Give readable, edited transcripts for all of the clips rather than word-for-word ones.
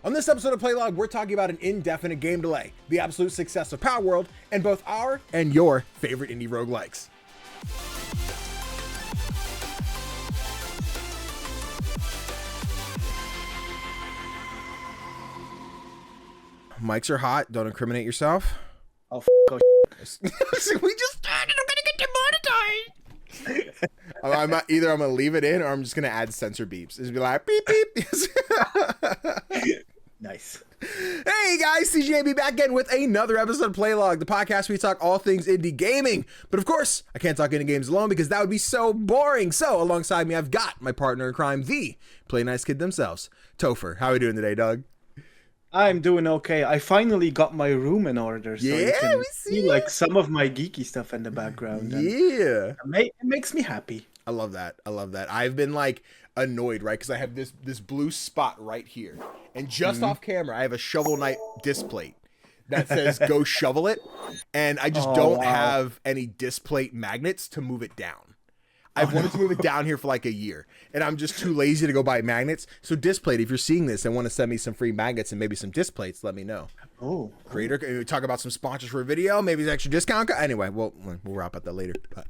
On this episode of Playlog, we're talking about an indefinite game delay, the absolute success of Palworld, and both our and your favorite indie roguelikes. Mics are hot. Don't incriminate yourself. Oh, We just started. I'm gonna get demonetized. I'm gonna leave it in, or I'm just gonna add censor beeps. It's be like beep beep. nice. Hey guys, CGDannyB back again with another episode of Playlog, the podcast where we talk all things indie gaming. But of course, I can't talk indie games alone because that would be so boring. So alongside me, I've got my partner in crime, the Play Nice Kid themselves, Tofr. How are we doing today, Doug? I'm doing okay. I finally got my room in order, so you can we see like some of my geeky stuff in the background. Yeah, it makes me happy. I love that. I've been like annoyed, right? Because I have this blue spot right here, and just off camera, I have a Shovel Knight disc plate that says "Go shovel it," and I just don't have any disc plate magnets to move it down. I've wanted to move it down here for like a year, and I'm just too lazy to go buy magnets. So Displate, if you're seeing this and want to send me some free magnets and maybe some displates, let me know. Oh, Creator, can we talk about some sponsors for a video, maybe an extra discount. Anyway, we'll wrap up that later. But,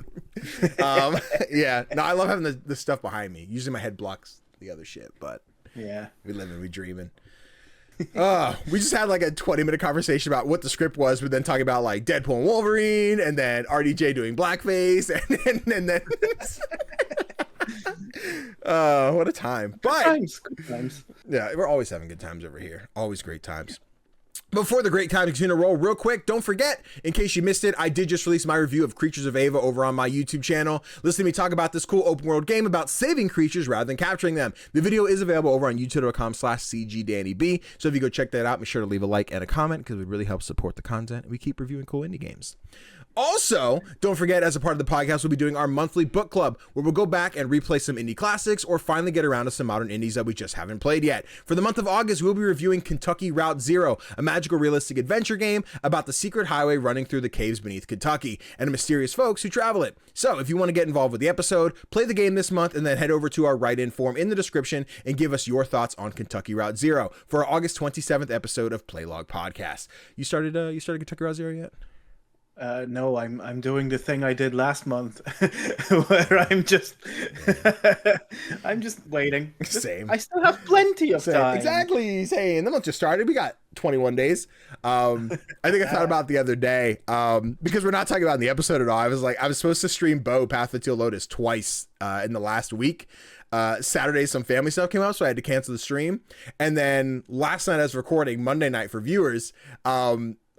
yeah, no, I love having the stuff behind me. Usually my head blocks the other shit, but yeah, we living, we dreaming. We just had like a 20-minute conversation about what the script was, but then talking about like Deadpool and Wolverine, and then RDJ doing blackface, and then what a time. But good times. yeah, we're always having good times over here. Always great times. Before the great times continue to roll, real quick, don't forget, in case you missed it, I did just release my review of Creatures of Ava over on my YouTube channel. Listen to me talk about this cool open world game about saving creatures rather than capturing them. The video is available over on youtube.com/CGDannyB. So if you go check that out, be sure to leave a like and a comment because it would really help support the content. We keep reviewing cool indie games. Also, don't forget, as a part of the podcast, we'll be doing our monthly book club where we'll go back and replay some indie classics or finally get around to some modern indies that we just haven't played yet. For the month of August, we'll be reviewing Kentucky Route Zero, a magical realistic adventure game about the secret highway running through the caves beneath Kentucky and the mysterious folks who travel it. So if you want to get involved with the episode, play the game this month and then head over to our write-in form in the description and give us your thoughts on Kentucky Route Zero for our August 27th episode of Playlog Podcast. You started Kentucky Route Zero yet? No, I'm doing the thing I did last month, where I'm just waiting. Same. I still have plenty of time. Exactly. Same. The month just started. We got 21 days. I think I thought about it the other day because we're not talking about it in the episode at all. I was supposed to stream Bo Path of Teal Lotus twice in the last week. Saturday, some family stuff came up, so I had to cancel the stream. And then last night I was recording, Monday night for viewers.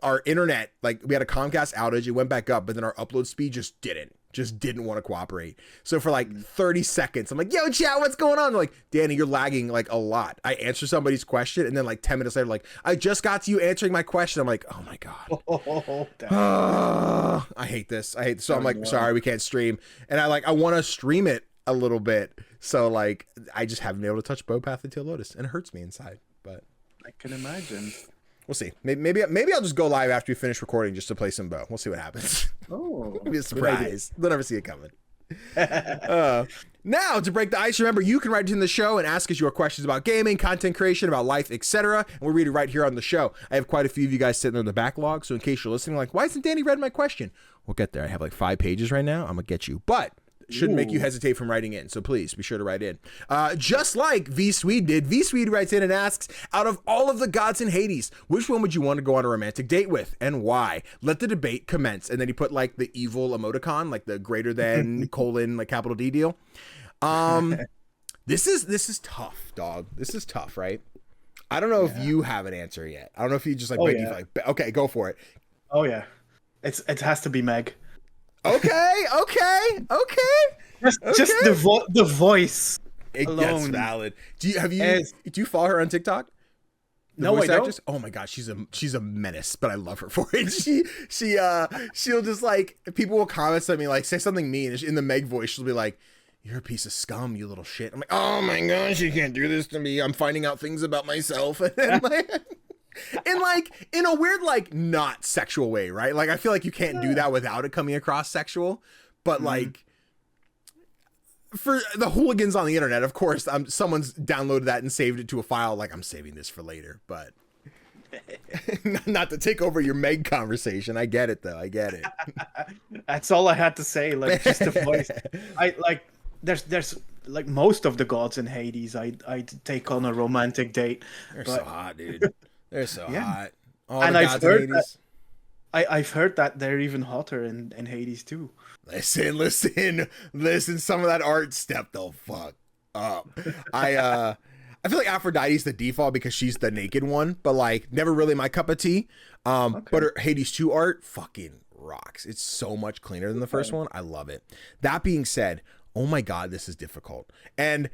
Our internet, like we had a Comcast outage, it went back up, but then our upload speed just didn't want to cooperate. So for like 30 seconds, I'm like, yo, chat, what's going on? They're like, Danny, you're lagging like a lot. I answer somebody's question, and then like 10 minutes later, like, I just got to you answering my question. I'm like, oh my God. I hate this. So I'm like, sorry, we can't stream. And I want to stream it a little bit. So like, I just haven't been able to touch Bow Path and Teal Lotus, and it hurts me inside, but I can imagine. We'll see. Maybe I'll just go live after we finish recording just to play some Bow. We'll see what happens. Oh, It'll be a surprise. They'll never see it coming. Now, to break the ice, remember, you can write in the show and ask us your questions about gaming, content creation, about life, etc. And we'll read it right here on the show. I have quite a few of you guys sitting there in the backlog. So in case you're listening, like, why hasn't Danny read my question? We'll get there. I have like 5 pages right now. I'm going to get you. But shouldn't make you hesitate from writing in, so please be sure to write in. Just like V Swede did, V Swede writes in and asks, out of all of the gods in Hades, which one would you want to go on a romantic date with, and why? Let the debate commence. And then he put like the evil emoticon, like the greater than colon like capital D deal. This is tough, dog. This is tough, right? I don't know if you have an answer yet. I don't know if you just like, okay, go for it. Oh yeah, it has to be Meg. Okay. Just the voice alone. That's valid. Do you follow her on TikTok? No, I don't. Oh my gosh, she's a menace, but I love her for it. She'll just like, people will comment at me like, say something mean in the Meg voice. She'll be like, "You're a piece of scum, you little shit." I'm like, oh my gosh, you can't do this to me. I'm finding out things about myself. And then like, in a weird, like, not sexual way, right? Like, I feel like you can't do that without it coming across sexual. But like, for the hooligans on the internet, of course, someone's downloaded that and saved it to a file. Like, I'm saving this for later, but not to take over your Meg conversation. I get it, though. I get it. That's all I had to say. Like, just the voice. I like. There's like most of the gods in Hades. I'd take on a romantic date. They're so hot, dude. They're so hot. All and the I've gods in heard Hades. I've heard that they're even hotter in Hades too. Listen. Some of that art step the fuck up. I feel like Aphrodite's the default because she's the naked one, but like never really my cup of tea. But her Hades 2 art fucking rocks. It's so much cleaner than the first one. I love it. That being said, oh my God, this is difficult. And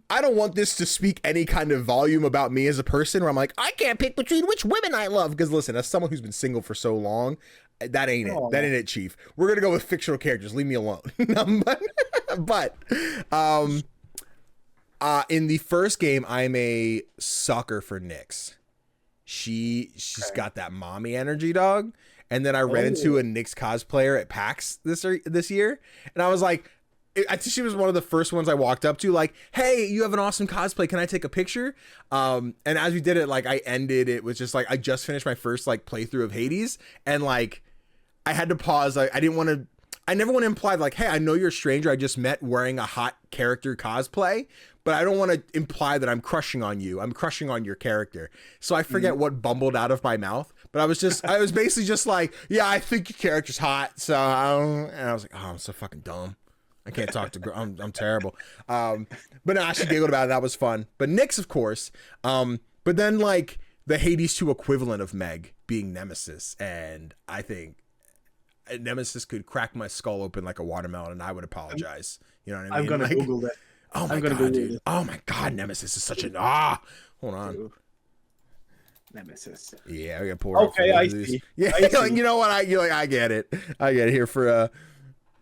I don't want this to speak any kind of volume about me as a person where I'm like, I can't pick between which women I love. Because listen, as someone who's been single for so long, that ain't it. That ain't it, Chief. We're going to go with fictional characters. Leave me alone. but in the first game, I'm a sucker for Nyx. She's got that mommy energy, dog. And then I ran into a Nyx cosplayer at PAX this year. And I was like, I think she was one of the first ones I walked up to, like, hey, you have an awesome cosplay. Can I take a picture? And as we did it, like, I ended it with just like, I just finished my first like playthrough of Hades. And like, I had to pause. I never want to imply like, hey, I know you're a stranger I just met wearing a hot character cosplay, but I don't want to imply that I'm crushing on you. I'm crushing on your character. So I forget what bumbled out of my mouth, but I was basically just like, yeah, I think your character's hot. So, and I was like, oh, I'm so fucking dumb. I can't talk to girls. I'm terrible. But no, she giggled about it. That was fun. But Nyx, of course. But then like the Hades 2 equivalent of Meg being Nemesis. And I think Nemesis could crack my skull open like a watermelon and I would apologize. You know what I mean? I'm going to like, Google that. Oh my God, dude. Oh my God, Nemesis is such an hold on. Nemesis. Yeah, I got pull up. Okay, I see. Yeah, I see. you know what? I get it. I get it here for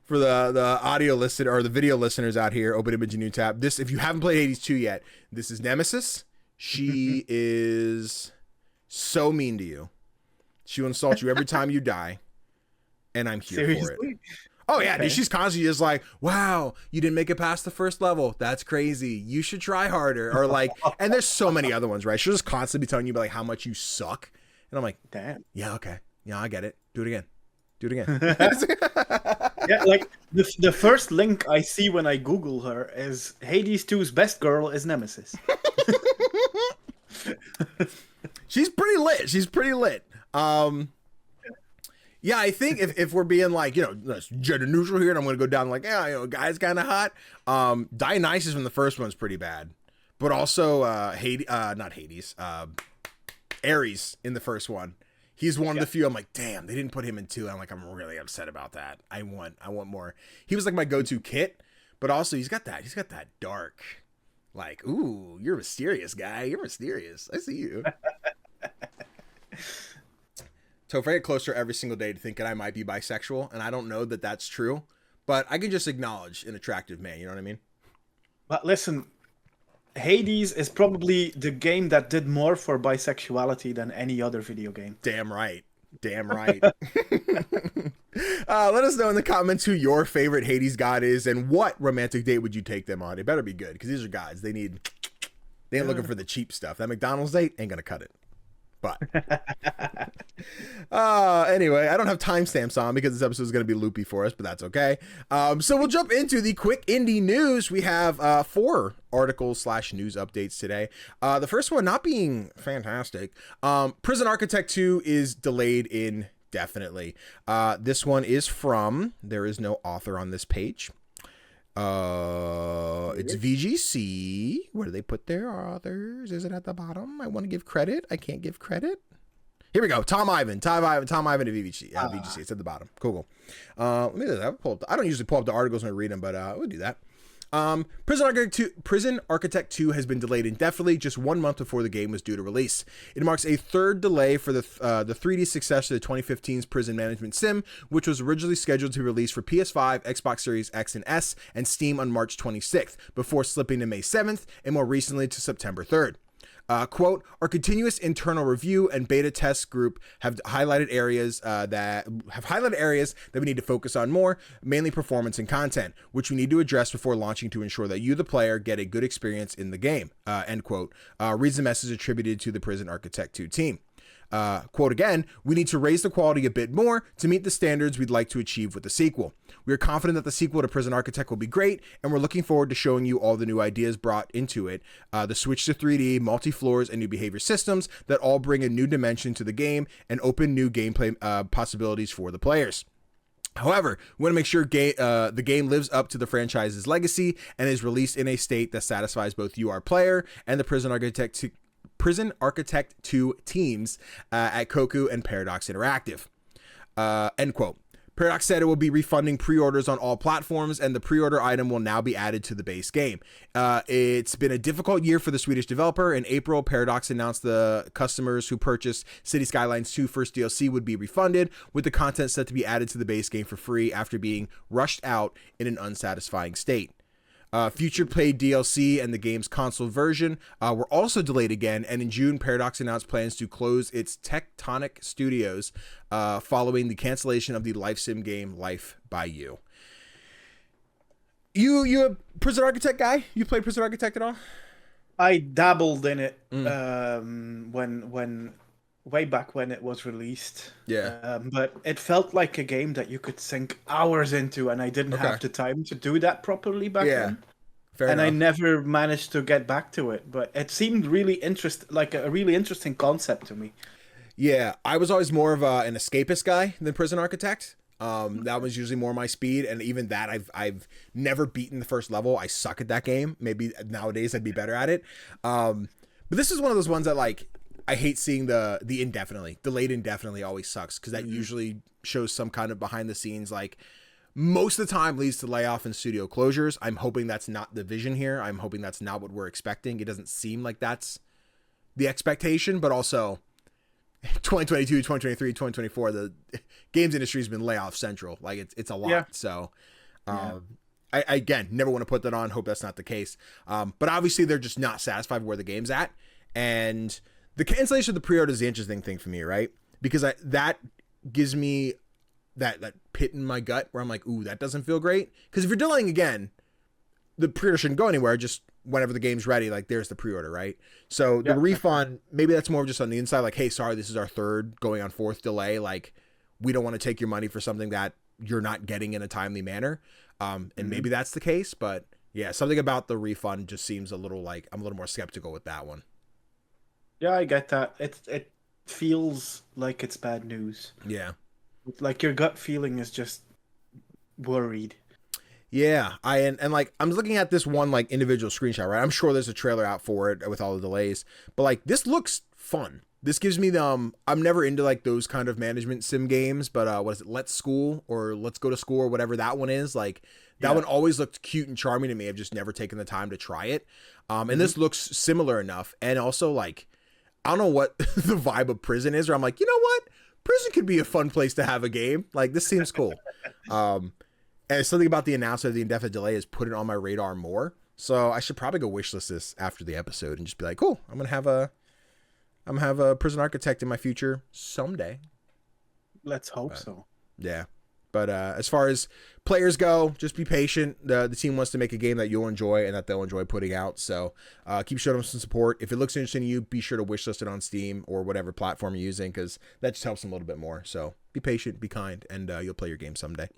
the audio listener or the video listeners out here. Open image, new tab. This, if you haven't played Hades 2 yet, this is Nemesis. She is so mean to you. She will insult you every time you die, and I'm here for it. Oh yeah, dude, she's constantly just like, wow, you didn't make it past the first level. That's crazy. You should try harder. Or like, and there's so many other ones, right? She'll just constantly be telling you about like how much you suck. And I'm like, damn. Yeah, okay. Yeah, I get it. Do it again. Do it again. Yeah, like the first link I see when I Google her is Hades 2's best girl is Nemesis. She's pretty lit. Yeah, I think if we're being like, gender neutral here, and I'm going to go down like, yeah, guy's kind of hot. Dionysus from the first one's pretty bad. But also Ares in the first one. He's one of the few I'm like, damn, they didn't put him in 2. I'm like, I'm really upset about that. I want more. He was like my go-to kit, but also he's got that dark, like, ooh, you're a mysterious guy. You're mysterious. I see you. Tofr, I get closer every single day to thinking I might be bisexual, and I don't know that that's true, but I can just acknowledge an attractive man. You know what I mean? But listen, Hades is probably the game that did more for bisexuality than any other video game. Damn right. Let us know in the comments who your favorite Hades god is and what romantic date would you take them on. It better be good because these are gods. They ain't looking for the cheap stuff. That McDonald's date ain't gonna cut it. But anyway, I don't have timestamps on because this episode is going to be loopy for us, but that's okay. So we'll jump into the quick indie news. We have 4 articles / news updates today. The first one not being fantastic. Prison Architect 2 is delayed indefinitely. This one is from, there is no author on this page. It's VGC. Where do they put their authors? Is it at the bottom? I want to give credit. I can't give credit. Here we go. Tom Ivan at VGC. VGC. It's at the bottom. Cool. Let me pull up. I don't usually pull up the articles when I read them, but we'll do that. Prison Architect 2 has been delayed indefinitely, just 1 month before the game was due to release. It marks a third delay for the 3D successor to 2015's Prison Management Sim, which was originally scheduled to release for PS5, Xbox Series X and S, and Steam on March 26th, before slipping to May 7th, and more recently to September 3rd. Quote, our continuous internal review and beta test group have highlighted areas that we need to focus on more, mainly performance and content, which we need to address before launching to ensure that you, the player, get a good experience in the game. End quote. Reads the message attributed to the Prison Architect 2 team. Quote again, we need to raise the quality a bit more to meet the standards we'd like to achieve with the sequel. We are confident that the sequel to Prison Architect will be great, and we're looking forward to showing you all the new ideas brought into it, the switch to 3D, multi-floors, and new behavior systems that all bring a new dimension to the game and open new gameplay possibilities for the players. However, we want to make sure the game lives up to the franchise's legacy and is released in a state that satisfies both you, our player, and the Prison Architect 2 teams at Koku and Paradox Interactive. End quote. Paradox said it will be refunding pre-orders on all platforms, and the pre-order item will now be added to the base game. It's been a difficult year for the Swedish developer. In April, Paradox announced the customers who purchased City Skylines 2 first DLC would be refunded, with the content set to be added to the base game for free after being rushed out in an unsatisfying state. Future paid DLC and the game's console version were also delayed again, and in June, Paradox announced plans to close its Tectonic Studios following the cancellation of the life sim game Life by You. You a Prison Architect guy? You play Prison Architect at all? I dabbled in it when way back when it was released. Yeah. But it felt like a game that you could sink hours into, and I didn't have the time to do that properly back then. Fair and enough. I never managed to get back to it. But it seemed really like a really interesting concept to me. Yeah, I was always more of an escapist guy than Prison Architect. That was usually more my speed, and even that I've never beaten the first level. I suck at that game. Maybe nowadays I'd be better at it. But this is one of those ones that, like, I hate seeing the indefinitely. Delayed indefinitely always sucks, because that usually shows some kind of behind the scenes, like, most of the time leads to layoff and studio closures. I'm hoping that's not the vision here. I'm hoping that's not what we're expecting. It doesn't seem like that's the expectation, but also 2022, 2023, 2024, the games industry has been layoff central. Like, it's a lot. Yeah. So I again never want to put that on. Hope that's not the case. But obviously they're just not satisfied with where the game's at, and the cancellation of the pre-order is the interesting thing for me, right? Because that gives me that pit in my gut where I'm like, ooh, that doesn't feel great. Because if you're delaying again, the pre-order shouldn't go anywhere. Just whenever the game's ready, like, there's the pre-order, right? So the refund, maybe that's more just on the inside, like, hey, sorry, this is our third going on fourth delay. Like, we don't want to take your money for something that you're not getting in a timely manner. And maybe that's the case, but yeah, something about the refund just seems a little like, I'm a little more skeptical with that one. Yeah, I get that. It feels like it's bad news. Yeah. Like, your gut feeling is just worried. Yeah, and like, I'm looking at this one, like, individual screenshot, right? I'm sure there's a trailer out for it with all the delays, but, like, this looks fun. This gives me I'm never into, like, those kind of management sim games, but what is it, Let's School or Let's Go to School or whatever that one is, like, that one always looked cute and charming to me. I've just never taken the time to try it. And this looks similar enough, and also, like, I don't know what the vibe of Prison is, or I'm like, you know what? Prison could be a fun place to have a game. Like, this seems cool. And something about the announcement of the indefinite delay has put it on my radar more. So I should probably go wishlist this after the episode and just be like, cool, I'm gonna have a Prison Architect in my future someday. Let's hope so. Yeah. But as far as players go, just be patient. The team wants to make a game that you'll enjoy and that they'll enjoy putting out. So keep showing them some support. If it looks interesting to you, be sure to wishlist it on Steam or whatever platform you're using, because that just helps them a little bit more. So be patient, be kind, and you'll play your game someday.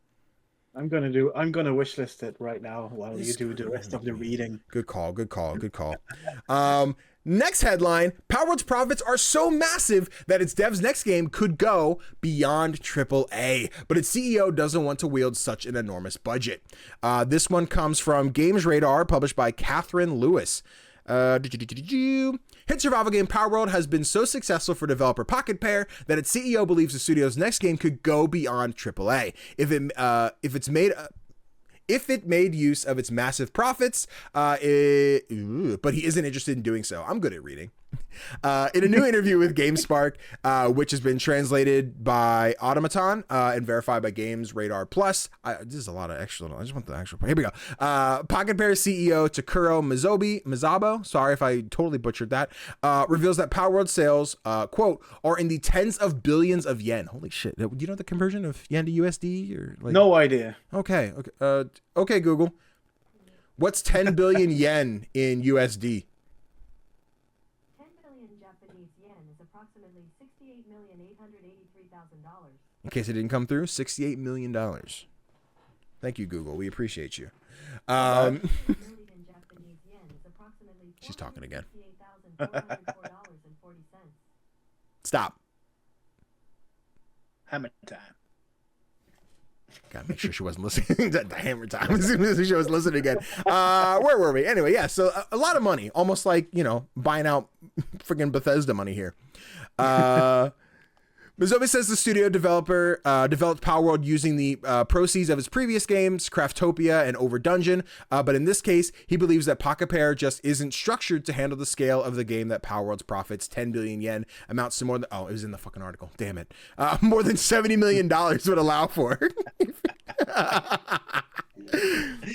I'm gonna wishlist it right now while you do the rest of the reading. Good call. Next headline: Palworld's profits are so massive that its dev's next game could go beyond AAA, but its CEO doesn't want to wield such an enormous budget. This one comes from Games Radar, published by Catherine Lewis. Hit survival game Palworld has been so successful for developer Pocket Pair that its CEO believes the studio's next game could go beyond AAA. If it made use of its massive profits, but he isn't interested in doing so. I'm good at reading. In a new interview with GameSpark, which has been translated by Automaton and verified by Games Radar Plus, this is a lot of extra. I just want the actual. Here we go. Pocket Pair CEO Takuro Mizubo, sorry if I totally butchered that, reveals that Palworld sales, quote, are in the tens of billions of yen. Holy shit! Do you know the conversion of yen to USD or like? No idea. Okay. Okay, Google. What's 10 billion yen in USD? In case it didn't come through, $68 million. Thank you, Google. We appreciate you. She's talking again. Stop. Hammer time. Gotta make sure she wasn't listening to the hammer time as soon as she was listening again. Where were we? Anyway, yeah, so a lot of money. Almost like, buying out freaking Bethesda money here. Mizubi says the studio developer developed Palworld using the proceeds of his previous games, Craftopia and Over Dungeon, but in this case, he believes that Pocket Pair just isn't structured to handle the scale of the game that Palworld's profits, 10 billion yen, amounts to more than, it was in the fucking article, damn it, more than $70 million would allow for.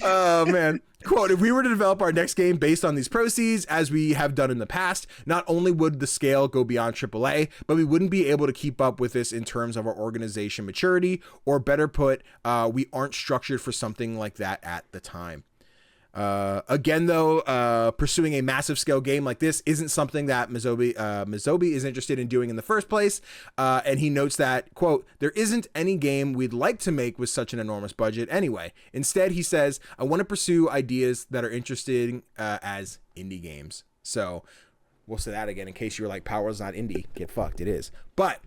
Oh, man. Quote, if we were to develop our next game based on these proceeds, as we have done in the past, not only would the scale go beyond AAA, but we wouldn't be able to keep up with this in terms of our organization maturity, or better put, we aren't structured for something like that at the time. Again, though, pursuing a massive scale game like this isn't something that Mizubi is interested in doing in the first place. And he notes that, quote, there isn't any game we'd like to make with such an enormous budget anyway. Instead, he says, I want to pursue ideas that are interesting as indie games. So we'll say that again in case you were like, Palworld's not indie. Get fucked. It is. But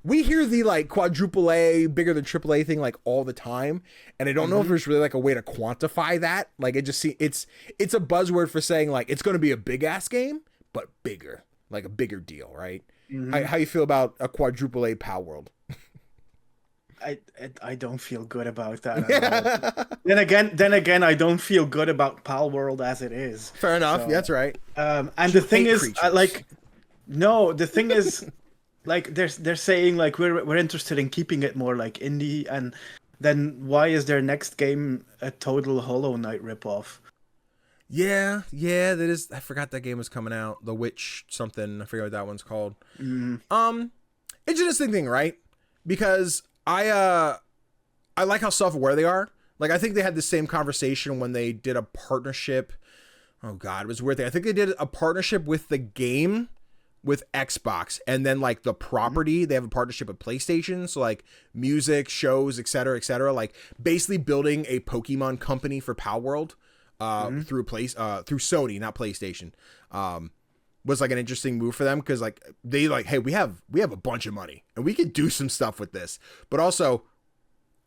we hear the like quadruple A, bigger than AAA thing like all the time, and I don't know if there's really like a way to quantify that. Like it's a buzzword for saying like it's going to be a big ass game, but bigger, like a bigger deal, right? How you feel about a quadruple A Palworld? I don't feel good about that at all. then again, I don't feel good about Palworld as it is. Fair enough. So, that's right. And the thing is, the thing is. Like they're saying like we're interested in keeping it more like indie, and then why is their next game a total Hollow Knight ripoff? Yeah, that is. I forgot that game was coming out. The Witch something. I forget what that one's called. Interesting thing, right? Because I like how self-aware they are. Like I think they had the same conversation when they did a partnership. Oh God, it was weird thing. I think they did a partnership with the game. With Xbox, and then like the property, they have a partnership with PlayStation, so like music, shows, etc., like basically building a Pokemon company for Palworld through Sony, not PlayStation. Was like an interesting move for them because like they like, hey, we have a bunch of money and we could do some stuff with this, but also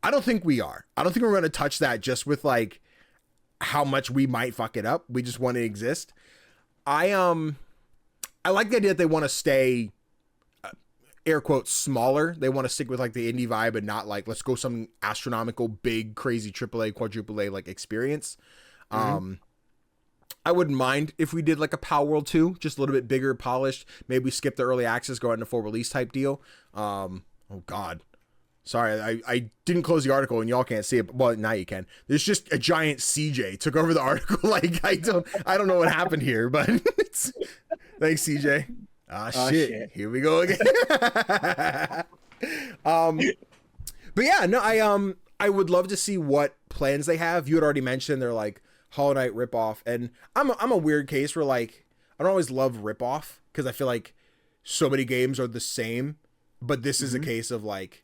I don't think we're going to touch that just with like how much we might fuck it up. We just want to exist. I like the idea that they want to stay, air quotes, smaller. They want to stick with like the indie vibe and not like, let's go some astronomical, big, crazy AAA, quadruple A like experience. I wouldn't mind if we did like a Palworld 2, just a little bit bigger, polished. Maybe we skip the early access, go into full release type deal. Oh God. Sorry, I didn't close the article and y'all can't see it. Well, now you can. There's just a giant CJ took over the article. Like I don't know what happened here, but it's... Thanks, CJ. Shit. Here we go again. But yeah, no, I would love to see what plans they have. You had already mentioned they're like Hollow Knight ripoff, and I'm a weird case where like I don't always love ripoff because I feel like so many games are the same, but this is a case of like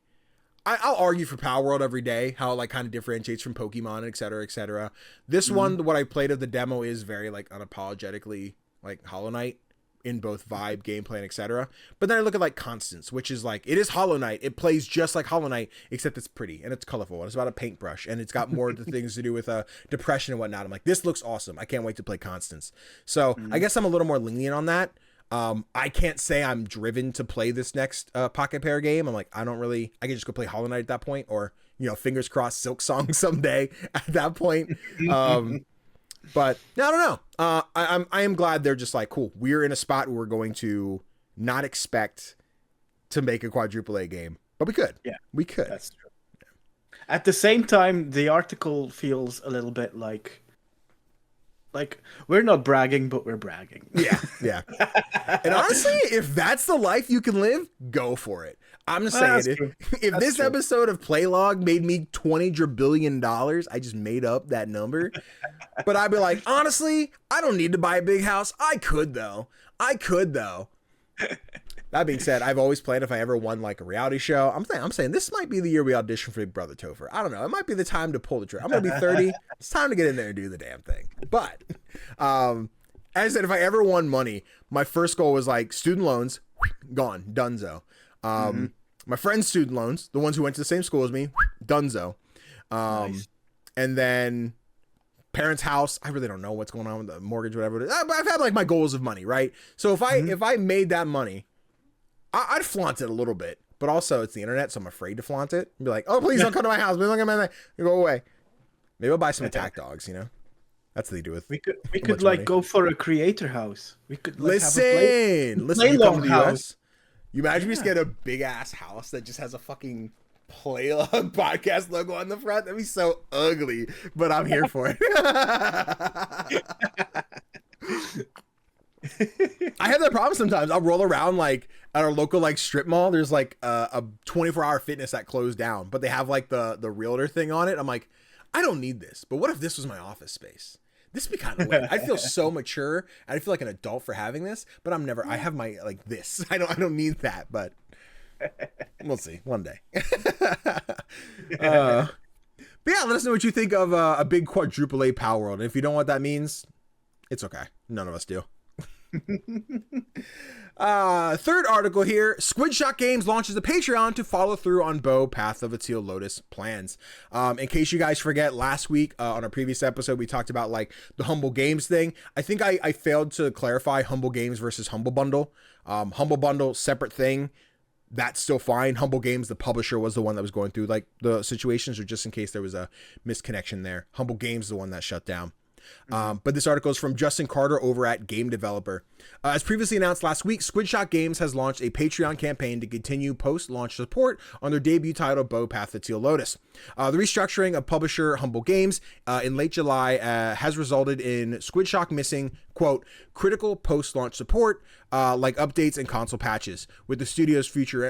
I'll argue for Palworld every day, how it like kind of differentiates from Pokemon, et cetera. This one, what I played of the demo is very like unapologetically like Hollow Knight in both vibe, gameplay, and etc. But then I look at like Constance, which is like, it is Hollow Knight. It plays just like Hollow Knight, except it's pretty and it's colorful and it's about a paintbrush and it's got more of the things to do with depression and whatnot. I'm like, this looks awesome. I can't wait to play Constance. So I guess I'm a little more lenient on that. I can't say I'm driven to play this next Pocket Pair game. I'm like, I can just go play Hollow Knight at that point, or, fingers crossed Silk Song someday at that point. But I don't know. I am glad they're just like, cool. We're in a spot where we're going to not expect to make a quadruple A game, but we could. Yeah, we could. That's true. At the same time, the article feels a little bit like we're not bragging, but we're bragging. Yeah. And honestly, if that's the life you can live, go for it. I'm just saying, if this episode of Playlog made me $20 billion, I just made up that number. But I'd be like, honestly, I don't need to buy a big house. I could though. That being said, I've always planned if I ever won like a reality show, I'm saying this might be the year we audition for Big Brother Tofr. I don't know. It might be the time to pull the trigger. I'm going to be 30. It's time to get in there and do the damn thing. But as I said, if I ever won money, my first goal was like student loans, gone, dunzo. My friends' student loans, the ones who went to the same school as me, dunzo. Nice. And then parents' house. I really don't know what's going on with the mortgage, whatever it is. I've had like my goals of money, right? So if I made that money, I'd flaunt it a little bit, but also it's the internet, so I'm afraid to flaunt it. I'd be like, oh, please don't come to my house. Please don't come to my house. Go away. Maybe I'll buy some attack dogs, you know? That's what they do with. We could like money. Go for a creator house. We could like, listen. You come to the US. You imagine we just get a big ass house that just has a fucking Playlog podcast logo on the front. That'd be so ugly, but I'm here for it. I have that problem sometimes. I'll roll around like at our local like strip mall. There's like a 24-hour fitness that closed down, but they have like the realtor thing on it. I'm like, I don't need this, but what if this was my office space? This would be kind of lit. I feel so mature. I feel like an adult for having this, but I have my like this. I don't need that, but we'll see one day. But yeah, let us know what you think of a big quadruple A Palworld. And if you don't know what that means, it's okay. None of us do. Third article here. SquidShock Games launches a Patreon to follow through on Bow Path of a Teal Lotus plans. In case you guys forget, last week on a previous episode we talked about like the Humble Games thing. I think I failed to clarify Humble Games versus Humble Bundle. Humble Bundle, separate thing. That's still fine. Humble Games, the publisher, was the one that was going through like the situations, or just in case there was a misconnection there. Humble Games is the one that shut down. But this article is from Justin Carter over at Game Developer. As previously announced last week, SquidShock Games has launched a Patreon campaign to continue post-launch support on their debut title, Bow Path to Teal Lotus. The restructuring of publisher Humble Games in late July has resulted in SquidShock missing, quote, critical post-launch support like updates and console patches. With the studio's future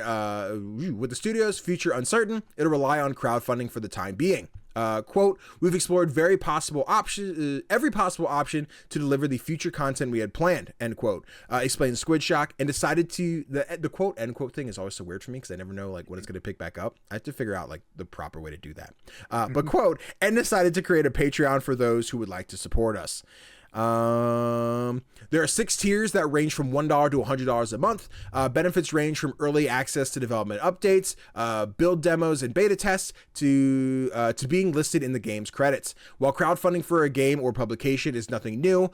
uncertain, it'll rely on crowdfunding for the time being. Quote, we've explored every possible option to deliver the future content we had planned, end quote, explains SquidShock, and decided to, the quote, end quote thing is always so weird for me because I never know like when it's going to pick back up. I have to figure out like the proper way to do that. But quote, and decided to create a Patreon for those who would like to support us. There are 6 tiers that range from $1 to $100 a month. Benefits range from early access to development updates, build demos and beta tests to being listed in the game's credits. While crowdfunding for a game or publication is nothing new,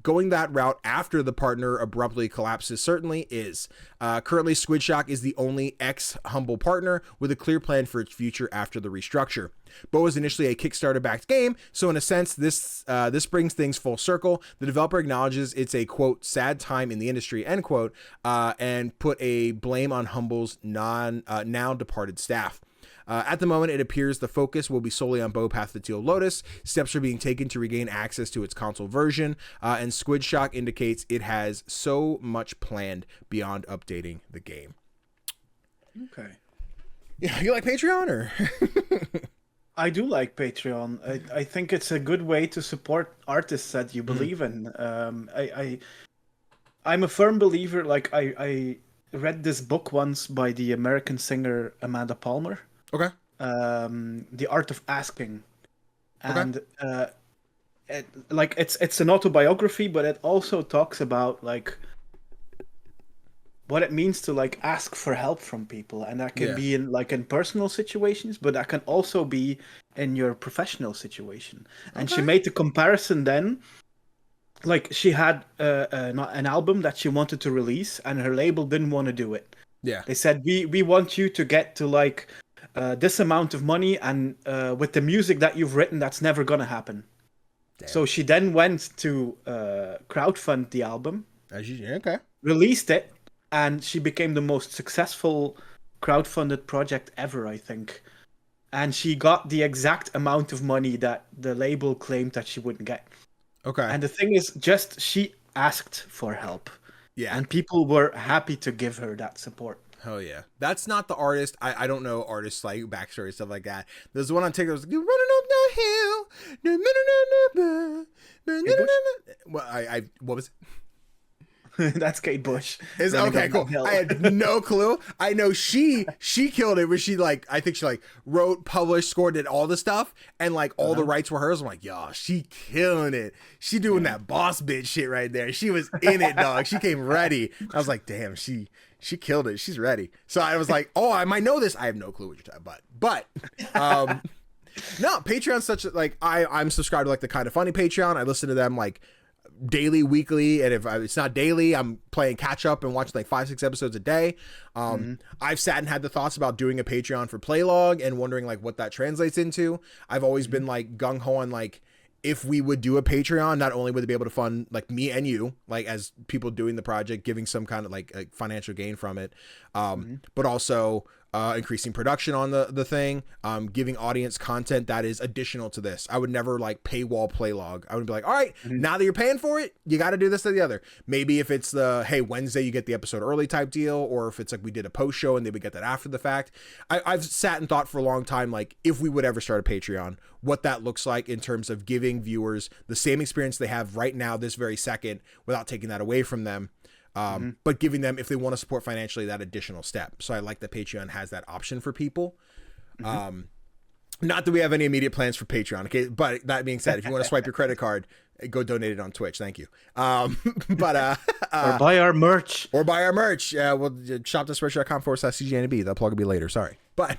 going that route after the partner abruptly collapses certainly is. Currently, SquidShock is the only ex-Humble partner with a clear plan for its future after the restructure. Bo was initially a Kickstarter-backed game, so in a sense, this brings things full circle. The developer acknowledges it's a, quote, sad time in the industry, end quote, and put a blame on Humble's now departed staff. At the moment, it appears the focus will be solely on Bow Path to Teal Lotus. Steps are being taken to regain access to its console version, and SquidShock indicates it has so much planned beyond updating the game. Okay. Yeah, you like Patreon, or? I do like Patreon. I think it's a good way to support artists that you believe in. I'm a firm believer. Like I read this book once by the American singer Amanda Palmer. Okay. The Art of Asking, and okay. It's an autobiography, but it also talks about like what it means to like ask for help from people, and that can be in personal situations, but that can also be in your professional situation. And she made the comparison then, like she had an album that she wanted to release, and her label didn't want to do it. Yeah, they said we want you to get to like this amount of money, and with the music that you've written, that's never gonna happen. Damn. So she then went to crowdfund the album. Okay. Released it, and she became the most successful crowdfunded project ever, I think. And she got the exact amount of money that the label claimed that she wouldn't get. Okay. And the thing is, she asked for help. Yeah. And people were happy to give her that support. Oh yeah, that's not the artist. I don't know artists like backstory stuff like that. There's one on TikTok that was like, "You're running up that hill." Well, what was it? That's Kate Bush. Okay, cool. I had no clue. I know she killed it, where she like, I think she like wrote, published, scored, did all the stuff, and like all the rights were hers. I'm like, yo, she killing it. She doing that boss bitch shit right there. She was in it, dog. She came ready. I was like, damn, she killed it. She's ready. So I was like, oh, I might know this. I have no clue what you're talking about, but no, Patreon's such a, like, I'm subscribed to like the Kind of Funny Patreon. I listen to them like daily, weekly, and if it's not daily, I'm playing catch up and watching like 5-6 episodes a day. I've sat and had the thoughts about doing a Patreon for Playlog and wondering like what that translates into. I've always been like gung-ho on like, if we would do a Patreon, not only would they be able to fund like me and you, like as people doing the project, giving some kind of like financial gain from it, but also increasing production on the thing, giving audience content that is additional to this. I would never like paywall Playlog. I would be like, all right, now that you're paying for it, you got to do this or the other. Maybe if it's the, hey, Wednesday you get the episode early type deal, or if it's like we did a post show and they would get that after the fact. I've sat and thought for a long time, like if we would ever start a Patreon, what that looks like in terms of giving viewers the same experience they have right now, this very second, without taking that away from them. But giving them, if they want to support financially, that additional step. So I like that Patreon has that option for people. Not that we have any immediate plans for Patreon. Okay. But that being said, if you want to swipe your credit card, go donate it on Twitch. Thank you. Or buy our merch. We'll shop at SquidShock.com/CGDannyB. That plug will be later. Sorry. But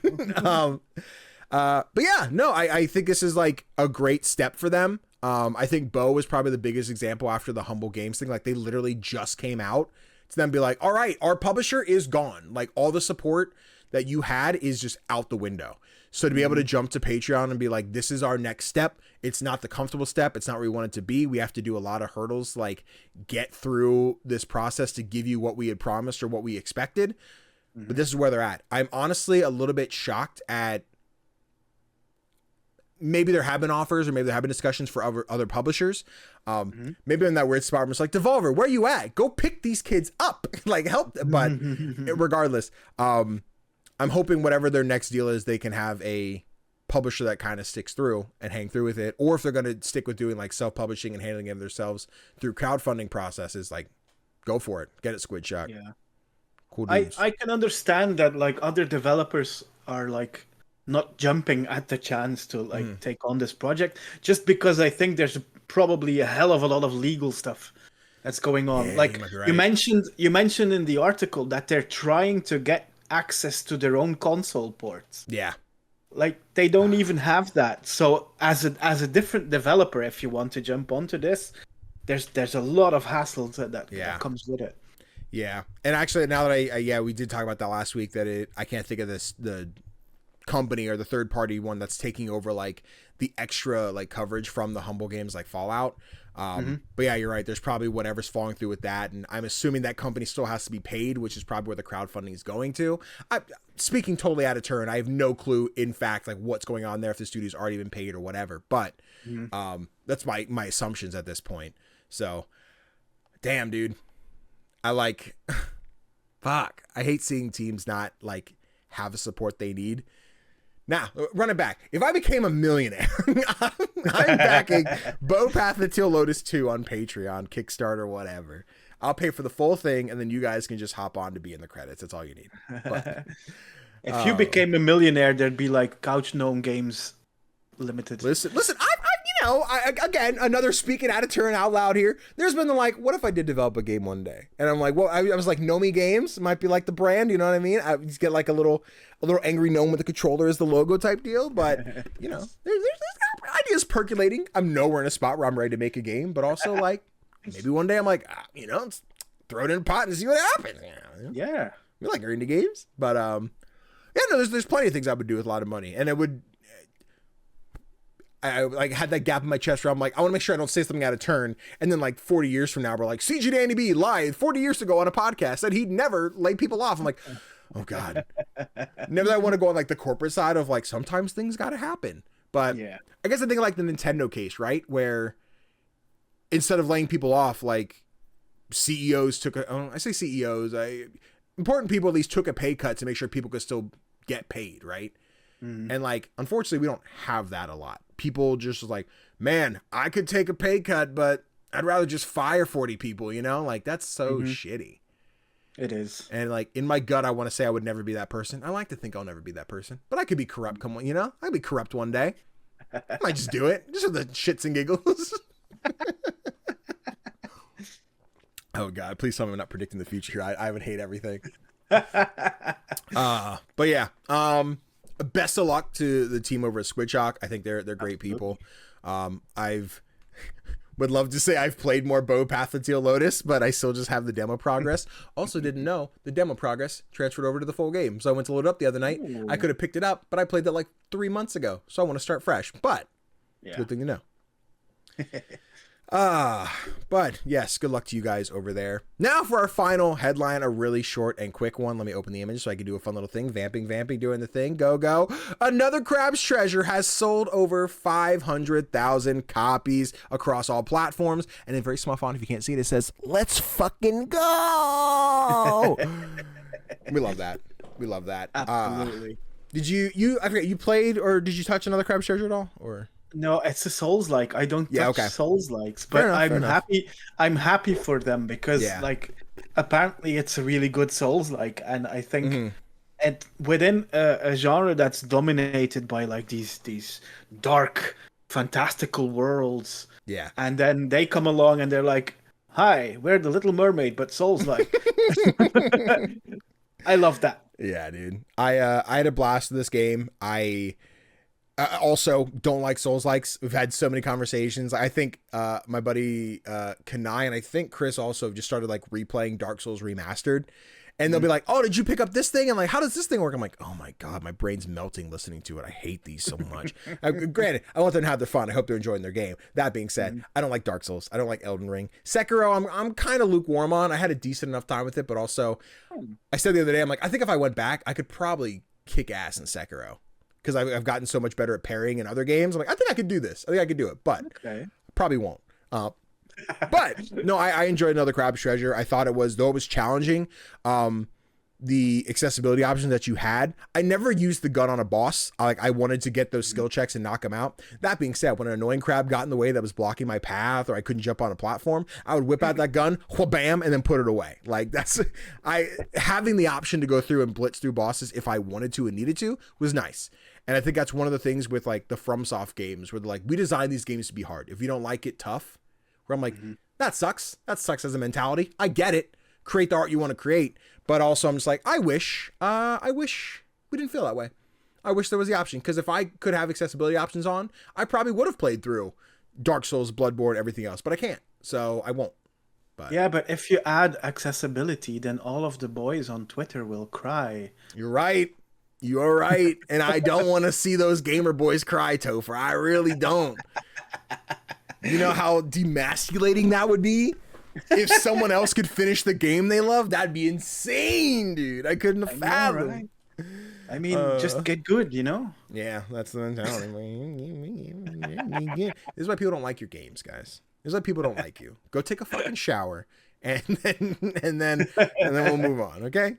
yeah, no, I think this is like a great step for them. I think Bo was probably the biggest example after the Humble Games thing. Like they literally just came out to then be like, all right, our publisher is gone. Like all the support that you had is just out the window. So to be able to jump to Patreon and be like, this is our next step. It's not the comfortable step. It's not where we want it to be. We have to do a lot of hurdles, like get through this process to give you what we had promised or what we expected. But this is where they're at. I'm honestly a little bit shocked at, maybe there have been offers or maybe there have been discussions for other publishers. Maybe in that weird spot where it's like, Devolver, where you at? Go pick these kids up. Like help them. But regardless, I'm hoping whatever their next deal is, they can have a publisher that kind of sticks through and hang through with it. Or if they're going to stick with doing like self-publishing and handling it themselves through crowdfunding processes, like go for it. Get it, SquidShock. Yeah. Cool. I can understand that like other developers are like not jumping at the chance to like take on this project, just because I think there's probably a hell of a lot of legal stuff that's going on. Yeah, like right. you mentioned in the article that they're trying to get access to their own console ports. Yeah. Like they don't even have that. So as a different developer, if you want to jump onto this, there's a lot of hassles that comes with it. Yeah. And actually now that we did talk about that last week, that I can't think of the company or the third party one that's taking over like the extra like coverage from the Humble Games like Fallout. But yeah, you're right. There's probably whatever's falling through with that. And I'm assuming that company still has to be paid, which is probably where the crowdfunding is going to. Speaking totally out of turn, I have no clue, in fact, like what's going on there, if the studio's already been paid or whatever. But that's my assumptions at this point. So, damn, dude. I like, fuck. I hate seeing teams not like have the support they need. Now, run it back. If I became a millionaire, I'm backing Bo Path of Teal Lotus 2 on Patreon, Kickstarter, whatever. I'll pay for the full thing, and then you guys can just hop on to be in the credits. That's all you need. But, if you became a millionaire, there'd be like Couch Gnome Games Limited. Listen, again, another speaking out of turn out loud here. There's been the like, what if I did develop a game one day? And I'm like, well, I was like, Nomi Games might be like the brand, you know what I mean? I just get like a little angry gnome with a controller as the logo type deal. But you know, there's ideas percolating. I'm nowhere in a spot where I'm ready to make a game, but also like maybe one day I'm like, let's throw it in a pot and see what happens. Yeah, we like our indie games, but there's plenty of things I would do with a lot of money, and it would. I like had that gap in my chest where I'm like, I want to make sure I don't say something out of turn. And then like 40 years from now, we're like, CGDannyB lied 40 years ago on a podcast said he'd never lay people off. I'm like, oh God. Never that I want to go on like the corporate side of like, sometimes things got to happen. But yeah, I guess I think like the Nintendo case, right? Where instead of laying people off, like CEOs took I say CEOs, important people at least took a pay cut to make sure people could still get paid, right? And like, unfortunately, we don't have that a lot. People just like, man, I could take a pay cut, but I'd rather just fire 40 people, you know? Like, that's so shitty. It is. And like, in my gut, I want to say I would never be that person. I like to think I'll never be that person, but I could be corrupt. Come on, you know? I'd be corrupt one day. I might just do it. Just for the shits and giggles. Oh God, please tell me I'm not predicting the future here. I would hate everything. But yeah, best of luck to the team over at SquidShock. I think they're great people. I've would love to say I've played more Bow Path than Teal Lotus, but I still just have the demo progress. Also didn't know the demo progress transferred over to the full game. So I went to load it up the other night. Ooh. I could have picked it up, but I played that like 3 months ago. So I want to start fresh, but good thing to know. But yes, good luck to you guys over there. Now for our final headline, a really short and quick one. Let me open the image so I can do a fun little thing. Vamping, doing the thing. Go. Another Crab's Treasure has sold over 500,000 copies across all platforms. And in very small font, if you can't see it, it says, "Let's fucking go." We love that. Absolutely. Did I forget, you played or did you touch another Crab's Treasure at all? Or... No, it's a Souls-like. I don't touch Souls-likes, but I'm happy. I'm happy for them because, like, apparently it's a really good Souls-like, and I think, and within a genre that's dominated by like these dark, fantastical worlds. Yeah. And then they come along and they're like, "Hi, we're the Little Mermaid, but Souls-like." I love that. Yeah, dude. I had a blast with this game. I also don't like Souls-likes. We've had so many conversations. I think my buddy Kanai and I think Chris also just started like replaying Dark Souls Remastered. And they'll be like, "Oh, did you pick up this thing? And like, how does this thing work?" I'm like, "Oh my God, my brain's melting listening to it. I hate these so much." Granted, I want them to have their fun. I hope they're enjoying their game. That being said, I don't like Dark Souls. I don't like Elden Ring. Sekiro, I'm kind of lukewarm on. I had a decent enough time with it, but also, I said the other day, I'm like, I think if I went back, I could probably kick ass in Sekiro. Because I've gotten so much better at parrying in other games. I'm like, I think I could do this. I think I could do it, but probably won't. But no, I enjoyed another Crab's Treasure. I thought it was, though it was challenging, the accessibility options that you had. I never used the gun on a boss. I wanted to get those skill checks and knock him out. That being said, when an annoying crab got in the way that was blocking my path or I couldn't jump on a platform, I would whip out that gun, bam, and then put it away. Like having the option to go through and blitz through bosses if I wanted to and needed to was nice. And I think that's one of the things with like the FromSoft games where they're like, we design these games to be hard. If you don't like it, tough. Where I'm like, that sucks. That sucks as a mentality. I get it. Create the art you want to create. But also I'm just like, I wish we didn't feel that way. I wish there was the option. Because if I could have accessibility options on, I probably would have played through Dark Souls, Bloodborne, everything else. But I can't. So I won't. But yeah, but if you add accessibility, then all of the boys on Twitter will cry. You're right. You're right. And I don't want to see those gamer boys cry, Tofr. I really don't. You know how demasculating that would be? If someone else could finish the game they love, that'd be insane, dude. I couldn't have fathomed. Right? I mean, just get good, you know? Yeah, that's the mentality. This is why people don't like your games, guys. This is why people don't like you. Go take a fucking shower, and then we'll move on, okay?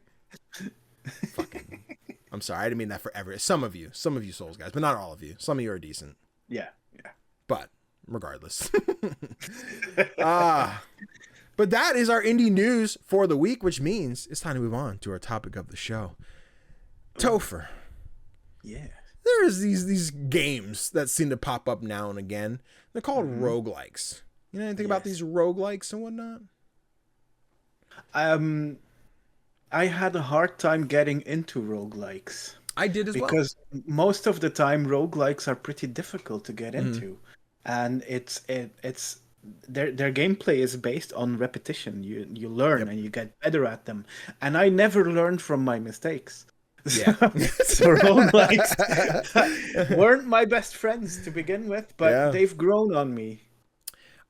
Fucking. I'm sorry, I didn't mean that forever. Some of you Souls guys, but not all of you. Some of you are decent. Yeah. But regardless. But that is our indie news for the week, which means it's time to move on to our topic of the show. Tofr. Yeah. There's these games that seem to pop up now and again. They're called roguelikes. You know anything about these roguelikes and whatnot? I had a hard time getting into roguelikes. I did as well. Because most of the time roguelikes are pretty difficult to get into. And it's their gameplay is based on repetition. You learn and you get better at them. And I never learned from my mistakes. Yeah. So roguelikes weren't my best friends to begin with, but they've grown on me.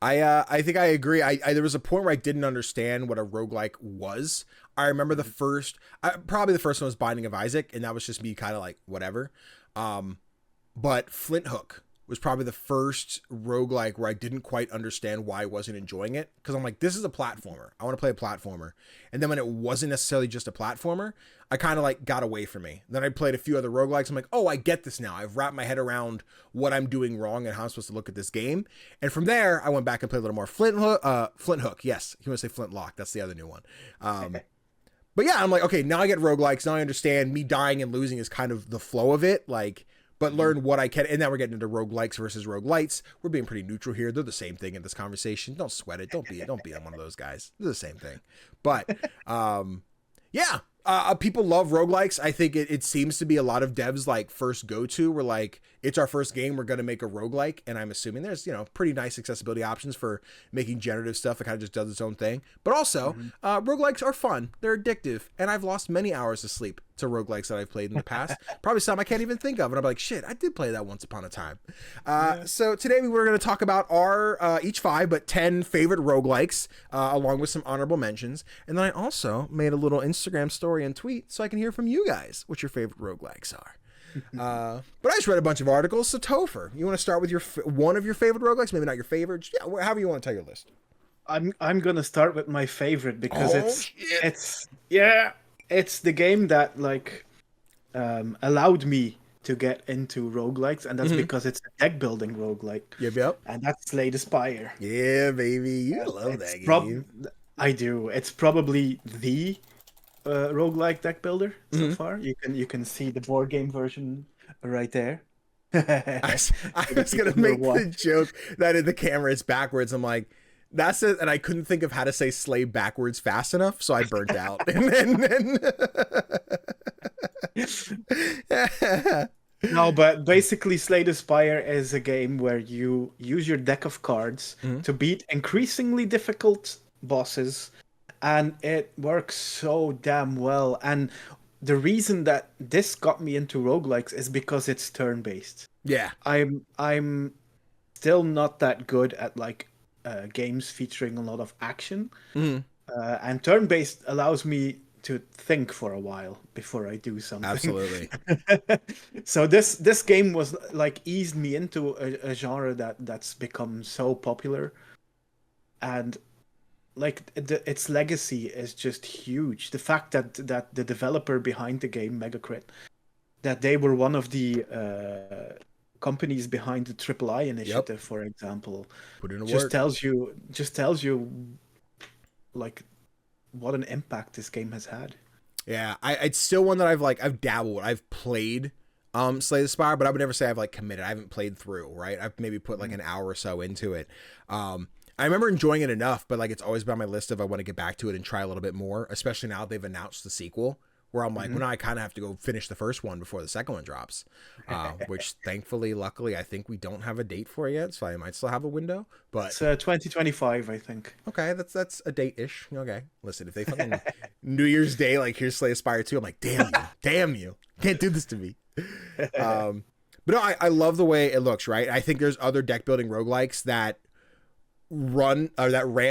I think I agree. I there was a point where I didn't understand what a roguelike was. I remember the first, probably the first one was Binding of Isaac, and that was just me kind of like, whatever. But Flint Hook was probably the first roguelike where I didn't quite understand why I wasn't enjoying it. Because I'm like, this is a platformer. I want to play a platformer. And then when it wasn't necessarily just a platformer, I kind of like got away from me. Then I played a few other roguelikes. I'm like, oh, I get this now. I've wrapped my head around what I'm doing wrong and how I'm supposed to look at this game. And from there, I went back and played a little more Flint Hook. Yes, you want to say Flintlock. That's the other new one. But yeah, I'm like, okay, now I get roguelikes. Now I understand me dying and losing is kind of the flow of it. Like, but learn what I can. And now we're getting into roguelikes versus roguelites. We're being pretty neutral here. They're the same thing in this conversation. Don't sweat it. Don't be one of those guys. They're the same thing. But yeah. People love roguelikes. I think it seems to be a lot of devs like first go-to. We're like, it's our first game, we're going to make a roguelike. And I'm assuming there's, pretty nice accessibility options for making generative stuff. It kind of just does its own thing. But also, roguelikes are fun. They're addictive. And I've lost many hours of sleep to roguelikes that I've played in the past. Probably some I can't even think of. And I'm like, shit, I did play that once upon a time. So today we were going to talk about our each 5, but 10 favorite roguelikes, along with some honorable mentions. And then I also made a little Instagram story and tweet so I can hear from you guys what your favorite roguelikes are. But I just read a bunch of articles. So Tofr, you want to start with your one of your favorite roguelikes? Maybe not your favorite. Yeah, however you want to tell your list. I'm gonna start with my favorite because it's the game that like allowed me to get into roguelikes, and that's because it's a deck building roguelike. Yep. And that's Slay the Spire. Yeah, baby, you love that game. I do. It's probably the roguelike deck builder so far. You can see the board game version right there. I was gonna make the joke that the camera is backwards. I'm like, that's it, and I couldn't think of how to say slay backwards fast enough, so I burnt out. And then No, but basically Slay the Spire is a game where you use your deck of cards to beat increasingly difficult bosses, and it works so damn well. And the reason that this got me into roguelikes is because it's turn-based. Yeah. I'm still not that good at like games featuring a lot of action. And turn-based allows me to think for a while before I do something. Absolutely. So this game was like eased me into a genre that's become so popular, and like its legacy is just huge. The fact that the developer behind the game, Megacrit, that they were one of the companies behind the AAA initiative, for example, just tells you like what an impact this game has had. Yeah, it's still one that I've dabbled. I've played Slay the Spire, but I would never say I've like committed. I haven't played through, right? I've maybe put like an hour or so into it. I remember enjoying it enough, but like it's always been on my list if I want to get back to it and try a little bit more, especially now they've announced the sequel, where I'm like, well, now I kind of have to go finish the first one before the second one drops, which thankfully, luckily, I think we don't have a date for it yet, so I might still have a window. But it's 2025, I think. Okay, that's a date-ish. Okay, listen, if they fucking New Year's Day, like, here's Slay the Spire 2, I'm like, damn you, can't do this to me. But no, I love the way it looks, right? I think there's other deck building roguelikes that ran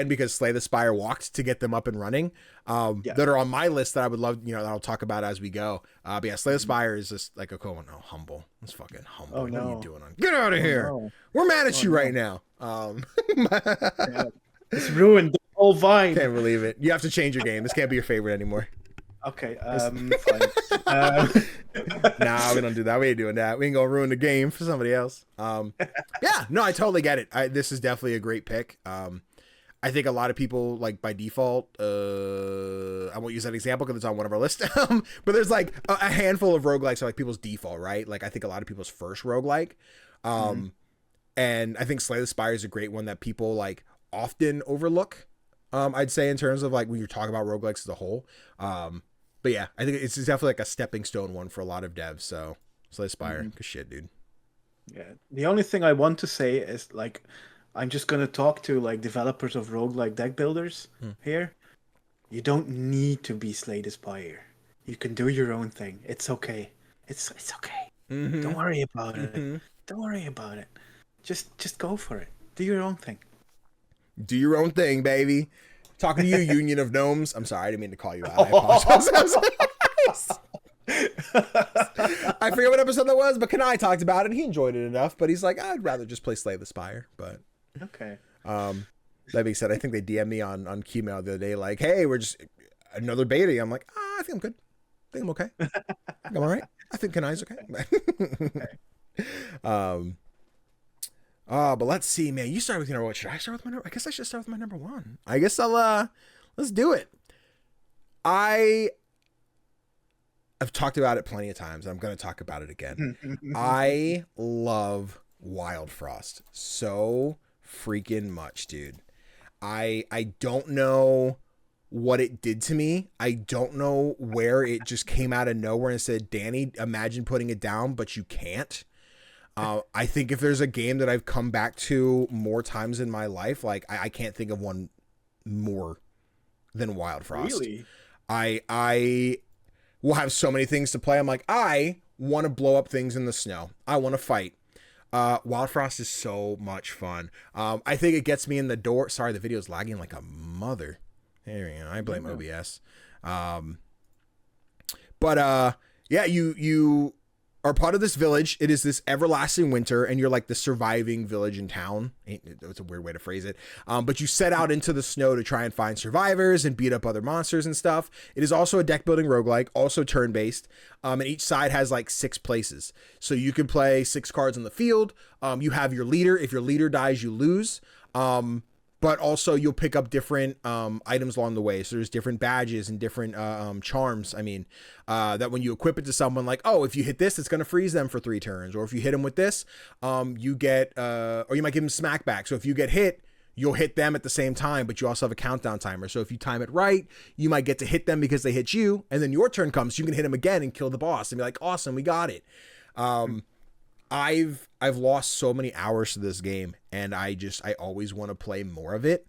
because Slay the Spire walked to get them up and running, that are on my list that I would love, that I'll talk about as we go. But yeah, Slay the Spire is just like humble. It's fucking humble. What are you doing? Get out of here. No. We're mad at you right now. It's ruined the whole vibe. Can't believe it. You have to change your game. This can't be your favorite anymore. Okay, Nah, fine. we don't do that. We ain't doing that. We ain't gonna ruin the game for somebody else. Yeah, no, I totally get it. This is definitely a great pick. I think a lot of people, like, by default, I won't use that example because it's on one of our lists, but there's like a handful of roguelikes are like people's default, right? Like, I think a lot of people's first roguelike. And I think Slay the Spire is a great one that people like often overlook. I'd say in terms of like when you're talking about roguelikes as a whole. But yeah, I think it's definitely like a stepping stone one for a lot of devs. So Slay the Spire, good shit, dude. Yeah. The only thing I want to say is like, I'm just going to talk to like developers of roguelike deck builders here. You don't need to be Slay the Spire. You can do your own thing. It's okay. It's okay. Mm-hmm. Don't worry about it. Don't worry about it. Just go for it. Do your own thing. Do your own thing, baby. Talking to you, Union of Gnomes. I'm sorry, I didn't mean to call you out. I apologize. I forget what episode that was, but Kanai talked about it. He enjoyed it enough, but he's like, I'd rather just play Slay the Spire. But okay. That being said, I think they DM'd me on Keymail the other day, like, hey, we're just another beta. I'm like, I think I'm good. I think I'm okay. I think I'm all right. I think Kanai's okay. But let's see, man. You start with your number one. Should I start with my number? I guess I should start with my number one. I guess let's do it. I've talked about it plenty of times. I'm going to talk about it again. I love Wildfrost so freaking much, dude. I don't know what it did to me. I don't know where it just came out of nowhere and said, Danny, imagine putting it down, but you can't. I think if there's a game that I've come back to more times in my life, like I can't think of one more than Wildfrost. Really? I will have so many things to play. I'm like, I want to blow up things in the snow. I want to fight. Wildfrost is so much fun. I think it gets me in the door. Sorry, the video's lagging like a mother. There we go. I blame OBS. Yeah, you are part of this village. It is this everlasting winter, and you're like the surviving village in town. It's a weird way to phrase it. But you set out into the snow to try and find survivors and beat up other monsters and stuff. It is also a deck building roguelike, also turn-based. And each side has like 6 places. So you can play 6 cards on the field. You have your leader. If your leader dies, you lose. But also you'll pick up different items along the way. So there's different badges and different charms. I mean, that when you equip it to someone, like, oh, if you hit this, it's going to freeze them for 3 turns. Or if you hit them with this, you get, or you might give them smack back. So if you get hit, you'll hit them at the same time, but you also have a countdown timer. So if you time it right, you might get to hit them because they hit you. And then your turn comes, so you can hit them again and kill the boss and be like, awesome, we got it. I've lost so many hours to this game, and I always want to play more of it.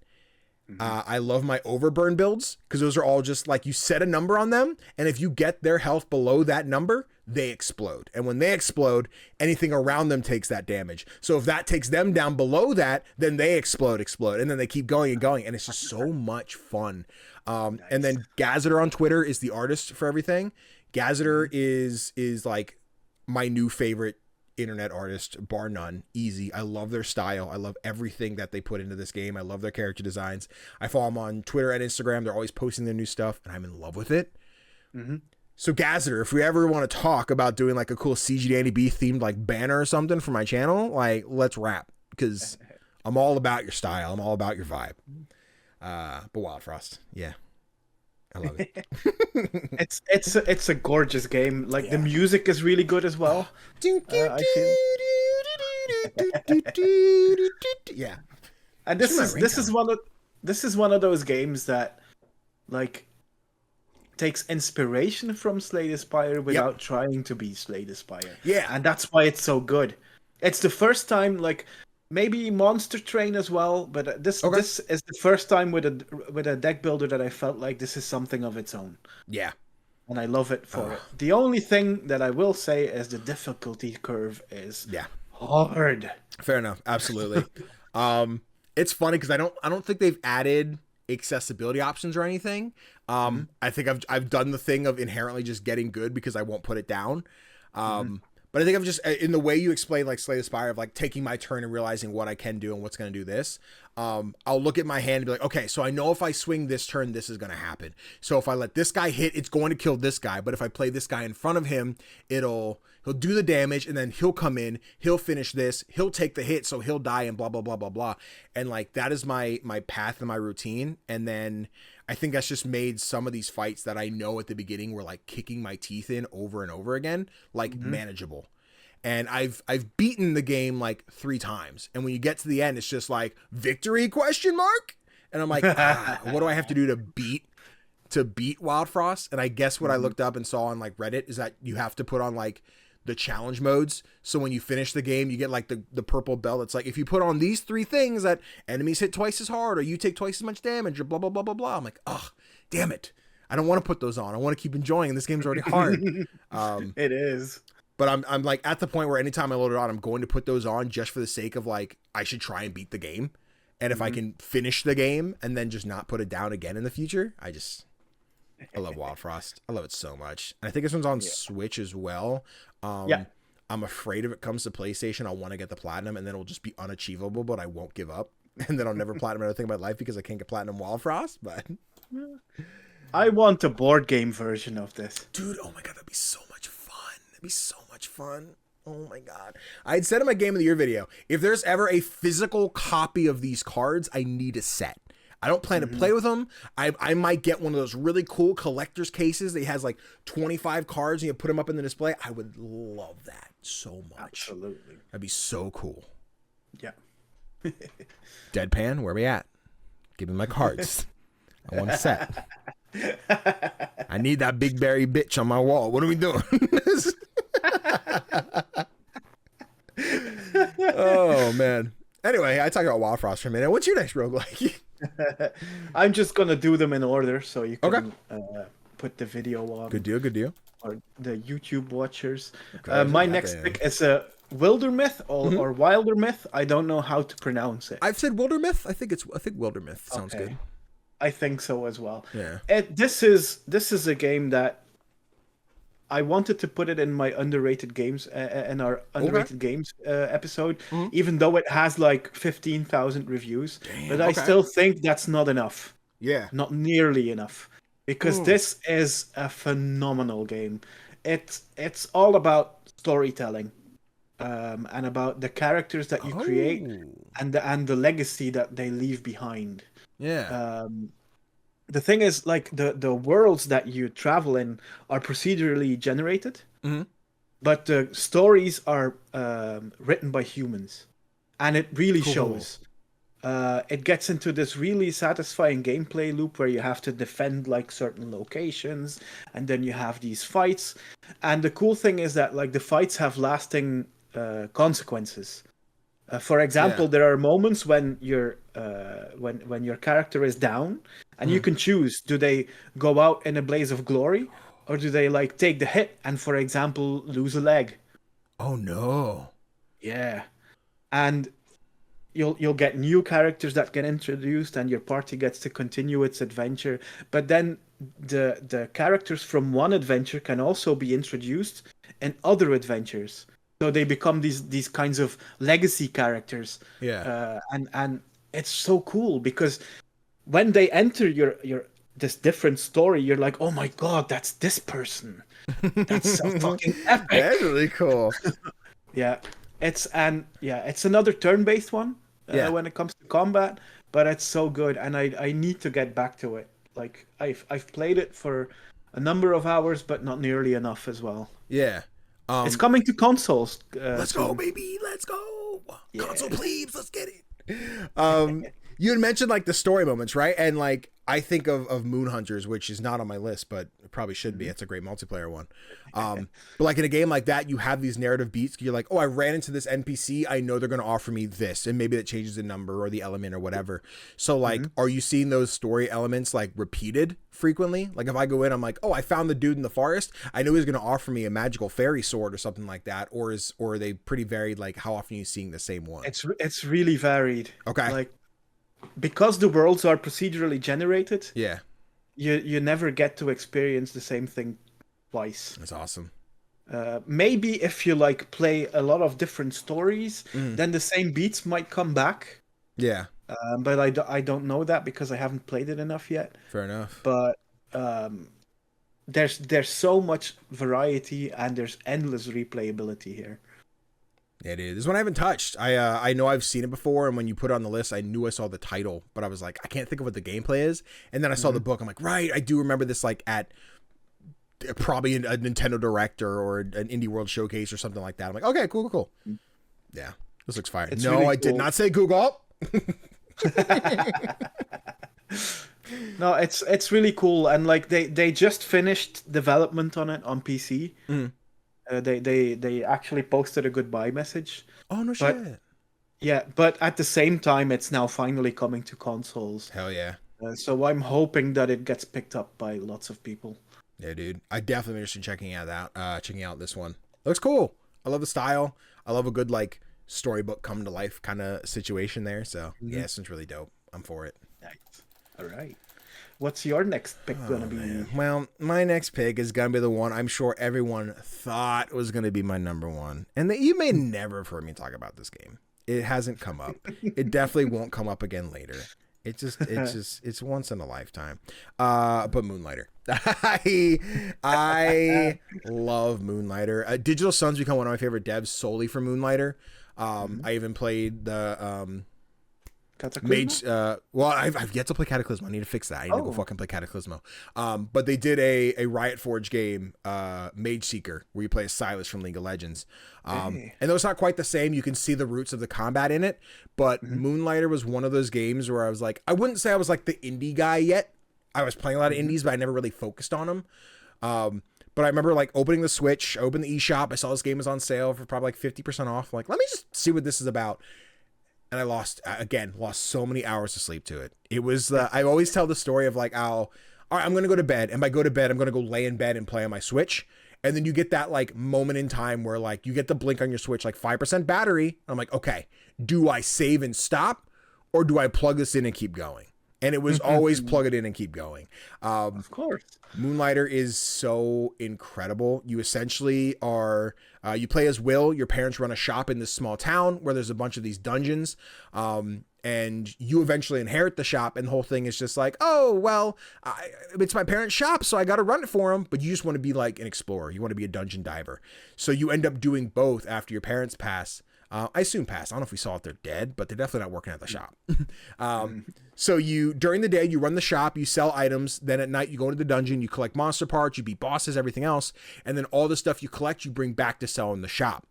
I love my overburn builds because those are all just like you set a number on them, and if you get their health below that number, they explode. And when they explode, anything around them takes that damage. So if that takes them down below that, then they explode, and then they keep going and going, and it's just so much fun. Nice. And then Gazeter on Twitter is the artist for everything. Gazeter is like my new favorite internet artist, bar none. Easy. I love their style. I love everything that they put into this game. I love their character designs. I follow them on Twitter and Instagram. They're always posting their new stuff, and I'm in love with it. So Gazeter, if we ever want to talk about doing like a cool CGDannyB themed like banner or something for my channel, like let's rap, because I'm all about your style. I'm all about your vibe. But Wildfrost, yeah. I love it. It's a gorgeous game. Like the music is really good as well. I feel. Yeah. And this is one of those games that like takes inspiration from Slay the Spire without trying to be Slay the Spire. Yeah. And that's why it's so good. It's the first time, like maybe Monster Train as well, but this is the first time with a deck builder that I felt like this is something of its own. Yeah. And I love it for it. The only thing that I will say is the difficulty curve is hard. Fair enough. Absolutely. It's funny because I don't think they've added accessibility options or anything. I think I've done the thing of inherently just getting good because I won't put it down. But I think I'm just, in the way you explain like Slay the Spire of like taking my turn and realizing what I can do and what's going to do this, I'll look at my hand and be like, okay, so I know if I swing this turn, this is going to happen. So if I let this guy hit, it's going to kill this guy. But if I play this guy in front of him, he'll do the damage, and then he'll come in, he'll finish this, he'll take the hit, so he'll die, and blah, blah, blah, blah, blah. And like, that is my path and my routine. And then I think that's just made some of these fights that I know at the beginning were like kicking my teeth in over and over again, like manageable. And I've beaten the game like 3 times. And when you get to the end, it's just like victory ? And I'm like, what do I have to do to beat Wildfrost? And I guess what I looked up and saw on like Reddit is that you have to put on like the challenge modes. So when you finish the game, you get like the purple bell. It's like, if you put on these 3 things, that enemies hit twice as hard, or you take twice as much damage, or blah, blah, blah, blah, blah. I'm like, oh, damn it. I don't want to put those on. I want to keep enjoying, and this game's already hard. It is. But I'm like at the point where anytime I load it on, I'm going to put those on just for the sake of like, I should try and beat the game. And if I can finish the game and then just not put it down again in the future, I love Wildfrost. I love it so much. And I think this one's on Switch as well. I'm afraid if it comes to PlayStation, I'll want to get the platinum and then it'll just be unachievable, but I won't give up. And then I'll never platinum another thing in my life because I can't get platinum Wildfrost. But I want a board game version of this. Dude, oh my God, that'd be so much fun. That'd be so much fun. Oh my God. I had said in my Game of the Year video, if there's ever a physical copy of these cards, I need a set. I don't plan to play with them. I might get one of those really cool collector's cases that has like 25 cards and you put them up in the display. I would love that so much. Absolutely. That'd be so cool. Yeah. Deadpan, where we at? Give me my cards. I want a set. I need that big berry bitch on my wall. What are we doing? Oh, man. Anyway, I talked about Wildfrost for a minute. What's your next roguelike? I'm just going to do them in order so you can put the video on. Good deal. Or the YouTube watchers. My next pick is a Wildermyth or Wildermyth. I don't know how to pronounce it. I've said Wildermyth. I think Wildermyth sounds good. I think so as well. Yeah. This is a game that I wanted to put it in my underrated games in our underrated games episode, even though it has like 15,000 reviews. Damn, but I still think that's not enough. Yeah. Not nearly enough. Because this is a phenomenal game. It's all about storytelling. And about the characters that you create and the legacy that they leave behind. Yeah. The thing is, like, the worlds that you travel in are procedurally generated, but the stories are written by humans, and it really shows. It gets into this really satisfying gameplay loop where you have to defend like certain locations, and then you have these fights. And the cool thing is that like the fights have lasting consequences. For example, there are moments when your character is down, and you can choose: do they go out in a blaze of glory, or do they like take the hit and, for example, lose a leg? Oh no! Yeah, and you'll get new characters that get introduced, and your party gets to continue its adventure. But then the characters from one adventure can also be introduced in other adventures. So they become these kinds of legacy characters. Yeah. And it's so cool because when they enter your this different story, you're like, oh my God, that's this person. That's so fucking epic. That's really cool. Yeah. It's another turn-based one when it comes to combat, but it's so good, and I need to get back to it. Like I've played it for a number of hours, but not nearly enough as well. Yeah. It's coming to consoles. Let's go, baby. Let's go. Yeah. Console plebes. Let's get it. You had mentioned like the story moments, right? And like I think of Moon Hunters, which is not on my list, but it probably should be. It's a great multiplayer one. But like in a game like that, you have these narrative beats. You're like, oh, I ran into this NPC. I know they're going to offer me this, and maybe that changes the number or the element or whatever. So like, are you seeing those story elements like repeated frequently? Like if I go in, I'm like, oh, I found the dude in the forest. I know he's going to offer me a magical fairy sword or something like that. Or are they pretty varied? Like how often are you seeing the same one? It's really varied. Okay. Like, because the worlds are procedurally generated, you never get to experience the same thing twice. That's awesome. Maybe if you like play a lot of different stories, then the same beats might come back. Yeah. But I don't know that because I haven't played it enough yet. Fair enough. But there's so much variety and there's endless replayability here. It is. This one I haven't touched. I know I've seen it before, and when you put it on the list, I knew I saw the title, but I was like, I can't think of what the gameplay is. And then I saw the book. I'm like, right, I do remember this like at probably a Nintendo Direct or an Indie World Showcase or something like that. I'm like, okay, cool. Yeah, this looks fire. No, really I did not say Google. No, it's really cool, and like they just finished development on it on PC. They actually posted a goodbye message. Oh no shit! Yeah, but at the same time, it's now finally coming to consoles. Hell yeah! So I'm hoping that it gets picked up by lots of people. Yeah, dude. I definitely interested in checking out this one. Looks cool. I love the style. I love a good like storybook come to life kind of situation there. So yeah, this one's really dope. I'm for it. Nice. All right. What's your next pick gonna be? Man. Well, my next pick is gonna be the one I'm sure everyone thought was gonna be my number one, and that you may never have heard me talk about this game. It hasn't come up. It definitely won't come up again later. It's once in a lifetime. But Moonlighter. I love Moonlighter. Digital Sun's become one of my favorite devs solely for Moonlighter. I even played the Mage. Well, I've yet to play Cataclysmo. I need to fix that. I need to go fucking play Cataclysmo. But they did a Riot Forge game, Mage Seeker, where you play as Silas from League of Legends. And though it's not quite the same, you can see the roots of the combat in it. But Moonlighter was one of those games where I was like, I wouldn't say I was like the indie guy yet. I was playing a lot of indies, but I never really focused on them. But I remember like opening the Switch, opened the eShop. I saw this game was on sale for probably like 50% off. I'm like, let me just see what this is about. And I lost so many hours of sleep to it. It was, I always tell the story of like, all right, I'm going to go to bed. And by go to bed, I'm going to go lay in bed and play on my Switch. And then you get that like moment in time where like you get the blink on your Switch, like 5% battery. I'm like, okay, do I save and stop or do I plug this in and keep going? And it was always plug it in and keep going. Of course. Moonlighter is so incredible. You essentially are, you play as Will. Your parents run a shop in this small town where there's a bunch of these dungeons. And you eventually inherit the shop. And the whole thing is just like, oh, well, it's my parents' shop, so I got to run it for them. But you just want to be like an explorer. You want to be a dungeon diver. So you end up doing both after your parents pass. I assume pass. I don't know if we saw if they're dead, but they're definitely not working at the shop. So you, during the day, you run the shop, you sell items. Then at night, you go into the dungeon, you collect monster parts, you beat bosses, everything else. And then all the stuff you collect, you bring back to sell in the shop.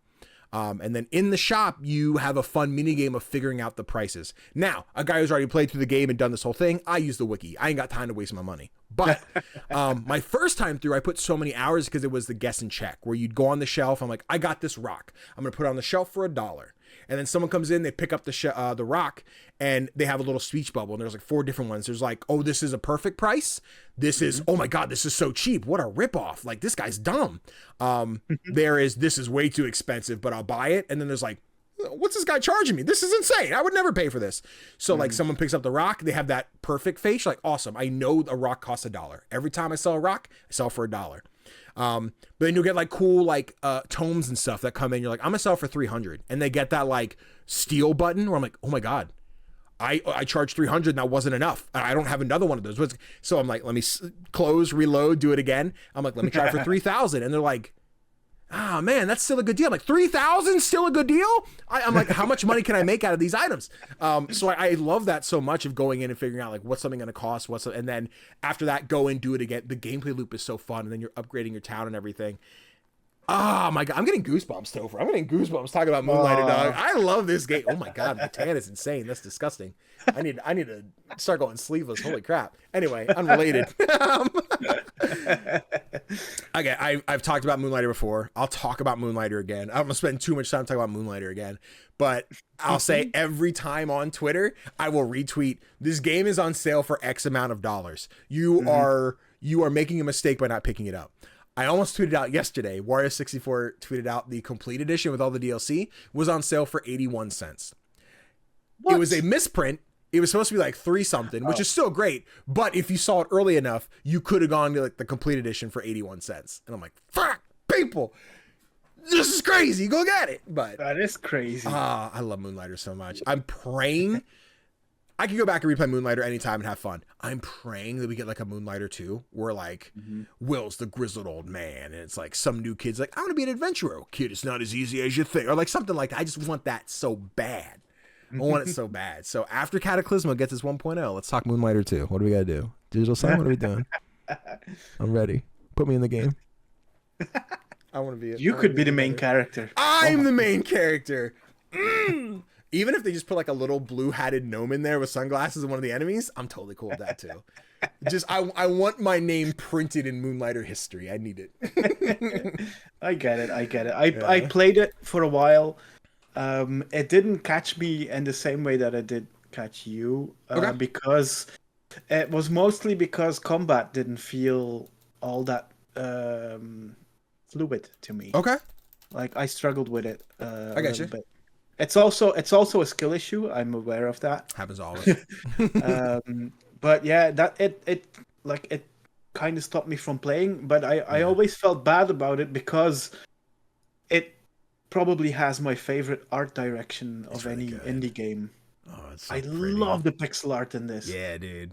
And then in the shop, you have a fun mini game of figuring out the prices. Now, a guy who's already played through the game and done this whole thing, I use the wiki. I ain't got time to waste my money. But my first time through, I put so many hours because it was the guess and check, where you'd go on the shelf. I'm like, I got this rock. I'm going to put it on the shelf for $1. And then someone comes in, they pick up the rock, and they have a little speech bubble. And there's like 4 different ones. There's like, oh, this is a perfect price. This is, oh my God, this is so cheap. What a ripoff. Like, this guy's dumb. This is way too expensive, but I'll buy it. And then there's like, what's this guy charging me? This is insane. I would never pay for this. So like someone picks up the rock, they have that perfect face. You're like, awesome. I know a rock costs $1. Every time I sell a rock, I sell for $1. But then you'll get like cool like tomes and stuff that come in. You're like, I'm gonna sell for 300, and they get that like steal button where I'm like, oh my God, I charged 300 and that wasn't enough. I don't have another one of those. So I'm like, let me close, reload, do it again. I'm like, let me try for 3,000, and they're like, ah, man, that's still a good deal. I'm like, 3,000 still a good deal? I'm like, how much money can I make out of these items? So I love that so much of going in and figuring out like what's something going to cost, and then after that, go and do it again. The gameplay loop is so fun, and then you're upgrading your town and everything. Oh my God, I'm getting goosebumps, Tofr. I'm getting goosebumps talking about Moonlighter, dog. I love this game. Oh my God, the tan is insane. That's disgusting. I need to start going sleeveless. Holy crap. Anyway, unrelated. Okay, I've talked about Moonlighter before. I'll talk about Moonlighter again. I'm gonna spend too much time talking about Moonlighter again, but I'll say every time on Twitter, I will retweet, this game is on sale for X amount of dollars. You are making a mistake by not picking it up. I almost tweeted out yesterday, Wario64 tweeted out the complete edition with all the DLC was on sale for 81 cents. What? It was a misprint. It was supposed to be like 3 something, which is still great. But if you saw it early enough, you could have gone to like the complete edition for 81 cents. And I'm like, fuck, people, this is crazy. Go get it. But that is crazy. I love Moonlighter so much. I'm praying I can go back and replay Moonlighter anytime and have fun. I'm praying that we get like a Moonlighter 2 where like Will's the grizzled old man and it's like some new kid's like, I want to be an adventurer. Kid, it's not as easy as you think. Or like something like that. I just want that so bad. I want it so bad. So after Cataclysmo gets its 1.0, let's talk Moonlighter 2. What do we got to do? Digital Sun, what are we doing? I'm ready. Put me in the game. I want to be. You could be the main character. I'm the main character. Even if they just put like a little blue-hatted gnome in there with sunglasses and one of the enemies, I'm totally cool with that too. Just I want my name printed in Moonlighter history. I need it. I get it. I played it for a while. It didn't catch me in the same way that it did catch you, because It was mostly because combat didn't feel all that fluid to me. Okay. Like I struggled with it I got you. bit. It's also a skill issue. I'm aware of that. Happens always. But yeah, that it kind of stopped me from playing. But I always felt bad about it because it probably has my favorite art direction of any indie game. Oh, it's so I pretty. love the pixel art in this. Yeah, dude.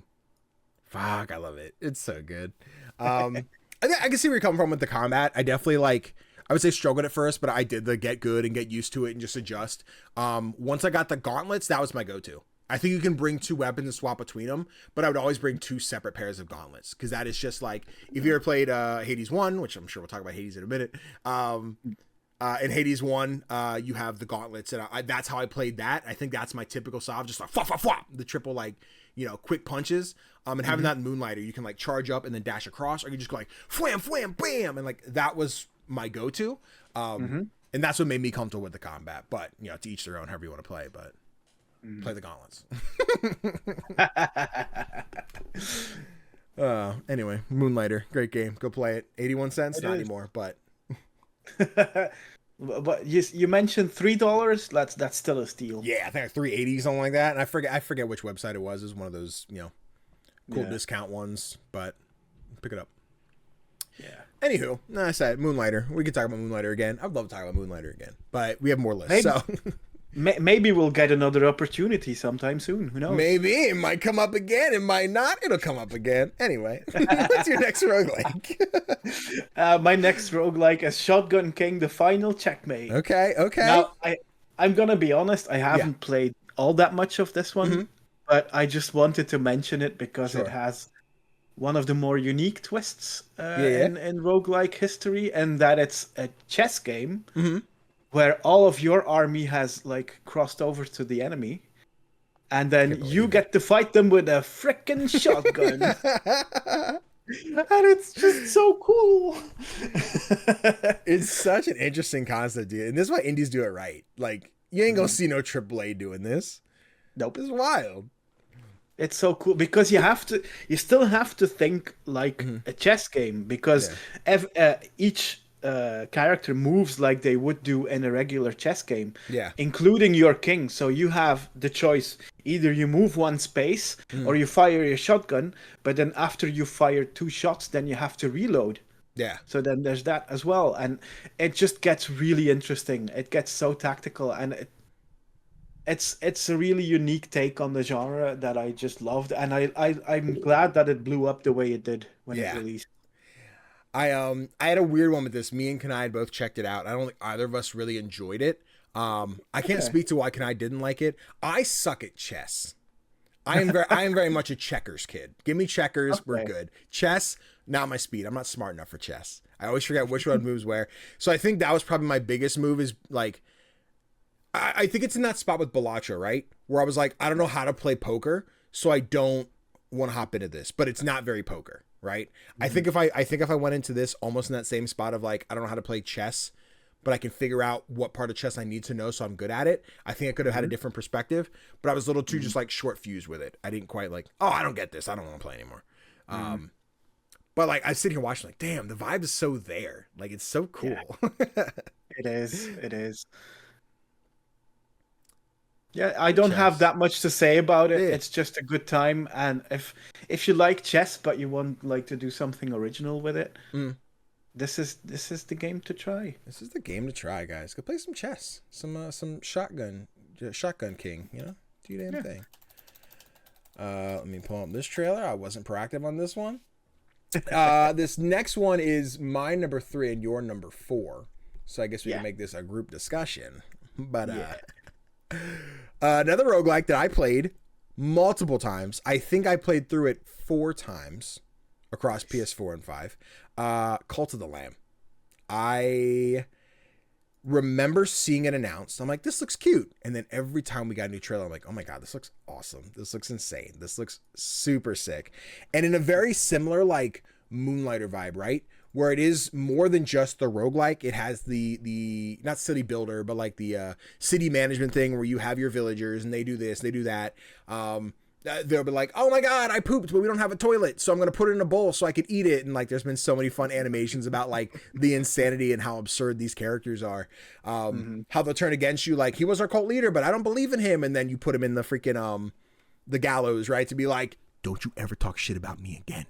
Fuck, I love it. It's so good. I can see where you're coming from with the combat. I definitely I would say struggled at first, but I did the get good and get used to it and just adjust. Once I got the gauntlets, that was my go-to. I think you can bring 2 weapons and swap between them, but I would always bring 2 separate pairs of gauntlets because that is just like, if you ever played Hades 1, which I'm sure we'll talk about Hades in a minute, in Hades 1, you have the gauntlets, and that's how I played that. I think that's my typical style, just like the triple quick punches. And having that in Moonlighter, you can like charge up and then dash across, or you just go like flam, flam, bam, and like that was my go-to. And that's what made me comfortable with the combat. But to each their own, however you want to play. But play the gauntlets. Anyway, Moonlighter, great game. Go play it. 81 cents, not anymore, but. But you mentioned $3. That's still a steal. Yeah, I think like $3.80, something like that. And I forget which website it was. It was one of those cool discount ones, but pick it up. Yeah. Anywho, I said Moonlighter. We could talk about Moonlighter again. I'd love to talk about Moonlighter again, but we have more lists. Maybe we'll get another opportunity sometime soon. Who knows? Maybe it might come up again. It might not. It'll come up again. Anyway, what's your next roguelike? My next roguelike is Shotgun King: The Final Checkmate. Okay. Now, I'm gonna be honest. I haven't played all that much of this one, but I just wanted to mention it because it has one of the more unique twists in roguelike history, and that it's a chess game. Where all of your army has like crossed over to the enemy, and then you get to fight them with a frickin' shotgun. And it's just so cool. It's such an interesting concept, dude. And this is why indies do it right. Like, you ain't gonna see no AAA doing this. Nope. It's wild. It's so cool because you still have to think like a chess game because each character moves like they would do in a regular chess game, including your king. So you have the choice: either you move one space or you fire your shotgun, but then after you fire 2 shots, then you have to reload. So then there's that as well, and it just gets really interesting. It gets so tactical, and it's a really unique take on the genre that I just loved, and I'm glad that it blew up the way it did when it released. I had a weird one with this. Me and Kanai both checked it out. I don't think either of us really enjoyed it. I can't speak to why Kanai didn't like it. I suck at chess. I am very much a checkers kid. Give me checkers, we're good. Chess, not my speed. I'm not smart enough for chess. I always forget which one moves where. So I think that was probably my biggest move is like, I think it's in that spot with Balatro, right? Where I was like, I don't know how to play poker, so I don't want to hop into this, but it's not very poker. Right. I think if I went into this almost in that same spot of like, I don't know how to play chess, but I can figure out what part of chess I need to know so I'm good at it. I think I could have had a different perspective, but I was a little too just like short fused with it. I didn't quite like, I don't get this. I don't want to play anymore. But like I sit here watching like, damn, the vibe is so there. Like it's so cool. Yeah. It is. Yeah, I don't have that much to say about it. Yeah. It's just a good time, and if you like chess but you want like to do something original with it, this is the game to try. This is the game to try, guys. Go play some chess, some shotgun king. Do your damn thing. Let me pull up this trailer. I wasn't proactive on this one. This next one is my number 3 and your number 4. So I guess we can make this a group discussion. But another roguelike that I played multiple times. I think I played through it 4 times across PS4 and 5. Cult of the Lamb. I remember seeing it announced. I'm like, this looks cute. And then every time we got a new trailer, I'm like, oh my God, this looks awesome. This looks insane. This looks super sick. And in a very similar like Moonlighter vibe, right? Where it is more than just the roguelike. It has the not city builder, but like the city management thing where you have your villagers and they do this, they do that. they'll be like, oh my god, I pooped, but we don't have a toilet, so I'm gonna put it in a bowl so I could eat it. And like, there's been so many fun animations about like the insanity and how absurd these characters are. How they'll turn against you, like, he was our cult leader, but I don't believe in him. And then you put him in the freaking the gallows, right? To be like, don't you ever talk shit about me again.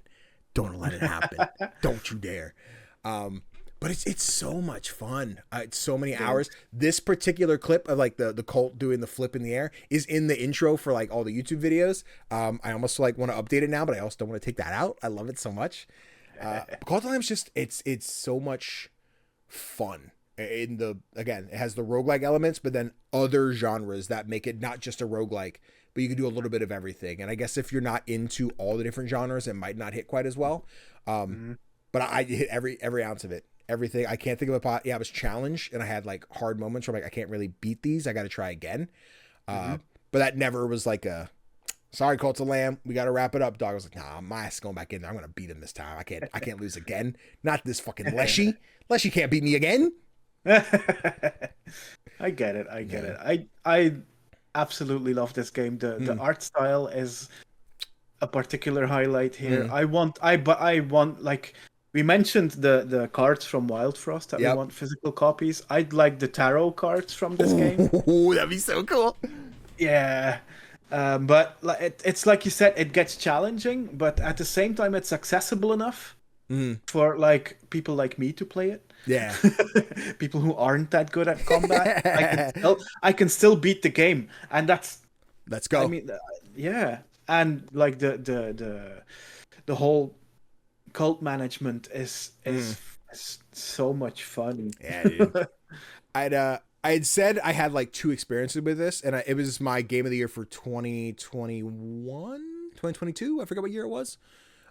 Don't let it happen. Don't you dare. But it's so much fun. It's so many hours. This particular clip of like the cult doing the flip in the air is in the intro for like all the YouTube videos. I almost like want to update it now, but I also don't want to take that out. I love it so much. Cult of Lamb's just it's so much fun. Again, it has the roguelike elements, but then other genres that make it not just a roguelike, but you can do a little bit of everything. And I guess if you're not into all the different genres, it might not hit quite as well. But I hit every ounce of it. Everything. I can't think of a pot. Yeah, I was challenged and I had like hard moments where I'm like, I can't really beat these. I got to try again. But that never was like a, sorry, Cult of Lamb, we got to wrap it up, dog. I was like, nah, my ass is going back in there. I'm going to beat him this time. I can't lose again. Not this fucking Leshy. Leshy can't beat me again. I get it. I absolutely love this game. The art style is a particular highlight here. I want like, we mentioned the cards from Wildfrost that we want physical copies. I'd like the tarot cards from this game. Ooh, that'd be so cool. Yeah. But it's like you said, it gets challenging, but at the same time, it's accessible enough for like people like me to play it. Yeah. People who aren't that good at combat. I can still beat the game. And let's go. I mean, yeah. And like the whole cult management is so much fun. Yeah, dude. I had said I had like 2 experiences with this, and it was my game of the year for 2022. I forget what year it was.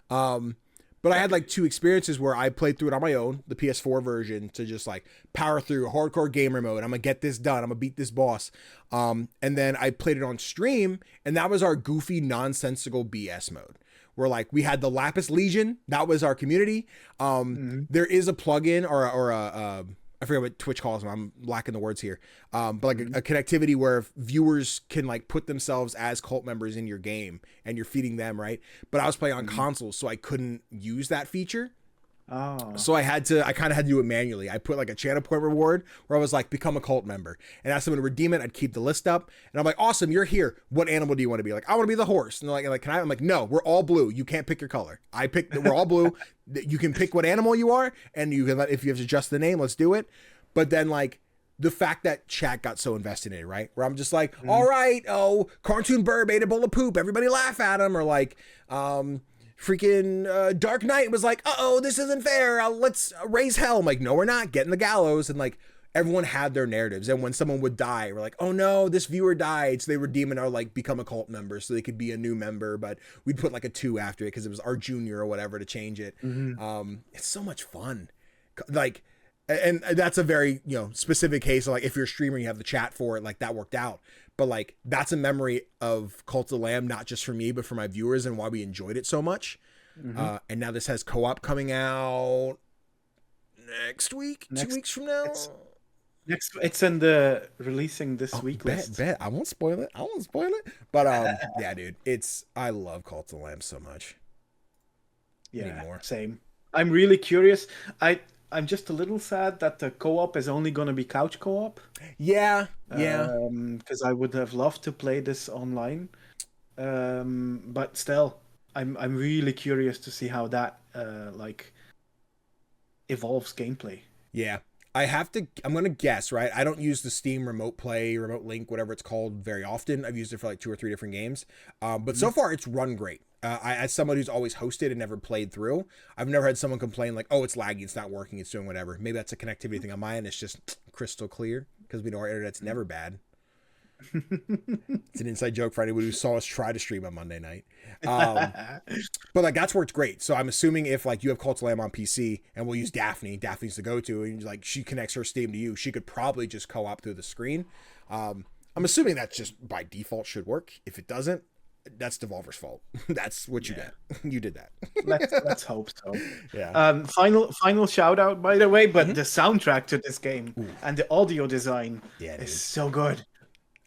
But I had like 2 experiences where I played through it on my own, the PS4 version, to just like power through hardcore gamer mode. I'm gonna get this done. I'm gonna beat this boss. And then I played it on stream, and that was our goofy, nonsensical BS mode. Where like we had the Lapis Legion, that was our community. There is a plugin or a I forget what Twitch calls them. I'm lacking the words here. But like a connectivity where viewers can like put themselves as cult members in your game and you're feeding them, right? But I was playing on consoles, so I couldn't use that feature. Oh. So I kind of had to do it manually. I put like a channel point reward where I was like, become a cult member, and ask someone to redeem it. I'd keep the list up, and I'm like, awesome, you're here. What animal do you want to be? Like, I want to be the horse. And they're like, can I? I'm like, no, we're all blue. You can't pick your color. We're all blue. You can pick what animal you are, and you can if you have to adjust the name, let's do it. But then like the fact that chat got so invested in it, right? Where I'm just like, all right, cartoon bird ate a bowl of poop. Everybody laugh at him, or like, freaking Dark Knight was like, this isn't fair. Let's raise hell. I'm like, no, we're not. Get in the gallows. And like everyone had their narratives. And when someone would die, we're like, oh no, this viewer died. So they redeem it or like become a cult member so they could be a new member. But we'd put like a 2 after it because it was our junior or whatever to change it. It's so much fun. Like, and that's a very, specific case of like, if you're a streamer, you have the chat for it, like that worked out. But like, that's a memory of Cult of Lamb, not just for me, but for my viewers and why we enjoyed it so much. And now this has co-op coming out next week, 2 weeks from now. It's in the releasing this week list. Bet. I won't spoil it. But yeah, dude, I love Cult of Lamb so much. Yeah, anymore. Same. I'm really curious. I'm just a little sad that the co-op is only going to be couch co-op. Yeah. Because I would have loved to play this online. But still, I'm really curious to see how that evolves gameplay. Yeah. I'm going to guess, right? I don't use the Steam Remote Play, Remote Link, whatever it's called, very often. I've used it for like 2 or 3 different games. But so far, it's run great. As someone who's always hosted and never played through, I've never had someone complain like, oh, it's laggy, it's not working, it's doing whatever. Maybe that's a connectivity thing on my end. It's just crystal clear because we know our internet's never bad. It's an inside joke for anyone who saw us try to stream on Monday night. But like that's worked great. So I'm assuming if like you have Cult of Lamb on PC and we'll use Daphne's the go-to, and like she connects her Steam to you, she could probably just co-op through the screen. I'm assuming that just by default should work. If it doesn't, that's Devolver's fault. That's what you get. You did that. Let's hope so. Yeah. Final shout out, by the way, but the soundtrack to this game and the audio design is so good.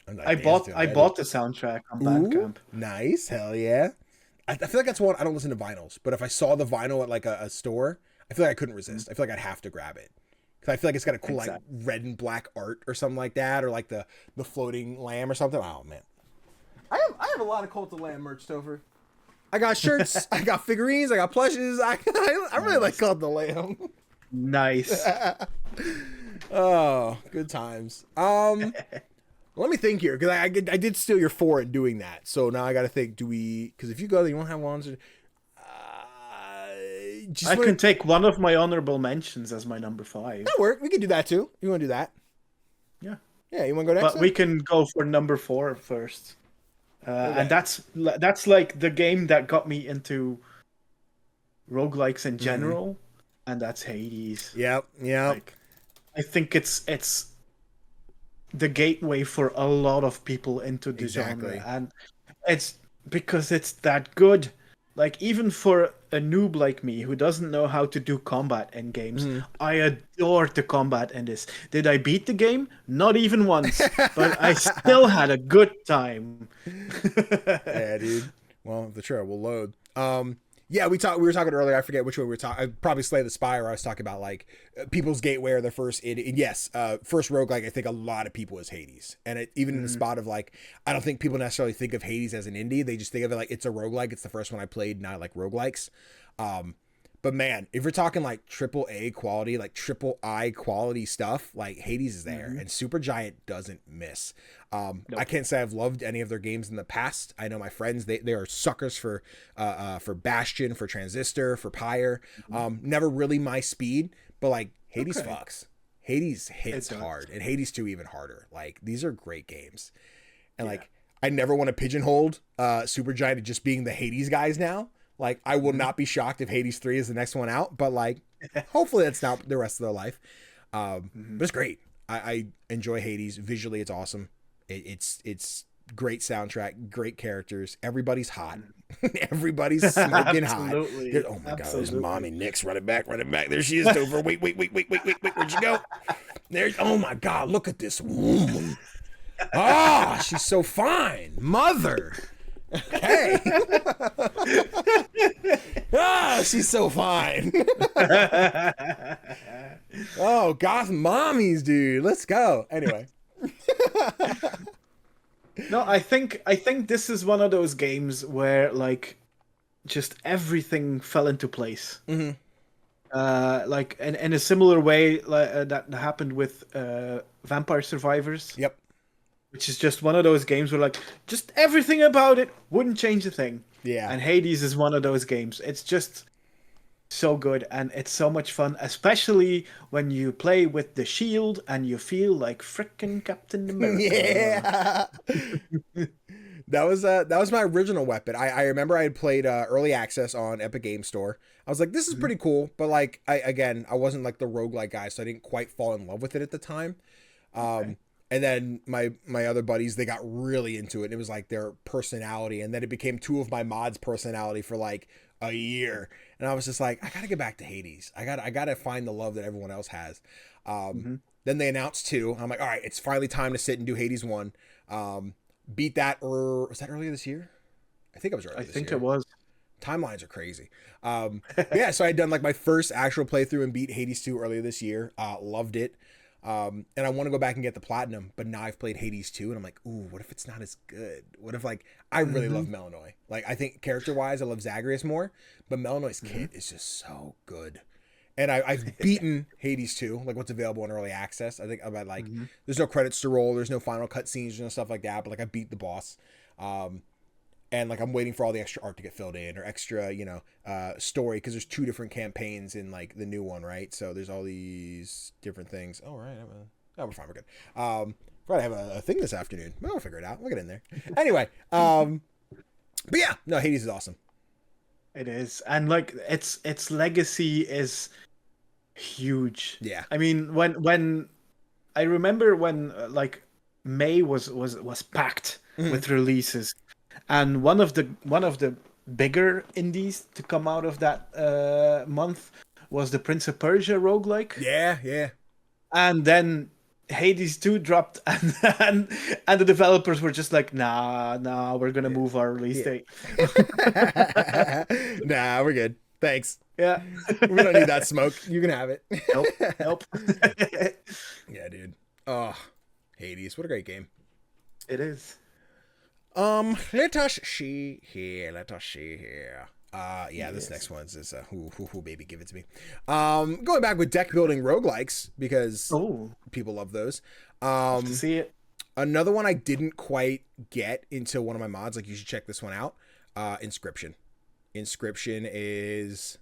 I bought the soundtrack on Bandcamp. Nice, hell yeah. I feel like that's one I don't listen to vinyls, but if I saw the vinyl at like a store, I feel like I couldn't resist. I feel like I'd have to grab it because I feel like it's got a cool like red and black art or something like that, or like the floating lamb or something. Oh man, I have a lot of Cult of Lamb merch, Tofr. I got shirts, I got figurines, I got plushes. I really like Cult of the Lamb. Nice. Oh, good times. Let me think here, because I did steal your 4 in doing that. So now I got to think, because if you go there, you won't have ones. I can take one of my honorable mentions as my number 5. That'll work. We can do that too. You want to do that? Yeah. Yeah, you want to go next? But we can go for number 4 first. Okay. And that's like the game that got me into roguelikes in general, and that's Hades. Yep. Like, I think it's the gateway for a lot of people into the genre, and it's because it's that good. Like, even for a noob like me who doesn't know how to do combat in games, I adored the combat in this. Did I beat the game? Not even once, but I still had a good time. Yeah, dude. Well, the trailer will load. Yeah, we were talking earlier. I forget which one we were talking. I probably Slay the Spire. I was talking about like people's gateway or their first. First roguelike. I think a lot of people is Hades, and even in the spot of like, I don't think people necessarily think of Hades as an indie. They just think of it like it's a roguelike. It's the first one I played, and I like roguelikes. But man, if you're talking like AAA quality, like I quality stuff, like Hades is there, and Supergiant doesn't miss. Nope. I can't say I've loved any of their games in the past. I know my friends, they are suckers for Bastion, for Transistor, for Pyre. Never really my speed, but like Hades fucks. Hades hits hard, and Hades 2 even harder. Like, these are great games. And like, I never want to pigeonhole Supergiant just being the Hades guys now. Like, I will not be shocked if Hades 3 is the next one out, but like, hopefully that's not the rest of their life. But it's great. I enjoy Hades. Visually, it's awesome. It's great soundtrack, great characters. Everybody's hot. Everybody's smoking hot. Oh my God, there's Mommy Nyx running back. There she is, Tofr. Wait. Where'd you go? Oh my God, look at this woman. Ah, she's so fine. Mother. Hey. She's so fine. Oh, goth mommies, dude. Let's go. Anyway. No, I think this is one of those games where like just everything fell into place. Like in a similar way that happened with Vampire Survivors. Yep. Which is just one of those games where like just everything about it wouldn't change a thing. Yeah. And Hades is one of those games. It's just so good and it's so much fun, especially when you play with the shield and you feel like frickin' Captain America. Yeah. That was my original weapon. I remember I had played early access on Epic Game Store. I was like, this is pretty cool, but like I wasn't like the roguelike guy, so I didn't quite fall in love with it at the time. And then my other buddies, they got really into it. It was like their personality. And then it became 2 of my mods' personality for like a year. And I was just like, I got to get back to Hades. I got to find the love that everyone else has. Then they announced 2. I'm like, all right, it's finally time to sit and do Hades 1. Beat that, or was that earlier this year? I think it was earlier this year. I think it was. Timelines are crazy. Yeah, so I had done like my first actual playthrough and beat Hades 2 earlier this year. Loved it. And I want to go back and get the platinum, but now I've played Hades 2 and I'm like, ooh, what if it's not as good? What if like, I really love Melanoy. Like, I think character wise, I love Zagreus more, but Melanoy's kit is just so good. And I've beaten Hades 2, like what's available in early access. I think about like, there's no credits to roll. There's no final cutscenes and stuff like that. But like I beat the boss. And like I'm waiting for all the extra art to get filled in or extra, story, because there's 2 different campaigns in like the new one, right? So there's all these different things. Oh, right. We're fine. We're good. Probably have a thing this afternoon. We'll figure it out. We'll get in there. Anyway, but yeah, no, Hades is awesome. It is, and like its legacy is huge. Yeah. I mean, when I remember when like May was packed with releases. And one of the bigger indies to come out of that month was the Prince of Persia roguelike. Yeah. And then Hades 2 dropped, and the developers were just like, nah, we're gonna move our release date. Nah, we're good. Thanks. Yeah. We don't need that smoke. You can have it. Nope. Yeah, dude. Oh, Hades. What a great game. It is. Let us see here. Yeah, this next one's is baby, give it to me. Going back with deck building roguelikes because people love those. To see it. Another one I didn't quite get into one of my mods. Like, you should check this one out. Inscryption. Inscryption is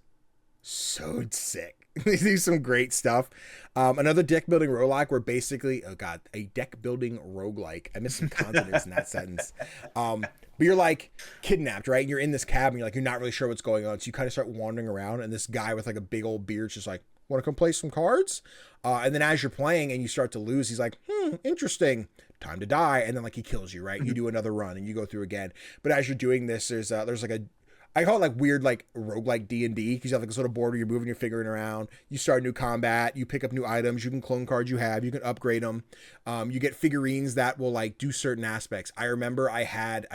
so sick. They do some great stuff. Another deck building roguelike where basically, a deck building roguelike. I missed some consonants in that sentence. But you're like kidnapped, right? You're in this cabin. You're not really sure what's going on. So you kind of start wandering around, and this guy with like a big old beard just like, want to come play some cards? And then as you're playing and you start to lose, he's like, interesting. Time to die. And then like he kills you, right? You do another run and you go through again. But as you're doing this, there's like a, I call it like weird, like roguelike D&D, because you have like a sort of board where you're moving, you're figuring around, you start new combat, you pick up new items, you can clone cards you have, you can upgrade them. You get figurines that will like do certain aspects. I remember I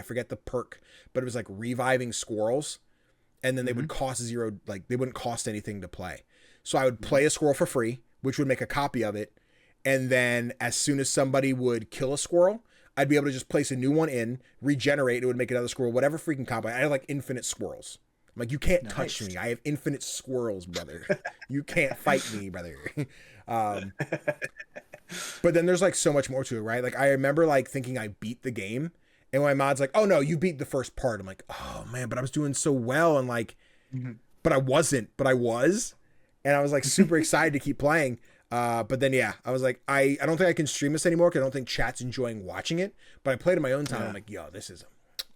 forget the perk, but it was like reviving squirrels, and then they would cost zero, like they wouldn't cost anything to play. So I would play a squirrel for free, which would make a copy of it. And then as soon as somebody would kill a squirrel, I'd be able to just place a new one in, regenerate, it would make another squirrel, whatever freaking combo. I had like infinite squirrels. I'm like, you can't touch me. I have infinite squirrels, brother. You can't fight me, brother. But then there's like so much more to it, right? Like I remember like thinking I beat the game, and my mod's like, oh no, you beat the first part. I'm like, oh man, but I was doing so well, and like, but I wasn't, but I was. And I was like super excited to keep playing. But then, yeah, I was like, I don't think I can stream this anymore because I don't think chat's enjoying watching it. But I played in my own time. I'm like, yo, this is a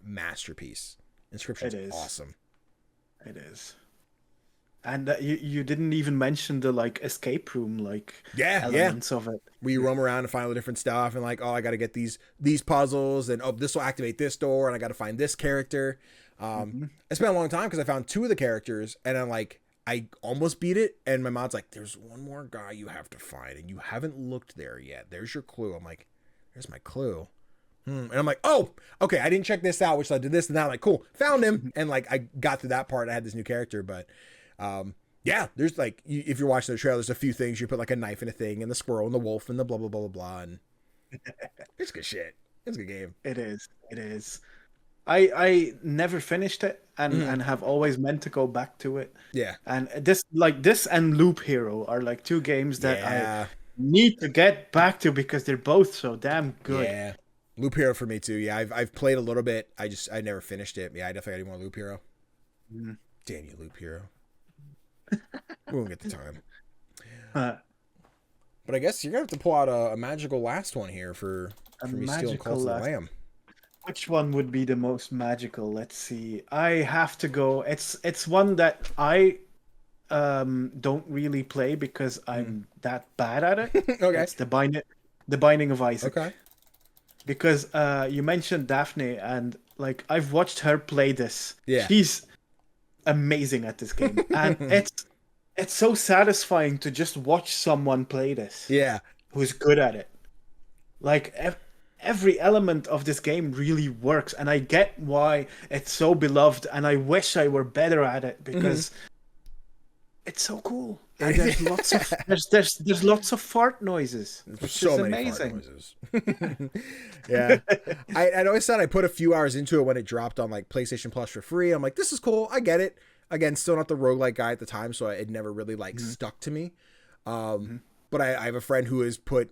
masterpiece. Inscryption is awesome. It is. And you didn't even mention the like escape room elements of it. We roam around and find all the different stuff, and like, oh, I got to get these puzzles, and oh, this will activate this door, and I got to find this character. I spent a long time because I found 2 of the characters, and I'm like, I almost beat it, and my mod's like, there's one more guy you have to find, and you haven't looked there yet. There's your clue. I'm like, there's my clue. And I'm like, oh, okay, I didn't check this out, which led to this and that. I'm like, cool, found him. And like, I got to that part, I had this new character, but yeah, there's like, if you're watching the trailer, there's a few things. You put like a knife in a thing, and the squirrel and the wolf and the blah, blah, blah, blah, blah, and it's good shit. It's a good game. It is. I never finished it, and have always meant to go back to it. Yeah. And this and Loop Hero are like 2 games that I need to get back to because they're both so damn good. Yeah. Loop Hero for me too. Yeah, I've played a little bit. I never finished it. Yeah, I definitely got more Loop Hero. Damn you, Loop Hero. We won't get the time. But I guess you're gonna have to pull out a magical last one here for me stealing Call to the Lamb. Which one would be the most magical? Let's see. I have to go. It's one that I don't really play because I'm that bad at it. Okay. It's the Binding of Isaac. Okay. Because you mentioned Daphne, and like I've watched her play this. Yeah. She's amazing at this game, and it's so satisfying to just watch someone play this. Yeah. Who's good at it. Like every element of this game really works, and I get why it's so beloved, and I wish I were better at it because it's so cool. And there's lots of there's lots of fart noises, which is amazing. Fart noises. Yeah, I'd always thought I put a few hours into it when it dropped on like PlayStation Plus for free. I'm like, this is cool. I get it. Again, still not the roguelike guy at the time, so it never really like stuck to me. But I have a friend who has put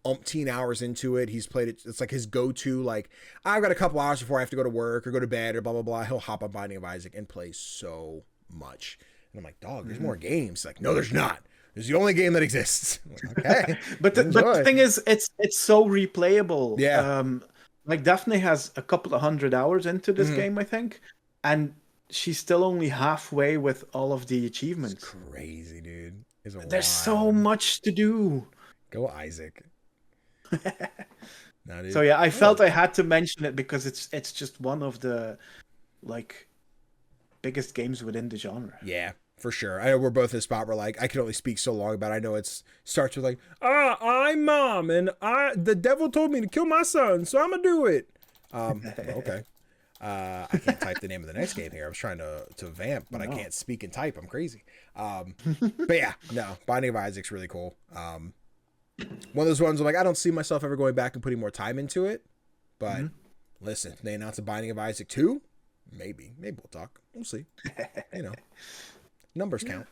umpteen hours into it. He's played it. It's like his go-to. Like, I've got a couple hours before I have to go to work or go to bed or blah, blah, blah. He'll hop on Binding of Isaac and play so much. And I'm like, dog, there's more games. Like, no, there's not. There's the only game that exists. Like, okay. but the thing is, it's so replayable. Yeah. Like Daphne has a couple of 100 hours into this game, I think. And she's still only halfway with all of the achievements. It's crazy, dude. There's so much to do. Go Isaac. No, so yeah, I felt I had to mention it because it's just one of the like biggest games within the genre. Yeah, For sure. I know we're both in a spot where like I can only speak so long about it. I know it starts with like, I'm mom and the devil told me to kill my son, so I'm gonna do it. Okay. I can't type the name of the next game here. I was trying to vamp, but I can't speak and type. I'm crazy. But yeah, no, Binding of Isaac's really cool. One of those ones I'm like, I don't see myself ever going back and putting more time into it. But listen, they announced a Binding of Isaac 2. Maybe we'll talk. We'll see. Numbers count.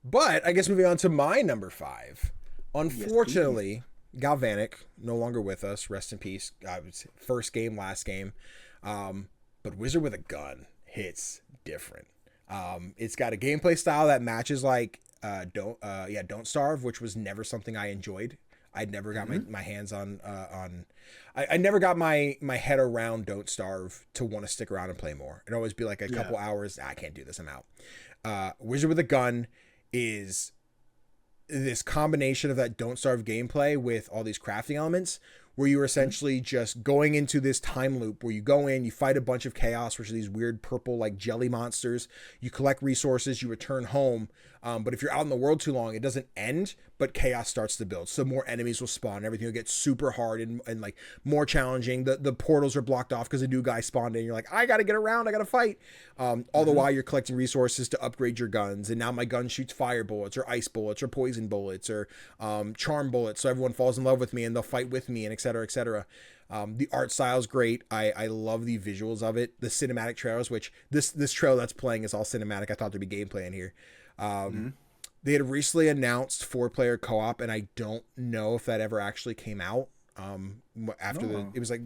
But I guess moving on to my number 5. Unfortunately, Galvanic no longer with us. Rest in peace. First game, last game. But Wizard with a Gun hits different. It's got a gameplay style that matches like Don't Starve, which was never something I enjoyed. I never got my hands on I never got my head around Don't Starve to want to stick around and play more. It'd always be like a couple hours. I can't do this. I'm out. Wizard with a Gun is this combination of that Don't Starve gameplay with all these crafting elements where you're essentially just going into this time loop where you go in, you fight a bunch of chaos, which are these weird purple like jelly monsters. You collect resources, you return home. But if you're out in the world too long, it doesn't end, but chaos starts to build. So more enemies will spawn. Everything will get super hard and like more challenging. The portals are blocked off because a new guy spawned in. You're like, I got to get around. I got to fight. All the while you're collecting resources to upgrade your guns. And now my gun shoots fire bullets or ice bullets or poison bullets or charm bullets. So everyone falls in love with me and they'll fight with me and et cetera, et cetera. The art style is great. I love the visuals of it. The cinematic trailers, which this trailer that's playing is all cinematic. I thought there'd be gameplay in here. They had recently announced 4-player co-op, and I don't know if that ever actually came out. It was like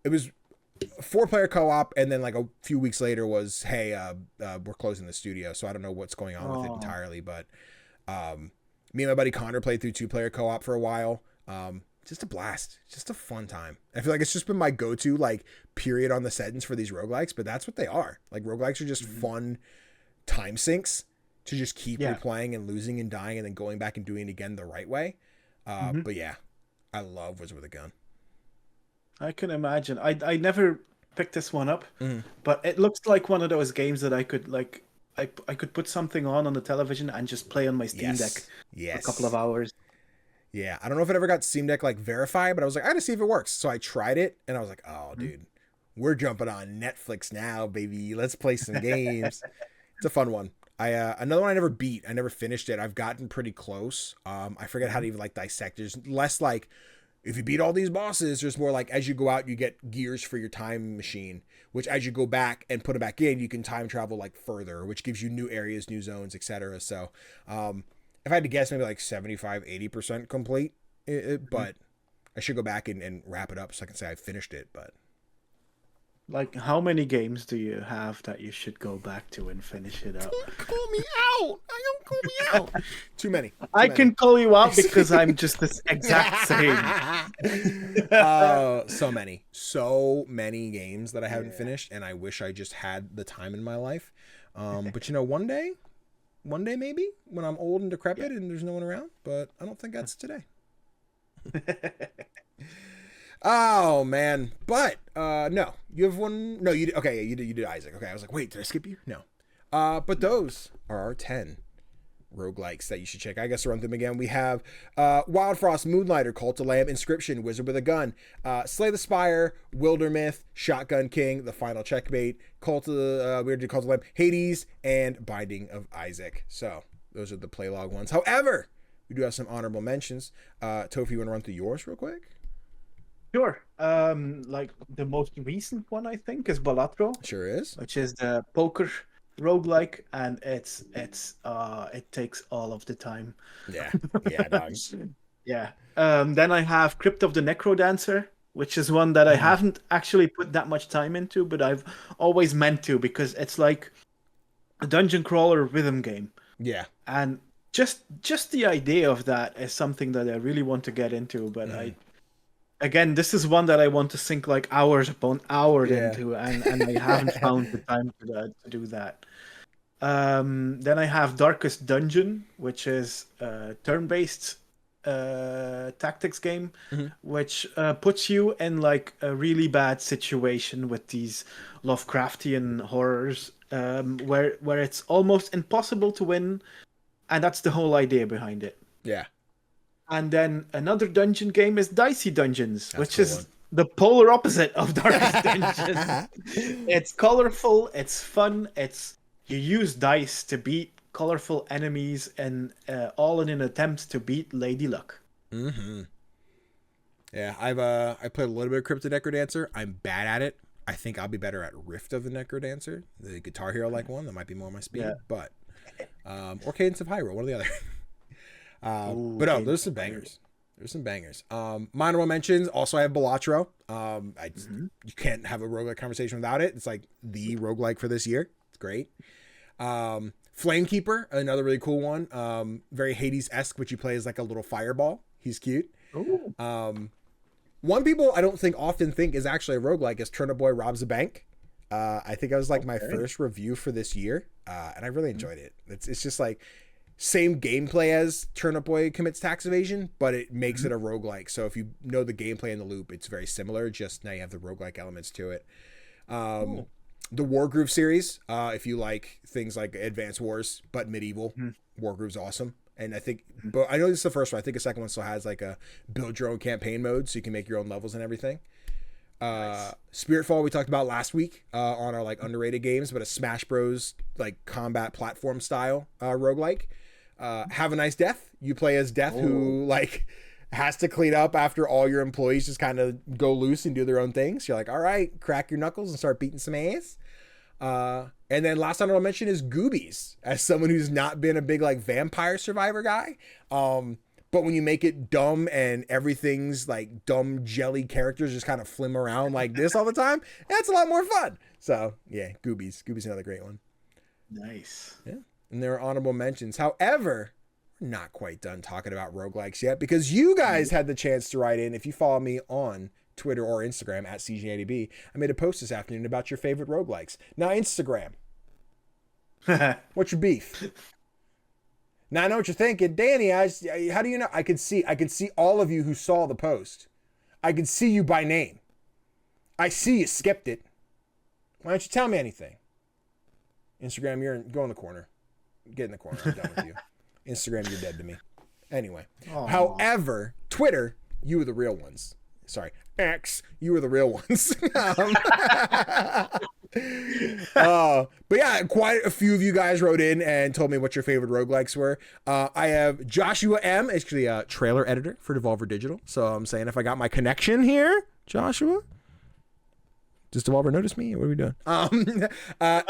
it was 4-player co-op, and then like a few weeks later was, hey, we're closing the studio. So I don't know what's going on with it entirely, but me and my buddy Connor played through 2-player co-op for a while. Just a blast, just a fun time. I feel like it's just been my go-to like period on the sentence for these roguelikes, but that's what they are. Like roguelikes are just fun time sinks to just keep replaying and losing and dying and then going back and doing it again the right way. But yeah, I love Wizard with a Gun. I can imagine. I never picked this one up, but it looks like one of those games that I could like. I could put something on the television and just play on my Steam Deck for a couple of hours. Yeah, I don't know if it ever got Steam Deck like verified, but I was like, I gotta see if it works. So I tried it and I was like, oh, dude, we're jumping on Netflix now, baby. Let's play some games. It's a fun one. Another one I never beat. I never finished it. I've gotten pretty close. I forget how to even like dissect. There's less like if you beat all these bosses, there's more like as you go out, you get gears for your time machine, which as you go back and put it back in, you can time travel like further, which gives you new areas, new zones, etc. So if I had to guess, maybe like 75-80% complete, but I should go back and wrap it up so I can say I finished it. But like, how many games do you have that you should go back to and finish it up? Don't call me out. Don't call me out. Too many. I can call you out because I'm just this exact same. So many games that I haven't finished, and I wish I just had the time in my life. But you know, one day maybe when I'm old and decrepit and there's no one around. But I don't think that's today. Oh man, but no, you have one. No, you did. Okay, you did Isaac. Okay, I was like, wait, did I skip you? No. But those are our 10 roguelikes that you should check. I guess to run them again. We have Wildfrost, Moonlighter, Cult of Lamb, Inscryption, Wizard with a Gun, Slay the Spire, Wildermyth, Shotgun King, The Final Checkmate, Cult of Lamb, Hades, and Binding of Isaac. So those are the Playlog ones. However, we do have some honorable mentions. Tofr, you want to run through yours real quick? Sure. Like the most recent one I think is Balatro. Sure is. Which is the poker roguelike, and it takes all of the time. Yeah. Yeah, dog. Yeah. Then I have Crypt of the Necrodancer, which is one that I haven't actually put that much time into, but I've always meant to because it's like a dungeon crawler rhythm game. Yeah. And just the idea of that is something that I really want to get into, but Again, this is one that I want to sink like hours upon hours into, and I haven't found the time to do that. Then I have Darkest Dungeon, which is turn-based tactics game, which puts you in like a really bad situation with these Lovecraftian horrors, where it's almost impossible to win, and that's the whole idea behind it. Yeah. And then another dungeon game is Dicey Dungeons, which is the polar opposite of Darkest Dungeons. It's colorful, it's fun, you use dice to beat colorful enemies, and all in an attempt to beat Lady Luck. Mm-hmm. Yeah, I played a little bit of Crypto Necrodancer. I'm bad at it. I think I'll be better at Rift of the Necrodancer, the Guitar Hero like one. That might be more my speed, but or Cadence of Hyrule, one or the other. But no, there's some bangers. There's some bangers. Minor mentions. Also, I have Balatro. You can't have a roguelike conversation without it. It's like the roguelike for this year. It's great. Flamekeeper, another really cool one. Very Hades-esque, which you play as like a little fireball. He's cute. One people I don't think often think is actually a roguelike is Turnip Boy Robs a Bank. I think that was like my first review for this year, and I really enjoyed it. It's just like same gameplay as Turnip Boy Commits Tax Evasion, but it makes it a roguelike. So if you know the gameplay in the loop, it's very similar, just now you have the roguelike elements to it. The Wargroove series, if you like things like Advanced Wars, but medieval, Wargroove's awesome. And I think, but I know this is the first one. I think the second one still has like a build your own campaign mode, so you can make your own levels and everything. Nice. Spiritfall we talked about last week on our like underrated games, but a Smash Bros like combat platform style roguelike. Have a Nice Death. You play as Death, who like has to clean up after all your employees just kind of go loose and do their own things. You're like, all right, crack your knuckles and start beating some ass. And then last honorable mention is Goobies, as someone who's not been a big like vampire survivor guy. But when you make it dumb and everything's like dumb jelly characters just kind of flim around like this all the time, that's a lot more fun. So yeah, Goobies. Goobies another great one. Nice. Yeah. And there are honorable mentions. However, we're not quite done talking about roguelikes yet, because you guys had the chance to write in. If you follow me on Twitter or Instagram at CGDannyB, I made a post this afternoon about your favorite roguelikes. Now, Instagram. What's your beef? Now I know what you're thinking, Danny. How do you know? I can see all of you who saw the post. I can see you by name. I see you skipped it. Why don't you tell me anything? Instagram, go in the corner. Get in the corner. I'm done with you. Instagram, you're dead to me. Anyway. Aww. However, Twitter, you were the real ones. Sorry, X, you were the real ones. But yeah, quite a few of you guys wrote in and told me what your favorite roguelikes were. I have Joshua M, actually a trailer editor for Devolver Digital. So I'm saying if I got my connection here, Joshua, does Devolver notice me? What are we doing?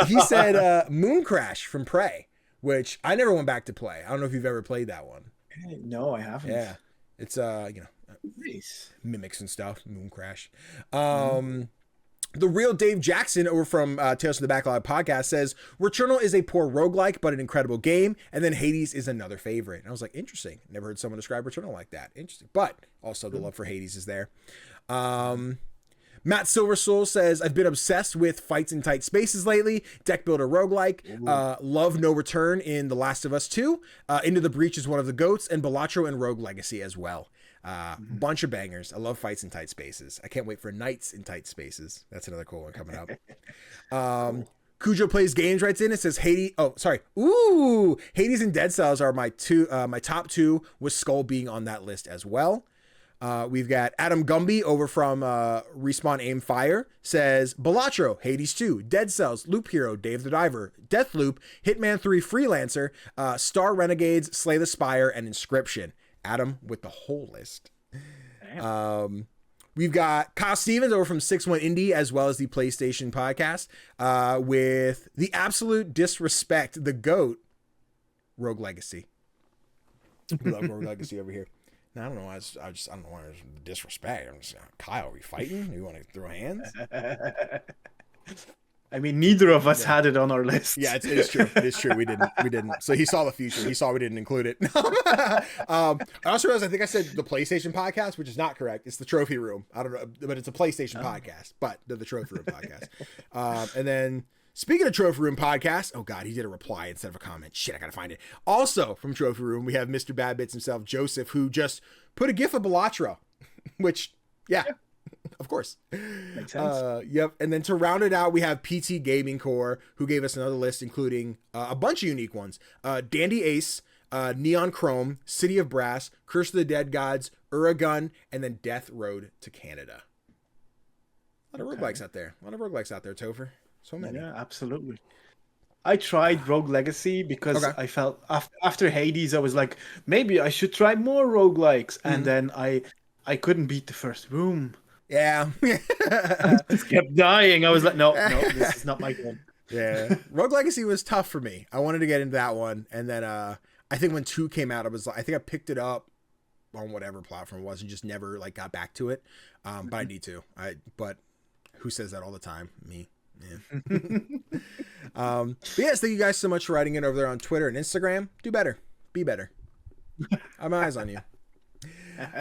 He said Moon Crash from Prey, which I never went back to play. I don't know if you've ever played that one. No, I haven't. Yeah, it's nice. Mimics and stuff. Moon Crash. The real Dave Jackson over from Tales from the Backlog podcast says Returnal is a poor roguelike but an incredible game, and then Hades is another favorite. And I was like, interesting. Never heard someone describe Returnal like that. Interesting. But also the love for Hades is there. Matt Silversoul says, I've been obsessed with fights in tight spaces lately. Deck builder roguelike. Love No Return in The Last of Us 2. Into the Breach is one of the GOATs, and Balatro and Rogue Legacy as well. Bunch of bangers. I love fights in tight spaces. I can't wait for Nights in Tight Spaces. That's another cool one coming up. Cujo Plays Games writes in. It says Hades. Oh, sorry. Ooh, Hades and Dead Cells are my top two, with Skull being on that list as well. We've got Adam Gumby over from Respawn Aim Fire says Balatro, Hades 2, Dead Cells, Loop Hero, Dave the Diver, Deathloop, Hitman 3 Freelancer, Star Renegades, Slay the Spire, and Inscryption. Adam with the whole list. We've got Kyle Stevens over from 6-1 Indie, as well as the PlayStation podcast, with the absolute disrespect, the GOAT, Rogue Legacy. We love Rogue Legacy over here. Now, I don't know why I don't know why there's disrespect. I'm just, Kyle, are we fighting? You want to throw hands? I mean, neither of us had it on our list. Yeah, it's true. It's true. We didn't. So he saw the future. He saw we didn't include it. I also realized, I think I said the PlayStation podcast, which is not correct. It's the Trophy Room. I don't know, but it's a PlayStation podcast, but they're the Trophy Room podcast. And then Speaking of Trophy Room podcast, oh God, he did a reply instead of a comment. Shit, I gotta find it. Also from Trophy Room, we have Mr. Bad Bits himself, Joseph, who just put a gif of Balatro, which, yeah. Of course. Makes sense. Yep. And then to round it out, we have PT Gaming Core, who gave us another list, including a bunch of unique ones. Dandy Ace, Neon Chrome, City of Brass, Curse of the Dead Gods, Uragun, and then Death Road to Canada. A lot of roguelikes out there. A lot of roguelikes out there, Tofr. So many. Yeah, absolutely. I tried Rogue Legacy because I felt after Hades, I was like, maybe I should try more roguelikes. And then I couldn't beat the first room. Yeah. I just kept dying. I was like, no, this is not my game. Yeah. Rogue Legacy was tough for me. I wanted to get into that one. And then I think when 2 came out, I think I picked it up on whatever platform it was and just never like got back to it. But I need to. But who says that all the time? Me. Yeah. But yes, thank you guys so much for writing in over there on Twitter and Instagram. Do better. Be better. I have my eyes on you.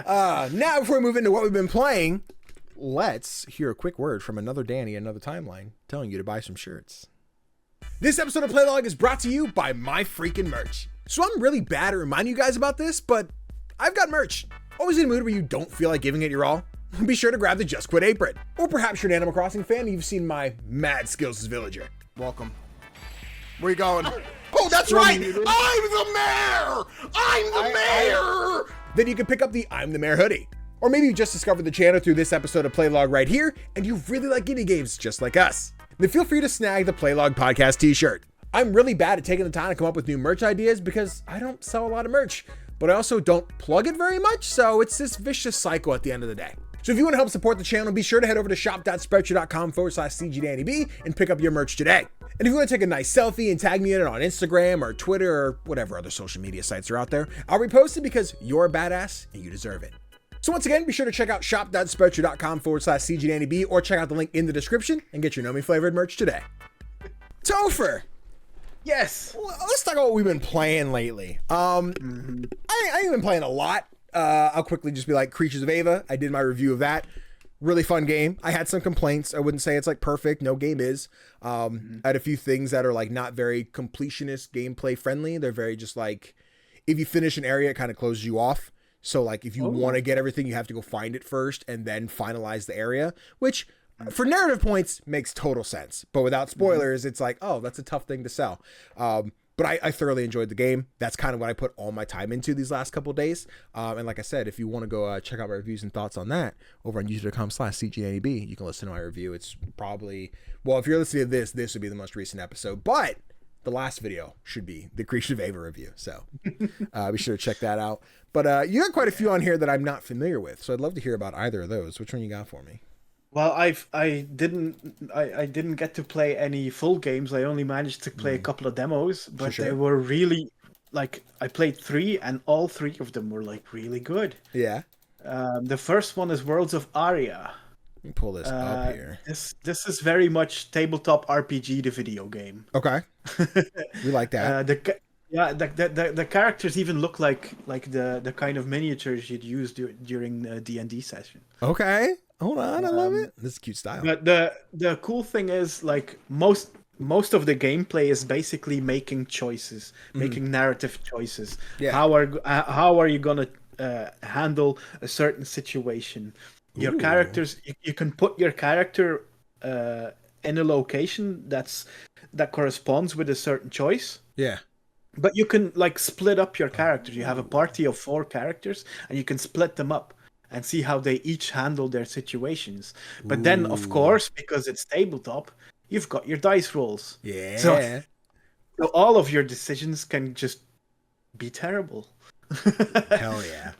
Now, before we move into what we've been playing, let's hear a quick word from another Danny, another timeline, telling you to buy some shirts. This episode of Playlog is brought to you by My Freaking Merch. So I'm really bad at reminding you guys about this, but I've got merch. Always in a mood where you don't feel like giving it your all? Be sure to grab the Just Quit apron. Or perhaps you're an Animal Crossing fan and you've seen my mad skills as villager. Welcome. Where you going? Oh, that's right! I'm the mayor! I'm the mayor! Then you can pick up the I'm the Mayor hoodie. Or maybe you just discovered the channel through this episode of Playlog right here, and you really like indie games just like us. Then feel free to snag the Playlog podcast t-shirt. I'm really bad at taking the time to come up with new merch ideas because I don't sell a lot of merch, but I also don't plug it very much, so it's this vicious cycle at the end of the day. So if you want to help support the channel, be sure to head over to shop.spreadshirt.com/CGDannyB and pick up your merch today. And if you want to take a nice selfie and tag me in it on Instagram or Twitter or whatever other social media sites are out there, I'll repost it because you're a badass and you deserve it. So once again, be sure to check out shop.spreadshirt.com/CGDannyB or check out the link in the description and get your Nomi flavored merch today. Tofr! Yes! Let's talk about what we've been playing lately. I ain't been playing a lot. I'll quickly just be like Creatures of Ava. I did my review of that. Really fun game. I had some complaints. I wouldn't say it's like perfect. No game is. I had a few things that are like not very completionist gameplay friendly. They're very just like, if you finish an area, it kind of closes you off. So like if you want to get everything, you have to go find it first and then finalize the area, which for narrative points makes total sense. But without spoilers, it's like, oh, that's a tough thing to sell. But I thoroughly enjoyed the game. That's kind of what I put all my time into these last couple of days. And like I said, if you want to go check out my reviews and thoughts on that over on youtube.com/CGDannyB, you can listen to my review. It's probably, well, if you're listening to this would be the most recent episode, but the last video should be the Creatures of Ava review. So be sure to check that out. But you got quite a few on here that I'm not familiar with. So I'd love to hear about either of those. Which one you got for me? Well, I didn't get to play any full games. I only managed to play a couple of demos, but they were really like, I played 3 and all 3 of them were like really good. Yeah. The first one is Worlds of Aria. Let me pull this up here. This is very much tabletop RPG, the video game. Okay. We like that. The characters even look like the kind of miniatures you'd use during the D&D session. Okay. Hold on, I love it. This is cute style. But the cool thing is, like, most of the gameplay is basically making choices, making narrative choices. Yeah. How are you gonna handle a certain situation? Your characters, you can put your character in a location that corresponds with a certain choice. Yeah. But you can like split up your characters. You have a party of 4 characters, and you can split them up and see how they each handle their situations. But then, of course, because it's tabletop, you've got your dice rolls. Yeah. So all of your decisions can just be terrible. Hell yeah.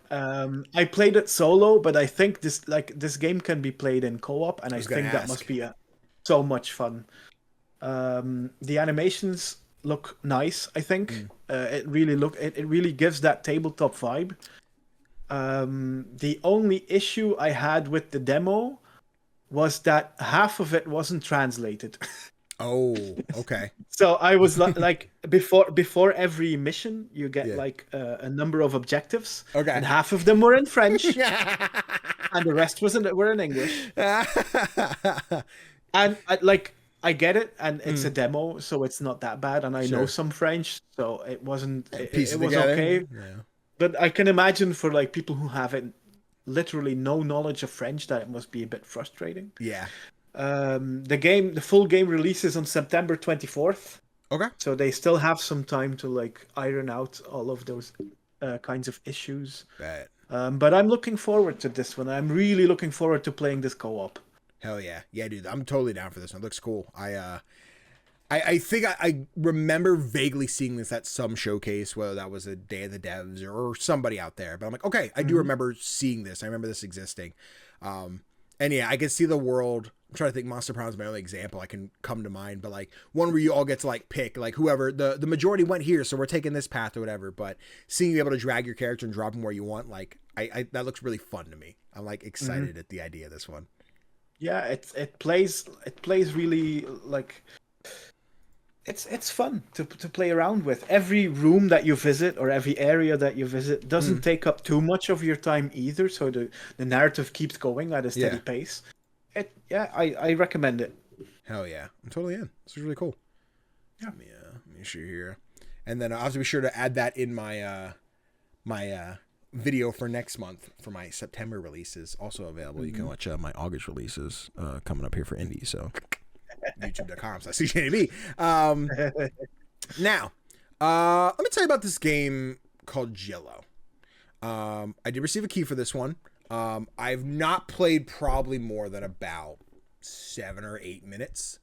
I played it solo, but I think this game can be played in co-op, and I think that must be so much fun. The animations look nice, I think. It really gives that tabletop vibe. The only issue I had with the demo was that half of it wasn't translated. Oh, okay. So I was like before every mission, you get like a number of objectives. Okay. And half of them were in French, and the rest were in English. And I get it, and it's a demo, so it's not that bad, and I know some French, so it wasn't. It was okay. Yeah. But I can imagine for like people who haven't literally no knowledge of French, that it must be a bit frustrating. Yeah. The full game releases on September 24th. Okay. So they still have some time to like iron out all of those kinds of issues. Right. But I'm looking forward to this one. I'm really looking forward to playing this co-op. Hell yeah. Yeah, dude. I'm totally down for this one. It looks cool. I think I remember vaguely seeing this at some showcase, whether that was a Day of the Devs or somebody out there. But I'm like, okay, I do remember seeing this. I remember this existing. And yeah, I can see the world. I'm trying to think. Monster Prime is my only example I can come to mind. But like one where you all get to like pick like whoever the majority went here, so we're taking this path or whatever. But seeing you able to drag your character and drop them where you want, like I that looks really fun to me. I'm like excited at the idea of this one. Yeah, it plays really like. It's fun to play around with. Every room that you visit or every area that you visit doesn't take up too much of your time either, so the narrative keeps going at a steady pace. I recommend it. Hell yeah. I'm totally in. This is really cool. Yeah. Let me show you here. And then I'll have to be sure to add that in my my video for next month for my September releases. Also available. You can watch my August releases coming up here for indie, so youtube.com/CGDannyB. Now, let me tell you about this game called Jello. I did receive a key for this one. I've not played probably more than about 7 or 8 minutes.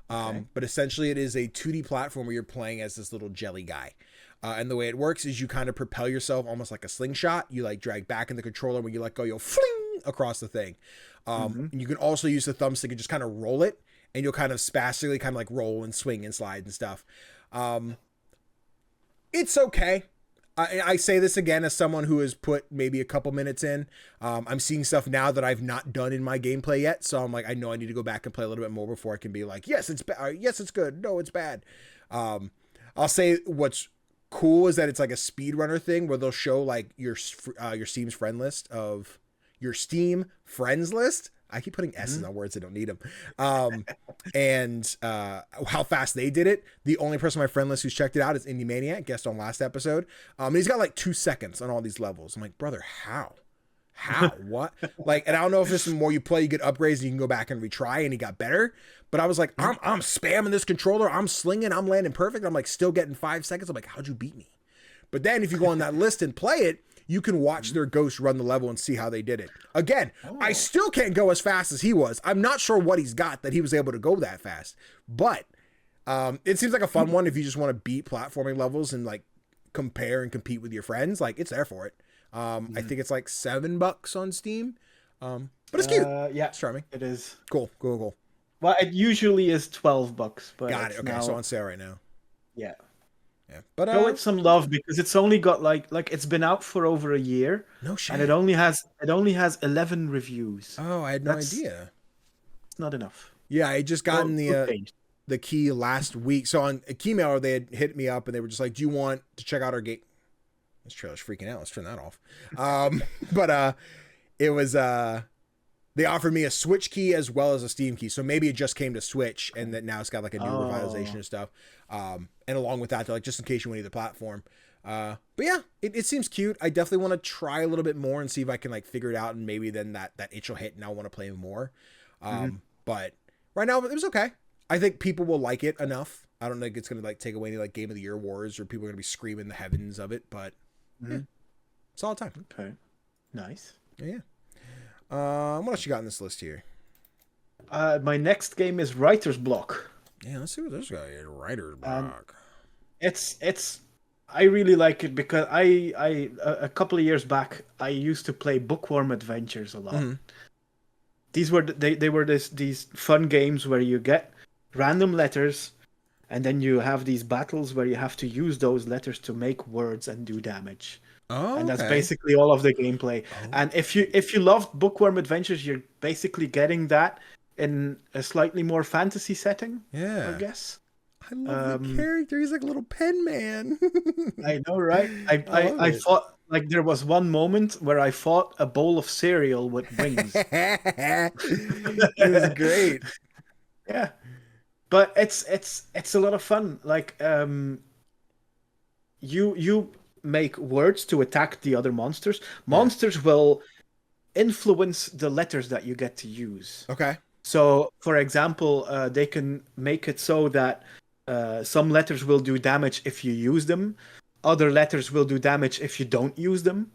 But essentially it is a 2D platform where you're playing as this little jelly guy. And the way it works is you kind of propel yourself almost like a slingshot. You like drag back in the controller. When you let go, you'll fling across the thing. And you can also use the thumbstick and just kind of roll it. And you'll kind of spastically kind of like roll and swing and slide and stuff. It's okay. I say this again as someone who has put maybe a couple minutes in. I'm seeing stuff now that I've not done in my gameplay yet. So I'm like, I know I need to go back and play a little bit more before I can be like, yes, it's bad. Yes, it's good. No, it's bad. I'll say what's cool is that it's like a speedrunner thing where they'll show like your Steam's friend list of your Steam friends list. I keep putting S's on words that don't need them. And how fast they did it. The only person on my friend list who's checked it out is Indie Maniac, guest on last episode. And he's got like 2 seconds on all these levels. I'm like, brother, how? What? Like, and I don't know if this is more you play, you get upgrades and you can go back and retry, and he got better. But I was like, I'm spamming this controller. I'm slinging. I'm landing perfect. I'm like still getting 5 seconds. I'm like, how'd you beat me? But then if you go on that list and play it, you can watch their ghost run the level and see how they did it. Again, I still can't go as fast as he was. I'm not sure what he's got that he was able to go that fast. But it seems like a fun one if you just want to beat platforming levels and like compare and compete with your friends. Like it's there for it. I think it's like $7 on Steam. But it's cute. Yeah, it's charming. It is. Cool. Well, it usually is $12, but got it. Okay, now... so on sale right now. Yeah. Yeah, but show it some love because it's only got like it's been out for over a year. No shit. And it only has 11 reviews. Oh, I had no idea. It's not enough. Yeah, I just gotten the key last week. So on a Keymailer, they had hit me up and they were just like, "Do you want to check out our game?" This trailer's freaking out. Let's turn that off. But it was they offered me a Switch key as well as a Steam key. So maybe it just came to Switch and that now it's got like a new revitalization and stuff. And along with that, they're like, just in case you want either platform. But yeah, it seems cute. I definitely want to try a little bit more and see if I can like figure it out. And maybe then that itch will hit and I'll want to play more. But right now it was okay. I think people will like it enough. I don't think it's going to like take away any like Game of the Year awards or people are going to be screaming the heavens of it, but solid time. Okay. Nice. Yeah. What else you got in this list here? My next game is Writer's Block. Yeah, let's see what this guy is. Writer's Block. I really like it because I a couple of years back I used to play Bookworm Adventures a lot. These were these fun games where you get random letters and then you have these battles where you have to use those letters to make words and do damage. Oh, and that's basically all of the gameplay. And if you loved Bookworm Adventures, you're basically getting that in a slightly more fantasy setting. Yeah, I guess. I love the character. He's like a little pen man. I know, right? I thought like there was one moment where I fought a bowl of cereal with wings. It was great. Yeah. but it's a lot of fun. Like you make words to attack the other monsters. Monsters will influence the letters that you get to use. Okay. So, for example, they can make it so that some letters will do damage if you use them. Other letters will do damage if you don't use them.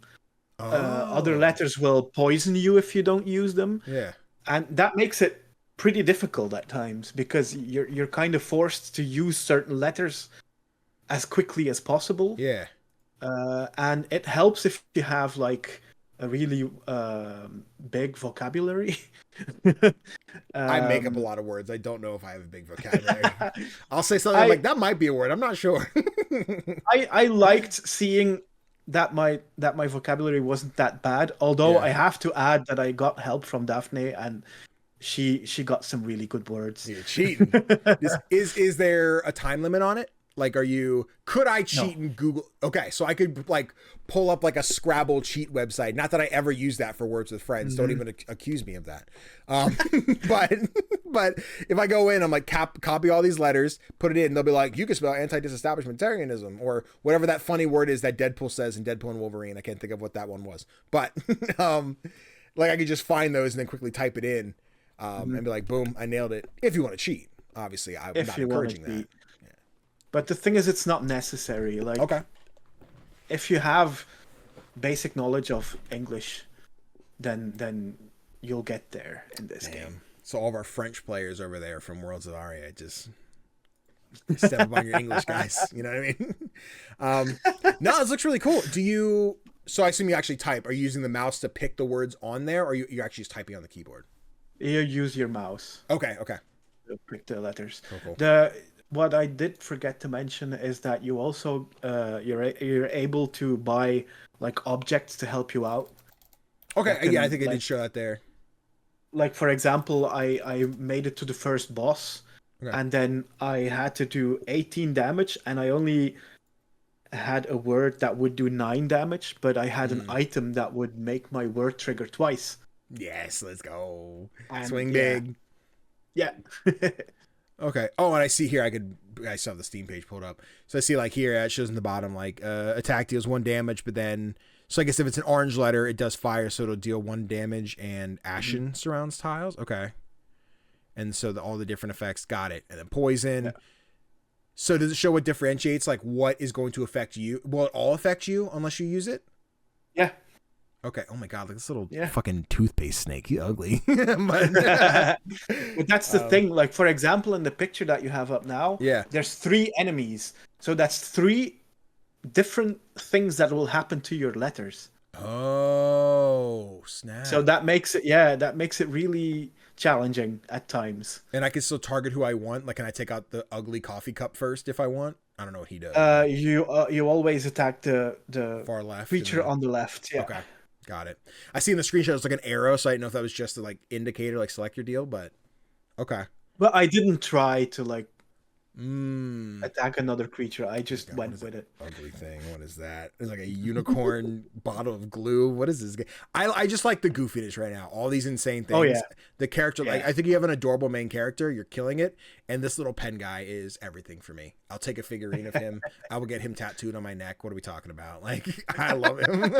Other letters will poison you if you don't use them. Yeah. And that makes it pretty difficult at times because you're kind of forced to use certain letters as quickly as possible. Yeah. And it helps if you have like a really big vocabulary. I make up a lot of words. I don't know if I have a big vocabulary. I'll say something like, that might be a word. I'm not sure. I liked seeing that my vocabulary wasn't that bad. Although I have to add that I got help from Daphne and she got some really good words. You're cheating. Is there a time limit on it? Like, could I cheat in Google? Okay, so I could like pull up like a Scrabble cheat website. Not that I ever use that for Words with Friends. Don't even accuse me of that. But if I go in, I'm like, copy all these letters, put it in, they'll be like, you can spell anti-disestablishmentarianism or whatever that funny word is that Deadpool says in Deadpool and Wolverine. I can't think of what that one was. But like I could just find those and then quickly type it in and be like, boom, I nailed it. If you want to cheat. Obviously, I'm not encouraging that. But the thing is, it's not necessary. Like, if you have basic knowledge of English, then you'll get there in this game. So all of our French players over there from Worlds of Aria, just step up on your English guys. You know what I mean? No, this looks really cool. So I assume you actually type. Are you using the mouse to pick the words on there, or you're actually just typing on the keyboard? You use your mouse. Okay. To pick the letters. Cool. What I did forget to mention is that you also you're able to buy like objects to help you out. Okay, I think I did show that there. Like for example, I made it to the first boss, and then I had to do 18 damage, and I only had a word that would do 9 damage, but I had an item that would make my word trigger twice. Yes, let's go. And swing big. Yeah. Okay. Oh, and I see here I still have the Steam page pulled up. So I see like here it shows in the bottom like attack deals 1 damage, but then so I guess if it's an orange letter, it does fire, so it'll deal 1 damage and ashen surrounds tiles. Okay. And so all the different effects, got it. And then poison. Yeah. So does it show what differentiates like what is going to affect you? Will it all affect you unless you use it? Yeah. Okay. Oh my God! Look at this little fucking toothpaste snake. You ugly. But that's the thing. Like for example, in the picture that you have up now, there's 3 enemies. So that's 3 different things that will happen to your letters. Oh snap! So that makes it really challenging at times. And I can still target who I want. Like, can I take out the ugly coffee cup first if I want? I don't know what he does. You always attack the far left creature on the left. Yeah. Okay. Got it. I see in the screenshot it's like an arrow, so I didn't know if that was just a like indicator, like select your deal, but okay. But I didn't try to like attack another creature. I just went with it. Ugly thing. What is that? It's like a unicorn bottle of glue. What is this game? I just like the goofiness right now. All these insane things. Oh yeah. The character, like I think you have an adorable main character. You're killing it, and this little pen guy is everything for me. I'll take a figurine of him. I will get him tattooed on my neck. What are we talking about? Like I love him.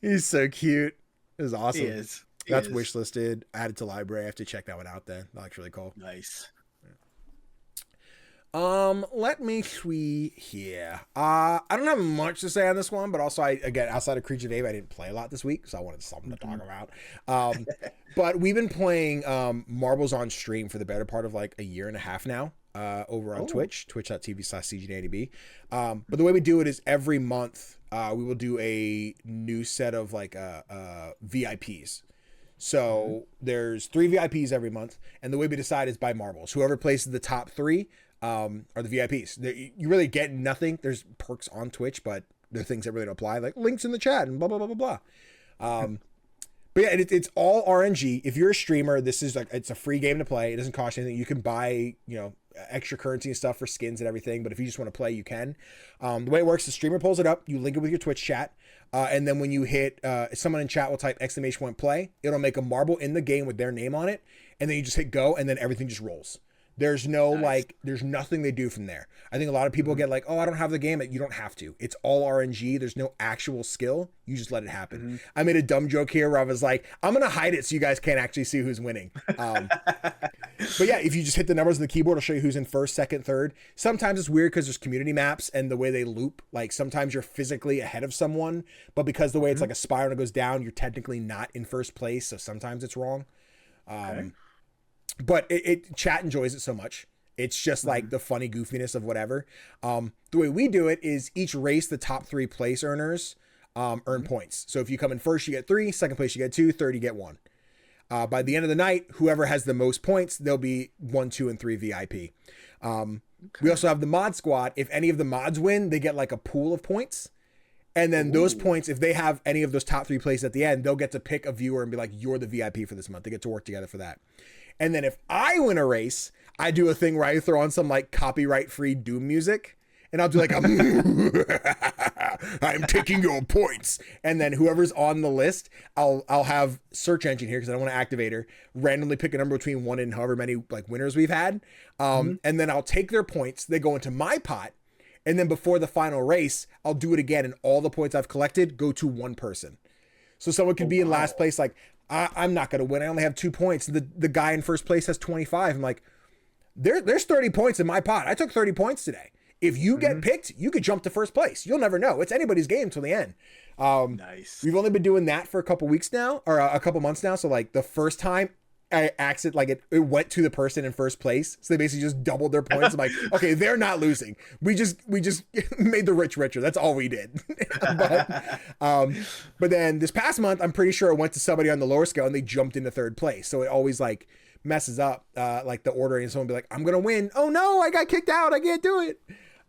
He's so cute. It was awesome. He is. That's wishlisted. Added to library. I have to check that one out then. That looks really cool. Nice. Let me see here. I don't have much to say on this one, but also again, outside of Creature of Ava, I didn't play a lot this week, so I wanted something to talk about. But we've been playing Marbles on stream for the better part of like a year and a half now. Over on Twitch, twitch.tv/CGDannyB. But the way we do it is every month we will do a new set of like VIPs. So there's 3 VIPs every month, and the way we decide is by marbles. Whoever places the top 3 are the VIPs. You really get nothing. There's perks on Twitch, but there are things that really don't apply, like links in the chat and blah blah blah blah blah. But yeah, it's all RNG. If you're a streamer, this is like it's a free game to play. It doesn't cost you anything. You can buy extra currency and stuff for skins and everything. But if you just want to play, you can. The way it works, the streamer pulls it up, you link it with your Twitch chat, and then when you hit, someone in chat will type !play. It'll make a marble in the game with their name on it, and then you just hit go, and then everything just rolls. There's no there's nothing they do from there. I think a lot of people get like, oh, I don't have the game. You don't have to. It's all RNG. There's no actual skill. You just let it happen. I made a dumb joke here where I was like, I'm going to hide it so you guys can't actually see who's winning. But yeah, if you just hit the numbers on the keyboard, it'll show you who's in first, second, third. Sometimes it's weird because there's community maps and the way they loop. Like sometimes you're physically ahead of someone, but because the way it's like a spiral and it goes down, you're technically not in first place. So sometimes it's wrong. But chat enjoys it so much. It's just like the funny goofiness of whatever. The way we do it is each race, the top 3 place earners earn points. So if you come in first, you get 3, second place, you get 2, third, you get 1. By the end of the night, whoever has the most points, there'll be 1, 2, and 3 VIP. We also have the mod squad. If any of the mods win, they get like a pool of points. And then those points, if they have any of those top 3 places at the end, they'll get to pick a viewer and be like, you're the VIP for this month. They get to work together for that. And then if I win a race, I do a thing where I throw on some like copyright free Doom music and I'll do like, I'm taking your points. And then whoever's on the list, I'll have search engine here, cause I don't want to activate her, randomly pick a number between 1 and however many like winners we've had. And then I'll take their points. They go into my pot. And then before the final race, I'll do it again. And all the points I've collected go to one person. So someone could be in last place, like, I'm not going to win. I only have 2 points. The guy in first place has 25. I'm like, there's 30 points in my pot. I took 30 points today. If you get picked, you could jump to first place. You'll never know. It's anybody's game till the end. Nice. We've only been doing that for a couple weeks now, or a couple months now. So like the first time I accident, like it went to the person in first place. So they basically just doubled their points. I'm like, okay, they're not losing. We just made the rich richer. That's all we did. But then this past month, I'm pretty sure it went to somebody on the lower scale and they jumped into third place. So it always like messes up like the ordering, and someone be like, I'm going to win. Oh no, I got kicked out. I can't do it.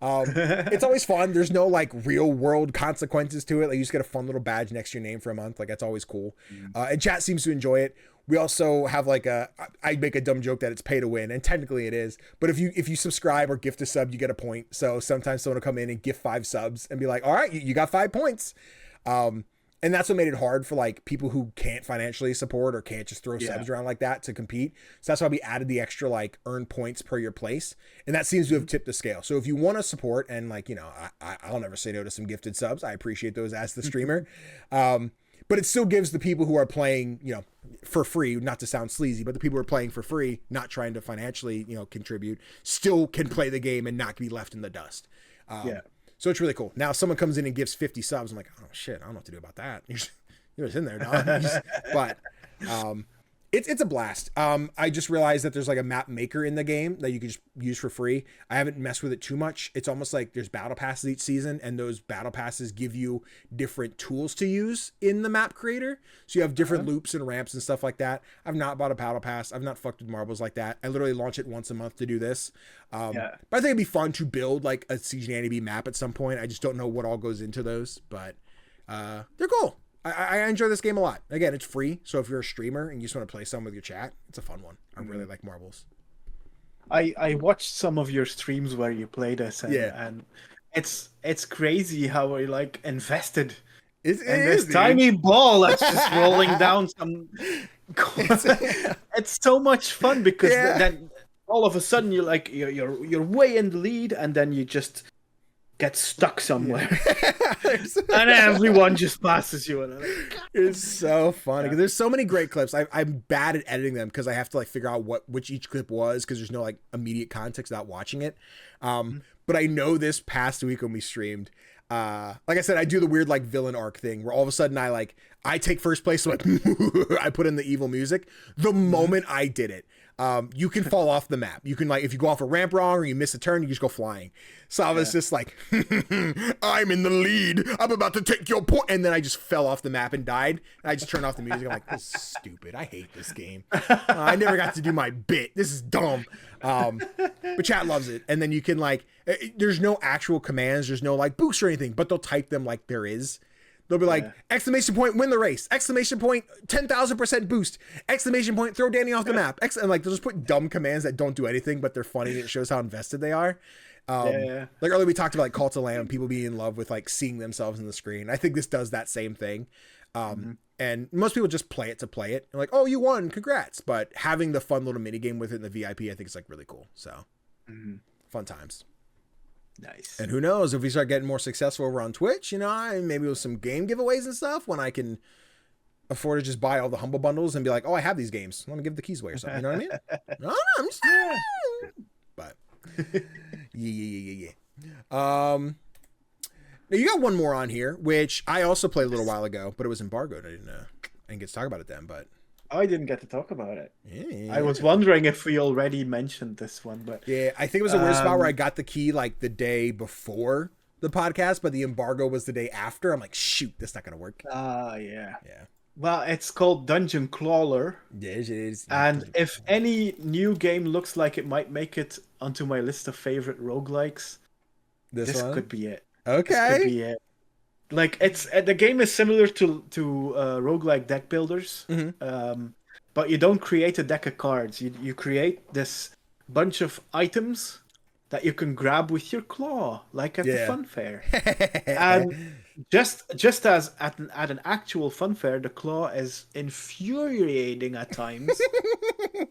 It's always fun. There's no like real world consequences to it. Like you just get a fun little badge next to your name for a month. Like that's always cool. And chat seems to enjoy it. We also have like I make a dumb joke that it's pay to win, and technically it is. But if you subscribe or gift a sub, you get a point. So sometimes someone will come in and gift 5 subs and be like, all right, you got 5 points. And that's what made it hard for like people who can't financially support or can't just throw subs around like that to compete. So that's why we added the extra like earn points per your place. And that seems to have tipped the scale. So if you want to support, and like, you know, I'll never say no to some gifted subs. I appreciate those as the streamer. But it still gives the people who are playing, you know, for free, not to sound sleazy, but the people who are playing for free, not trying to financially, you know, contribute, still can play the game and not be left in the dust. So it's really cool. Now if someone comes in and gives 50 subs, I'm like, oh shit, I don't know what to do about that. You're just in there, dog. But it's a blast. I just realized that there's like a map maker in the game that you can just use for free. I haven't messed with it too much. It's almost like there's battle passes each season, and those battle passes give you different tools to use in the map creator. So you have different loops and ramps and stuff like that. I've not bought a battle pass. I've not fucked with marbles like that. I literally launch it once a month to do this. But I think it'd be fun to build like a CGDannyB map at some point. I just don't know what all goes into those, but they're cool. I enjoy this game a lot. Again, it's free, so if you're a streamer and you just want to play some with your chat, it's a fun one. I really like marbles. I watched some of your streams where you play this, and it's crazy how you're like invested in this tiny ball that's just rolling down some. It's so much fun because then all of a sudden you're way in the lead, and then you just get stuck somewhere, and everyone just passes you. And it's so funny because there's so many great clips. I'm bad at editing them because I have to like figure out which each clip was, because there's no like immediate context without watching it. But I know this past week when we streamed, like I said, I do the weird like villain arc thing where all of a sudden I take first place, so like I put in the evil music. The moment I did it, you can fall off the map. You can, like, if you go off a ramp wrong or you miss a turn, you just go flying. So I was just like, I'm in the lead. I'm about to take your point. And then I just fell off the map and died. And I just turned off the music. I'm like, this is stupid. I hate this game. I never got to do my bit. This is dumb. But chat loves it. And then you can like, there's no actual commands. There's no like boost or anything, but they'll type them like there is. They'll be like, exclamation point, win the race, exclamation point, 10,000% boost, exclamation point, throw Danny off the map. And like, they'll just put dumb commands that don't do anything, but they're funny. And it shows how invested they are. Like earlier we talked about like Call to Lamb, people being in love with like seeing themselves in the screen. I think this does that same thing. And most people just play it to play it. They're like, oh, you won, congrats. But having the fun little mini game with it in the VIP, I think is like really cool. So fun times. Nice. And who knows if we start getting more successful over on Twitch, you know, maybe with some game giveaways and stuff, when I can afford to just buy all the humble bundles and be like, oh, I have these games, let me give the keys away or something. You know what I mean? No, I'm just but yeah. Now you got one more on here, which I also played a little while ago, but it was embargoed. I didn't get to talk about it then, but I didn't get to talk about it. Yeah. I was wondering if we already mentioned this one, but yeah, I think it was a weird spot where I got the key like the day before the podcast, but the embargo was the day after. I'm like, shoot, that's not gonna work. Yeah. Well, it's called Dungeon Clawler. Yeah, it is. And if any new game looks like it might make it onto my list of favorite roguelikes, this could be it. Okay. This could be it. Like the game is similar to roguelike deck builders, but you don't create a deck of cards. You create this bunch of items that you can grab with your claw, like at the fun fair. And just as at an actual fun fair, the claw is infuriating at times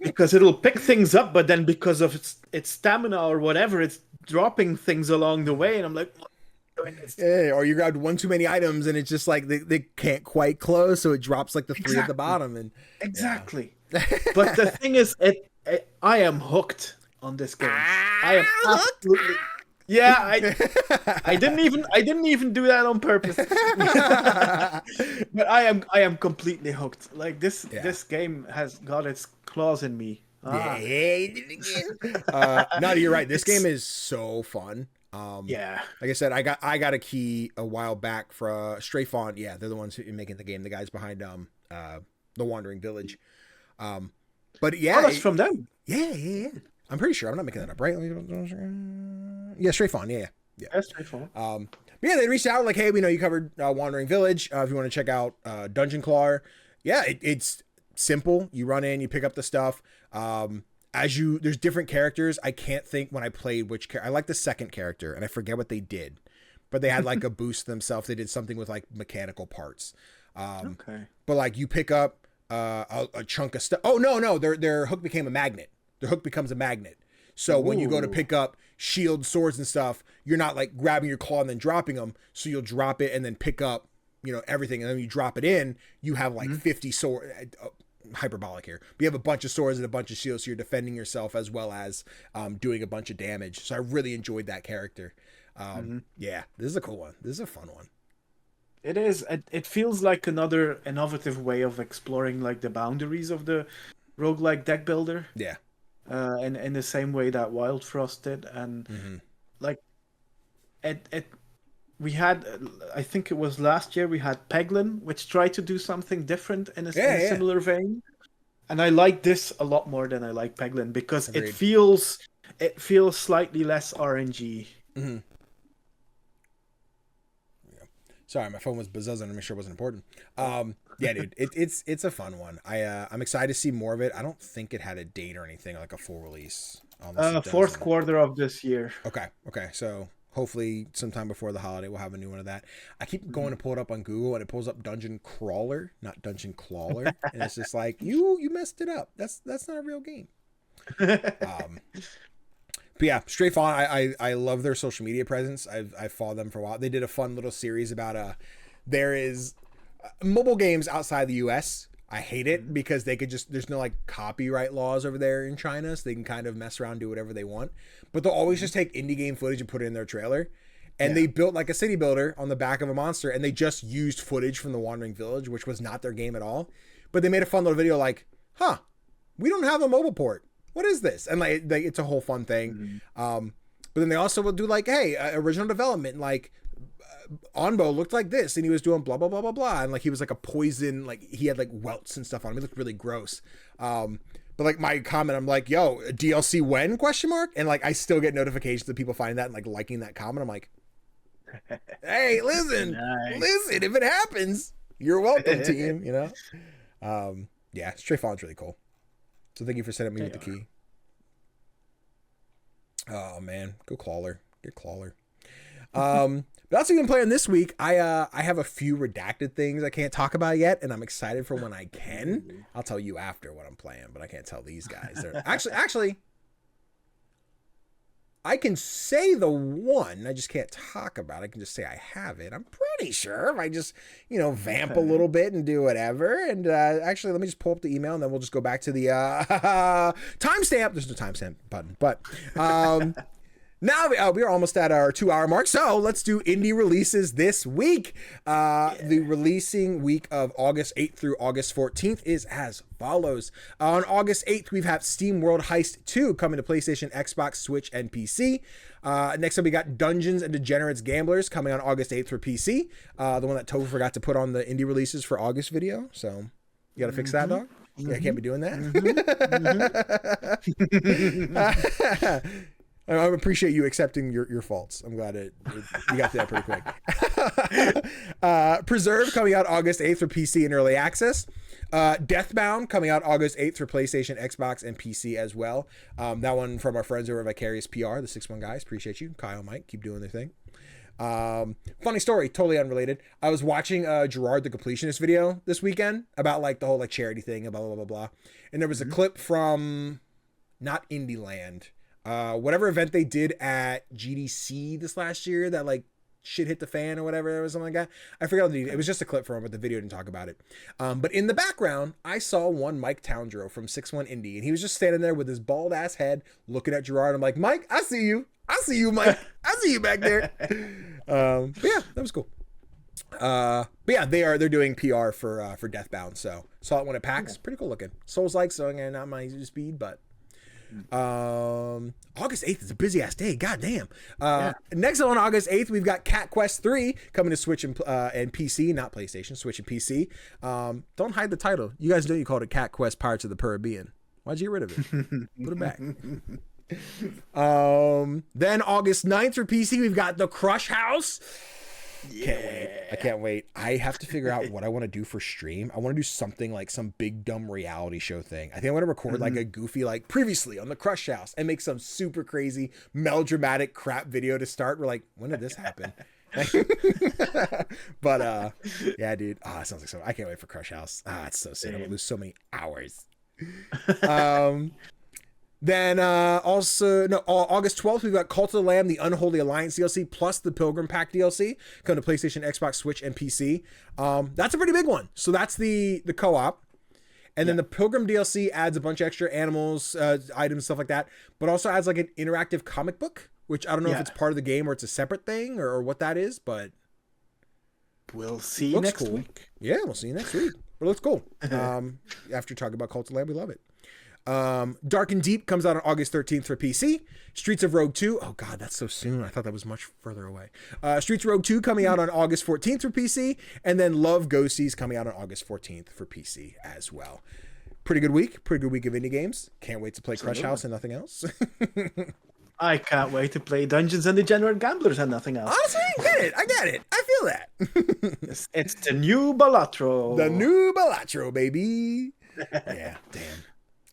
because it'll pick things up, but then because of its stamina or whatever, it's dropping things along the way, and I'm like. Yeah, or you grabbed one too many items and it's just like they can't quite close, so it drops like the three at the bottom. And But the thing is, I am hooked on this game. I am absolutely I didn't even do that on purpose. But I am completely hooked. Like this game has got its claws in me. Yeah, did it again. No, you're right. This game is so fun. Like I said, I got a key a while back for Stray Fawn. Yeah, they're the ones who are making the game. The guys behind the Wandering Village. But yeah, that's from them. Yeah. I'm pretty sure. I'm not making that up, right? Yeah, Stray Fawn. Yeah. Stray Fawn. Yeah, they reached out like, hey, we know you covered Wandering Village. If you want to check out Dungeon Clawler, it's simple. You run in, you pick up the stuff. There's different characters. I can't think when I played which character. I like the second character, and I forget what they did, but they had like a boost themselves. They did something with like mechanical parts. But like you pick up a chunk of stuff. Oh no, their hook became a magnet. Their hook becomes a magnet. So when you go to pick up shields, swords, and stuff, you're not like grabbing your claw and then dropping them. So you'll drop it and then pick up, everything, and then you drop it in. You have like 50 sword. Hyperbolic here, but you have a bunch of swords and a bunch of shields, so you're defending yourself as well as doing a bunch of damage. So I really enjoyed that character. Yeah, this is a cool one. This is a fun one. It is. It feels like another innovative way of exploring like the boundaries of the roguelike deck builder. Yeah. In the same way that Wildfrost did, and like it. We had, I think it was last year, we had Peglin, which tried to do something different in a similar vein. And I like this a lot more than I like Peglin because it feels slightly less RNG. Yeah. Sorry, my phone was buzzing. I'm sure it wasn't important. Yeah, dude, it's a fun one. I'm excited to see more of it. I don't think it had a date or anything, like a full release. Fourth quarter of this year. Okay. So hopefully sometime before the holiday we'll have a new one of that. I keep going to pull it up on Google and it pulls up Dungeon Crawler, not Dungeon Clawler, and it's just like you messed it up. That's not a real game. But yeah, Stray Fawn, I love their social media presence. I've followed them for a while. They did a fun little series about there is mobile games outside the US. I hate it because there's no like copyright laws over there in China, so they can kind of mess around, do whatever they want. But they'll always just take indie game footage and put it in their trailer. And they built like a city builder on the back of a monster, and they just used footage from the Wandering Village, which was not their game at all. But they made a fun little video like, we don't have a mobile port. What is this? And like it's a whole fun thing. But then they also will do like, hey, original development, like Onbo looked like this, and he was doing blah blah blah blah blah, and like he was like a poison, like he had like welts and stuff on him. He looked really gross. But like my comment, I'm like, yo, DLC when ? And like I still get notifications of people finding that and like liking that comment. I'm like, Hey, listen, listen. If it happens, you're welcome, team. You know. Yeah, Stray Fawn's really cool. So thank you for sending me with the key. Oh man, go Clawler. Get Clawler. But also been playing this week. I have a few redacted things I can't talk about yet, and I'm excited for when I can. I'll tell you after what I'm playing, but I can't tell these guys. Actually, I can say the one. I just can't talk about it. I can just say I have it. I'm pretty sure if I just, vamp a little bit and do whatever. And actually, let me just pull up the email, and then we'll just go back to the timestamp. There's no timestamp button, but now we are almost at our 2-hour mark, so let's do indie releases this week. The releasing week of August 8th through August 14th is as follows. On August 8th, we have Steam World Heist 2 coming to PlayStation, Xbox, Switch, and PC. Next up, we got Dungeons and Degenerates Gamblers coming on August 8th for PC. The one that Tofr forgot to put on the indie releases for August video, so you got to fix that, dog? Yeah, I can't be doing that. I appreciate you accepting your faults. I'm glad you got to that pretty quick. Preserve coming out August 8th for PC and Early Access. Deathbound coming out August 8th for PlayStation, Xbox, and PC as well. That one from our friends over at Vicarious PR, the 6-1 guys. Appreciate you. Kyle, Mike, keep doing their thing. Funny story, totally unrelated. I was watching Gerard the Completionist video this weekend about the whole charity thing and blah, blah, blah, blah. And there was a clip from not Indie Land. Whatever event they did at GDC this last year that shit hit the fan or whatever or something like that. I forgot. It was just a clip from it, but the video didn't talk about it. But in the background, I saw one Mike Towndrow from 6-1 Indie, and he was just standing there with his bald ass head looking at Gerard. I'm like, Mike, I see you. I see you, Mike. I see you back there. But yeah, that was cool. But yeah, they're doing PR for Deathbound. So saw it when it packs. Pretty cool looking. Souls-like, so again, not my speed, but August 8th is a busy ass day. God damn. Next on August 8th, we've got Cat Quest 3 coming to Switch and PC, not PlayStation, Switch and PC. Don't hide the title. You guys know you called it Cat Quest Pirates of the Caribbean. Why'd you get rid of it? Put it back. Then August 9th for PC, we've got The Crush House. I can't wait. I have to figure out what I want to do for stream. I want to do something like some big dumb reality show thing. I think I want to record a goofy previously on the Crush House and make some super crazy melodramatic crap video to start. We're like, when did this happen? But yeah, dude. It sounds like so. I can't wait for Crush House. It's so soon. I'm gonna lose so many hours. Then August 12th, we've got Cult of the Lamb, the Unholy Alliance DLC, plus the Pilgrim Pack DLC, coming to PlayStation, Xbox, Switch, and PC. That's a pretty big one. So that's the co-op. And then the Pilgrim DLC adds a bunch of extra animals, items, stuff like that, but also adds an interactive comic book, which I don't know if it's part of the game or it's a separate thing or what that is, but we'll see next week. Yeah, we'll see you next week. But it looks cool. After talking about Cult of the Lamb, we love it. Dark and Deep comes out on August 13th for PC. Streets of Rogue 2. Oh god, that's so soon. I thought that was much further away. Streets of Rogue 2 coming out on August 14th for PC. And then Love Ghosties coming out on August 14th for PC as well. Pretty good week. Pretty good week of indie games. Can't wait to play Crush House and nothing else. I can't wait to play Dungeons and Degenerate Gamblers and nothing else. Honestly, I get it. I feel that. It's the new Balatro. The new Balatro, baby. Yeah, damn.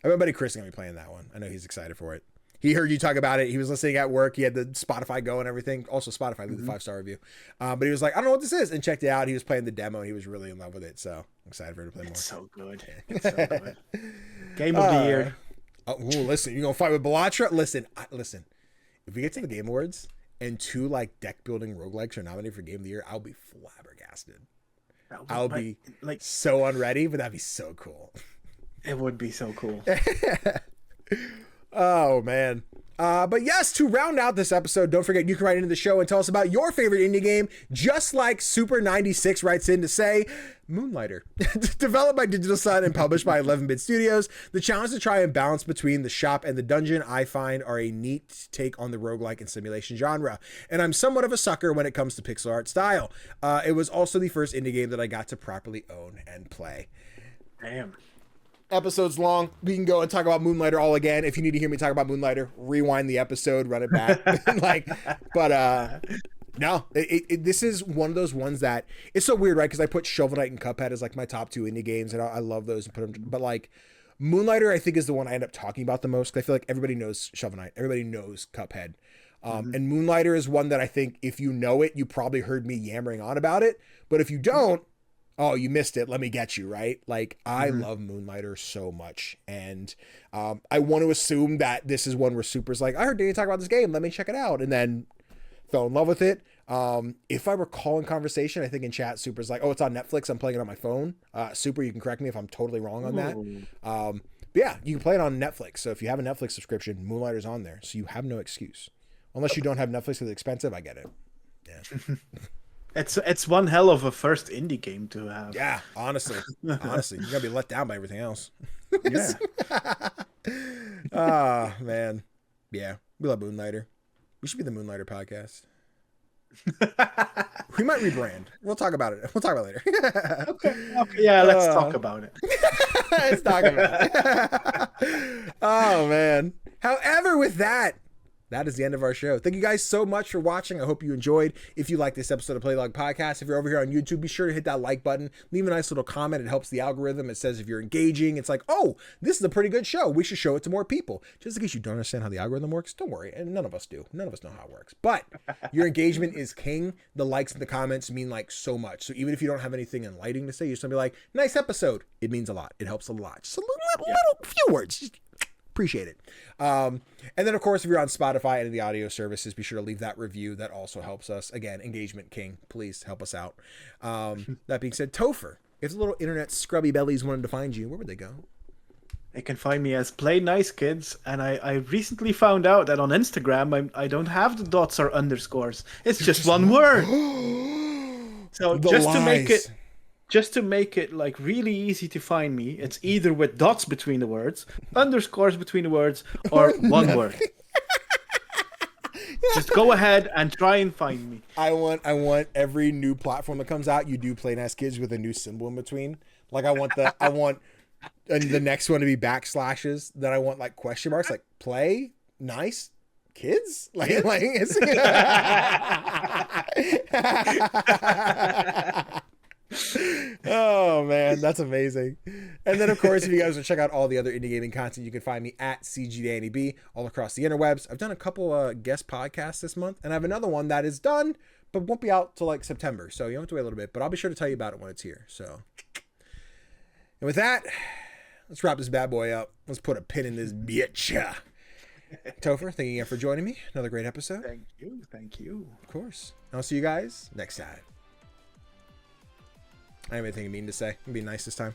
My buddy Chris is going to be playing that one. I know he's excited for it. He heard you talk about it. He was listening at work. He had the Spotify go and everything. Also Spotify did the 5-star review. But he was like, I don't know what this is. And checked it out. He was playing the demo. He was really in love with it. So I'm excited for him to play more. It's so good. It's so good. Game of the year. Oh, listen, you're going to fight with Balatra? Listen. If we get to the Game Awards and 2 deck building roguelikes are nominated for Game of the Year, I'll be flabbergasted. I'll be so unready, but that'd be so cool. It would be so cool. Oh, man. But yes, to round out this episode, don't forget you can write into the show and tell us about your favorite indie game, just like Super96 writes in to say, Moonlighter. Developed by Digital Sun and published by 11-Bit Studios, the challenge to try and balance between the shop and the dungeon I find are a neat take on the roguelike and simulation genre, and I'm somewhat of a sucker when it comes to pixel art style. It was also the first indie game that I got to properly own and play. Damn. Episode's long. We can go and talk about Moonlighter all again. If you need to hear me talk about Moonlighter, rewind the episode, run it back. No, this is one of those ones that it's so weird, right? Because I put Shovel Knight and Cuphead as like my top 2 indie games, and I love those and put them. But like Moonlighter, I think is the one I end up talking about the most because I feel like everybody knows Shovel Knight, everybody knows Cuphead, and Moonlighter is one that I think if you know it, you probably heard me yammering on about it. But if you don't, oh, you missed it. Let me get you, right? Like I love Moonlighter so much, and I want to assume that this is one where Super's like, I heard Danny talk about this game. Let me check it out, and then fell in love with it. If I recall in conversation, I think in chat, Super's like, oh, it's on Netflix. I'm playing it on my phone. Super, you can correct me if I'm totally wrong on that. But yeah, you can play it on Netflix. So if you have a Netflix subscription, Moonlighter's on there. So you have no excuse. Unless you don't have Netflix because it's expensive, I get it. Yeah. It's one hell of a first indie game to have. Yeah, honestly. You gotta be let down by everything else. Yeah. Ah, man. Yeah, we love Moonlighter. We should be the Moonlighter podcast. We might rebrand. We'll talk about it. We'll talk about it later. Okay. Yeah, let's talk about it. Let's talk about it. Oh, man. However, with that, that is the end of our show. Thank you guys so much for watching. I hope you enjoyed. If you like this episode of Playlog Podcast, if you're over here on YouTube, be sure to hit that like button. Leave a nice little comment. It helps the algorithm. It says if you're engaging, it's like, oh, this is a pretty good show. We should show it to more people. Just in case you don't understand how the algorithm works, don't worry. And none of us do. None of us know how it works. But your engagement is king. The likes and the comments mean like so much. So even if you don't have anything enlightening to say, you're just going to be like, nice episode. It means a lot. It helps a lot. Just a little few words. Just appreciate it. And then, of course, if you're on Spotify and the audio services, be sure to leave that review. That also helps us. Again, engagement king. Please help us out. That being said, Tofr, if the little internet scrubby bellies wanted to find you, where would they go? They can find me as Play Nice Kids, and I recently found out that on Instagram I don't have the dots or underscores. It's just one word. So just to make it like really easy to find me, it's either with dots between the words, underscores between the words, or one word. Just go ahead and try and find me. I want every new platform that comes out, you do Play Nice Kids with a new symbol in between. Like I want the next one to be backslashes. Then I want like question marks, like Play Nice Kids. Like it's. Oh man, that's amazing. And then of course, if you guys want to check out all the other indie gaming content, you can find me at CGDannyB all across the interwebs. I've done a couple guest podcasts this month, and I have another one that is done but won't be out till like September, so you have to wait a little bit, but I'll be sure to tell you about it when it's here. So, and with that, let's wrap this bad boy up. Let's put a pin in this bitch. Tofr, thank you again for joining me. Another great episode. Thank you. Of course. I'll see you guys next time. I have anything mean to say. I'm being nice this time.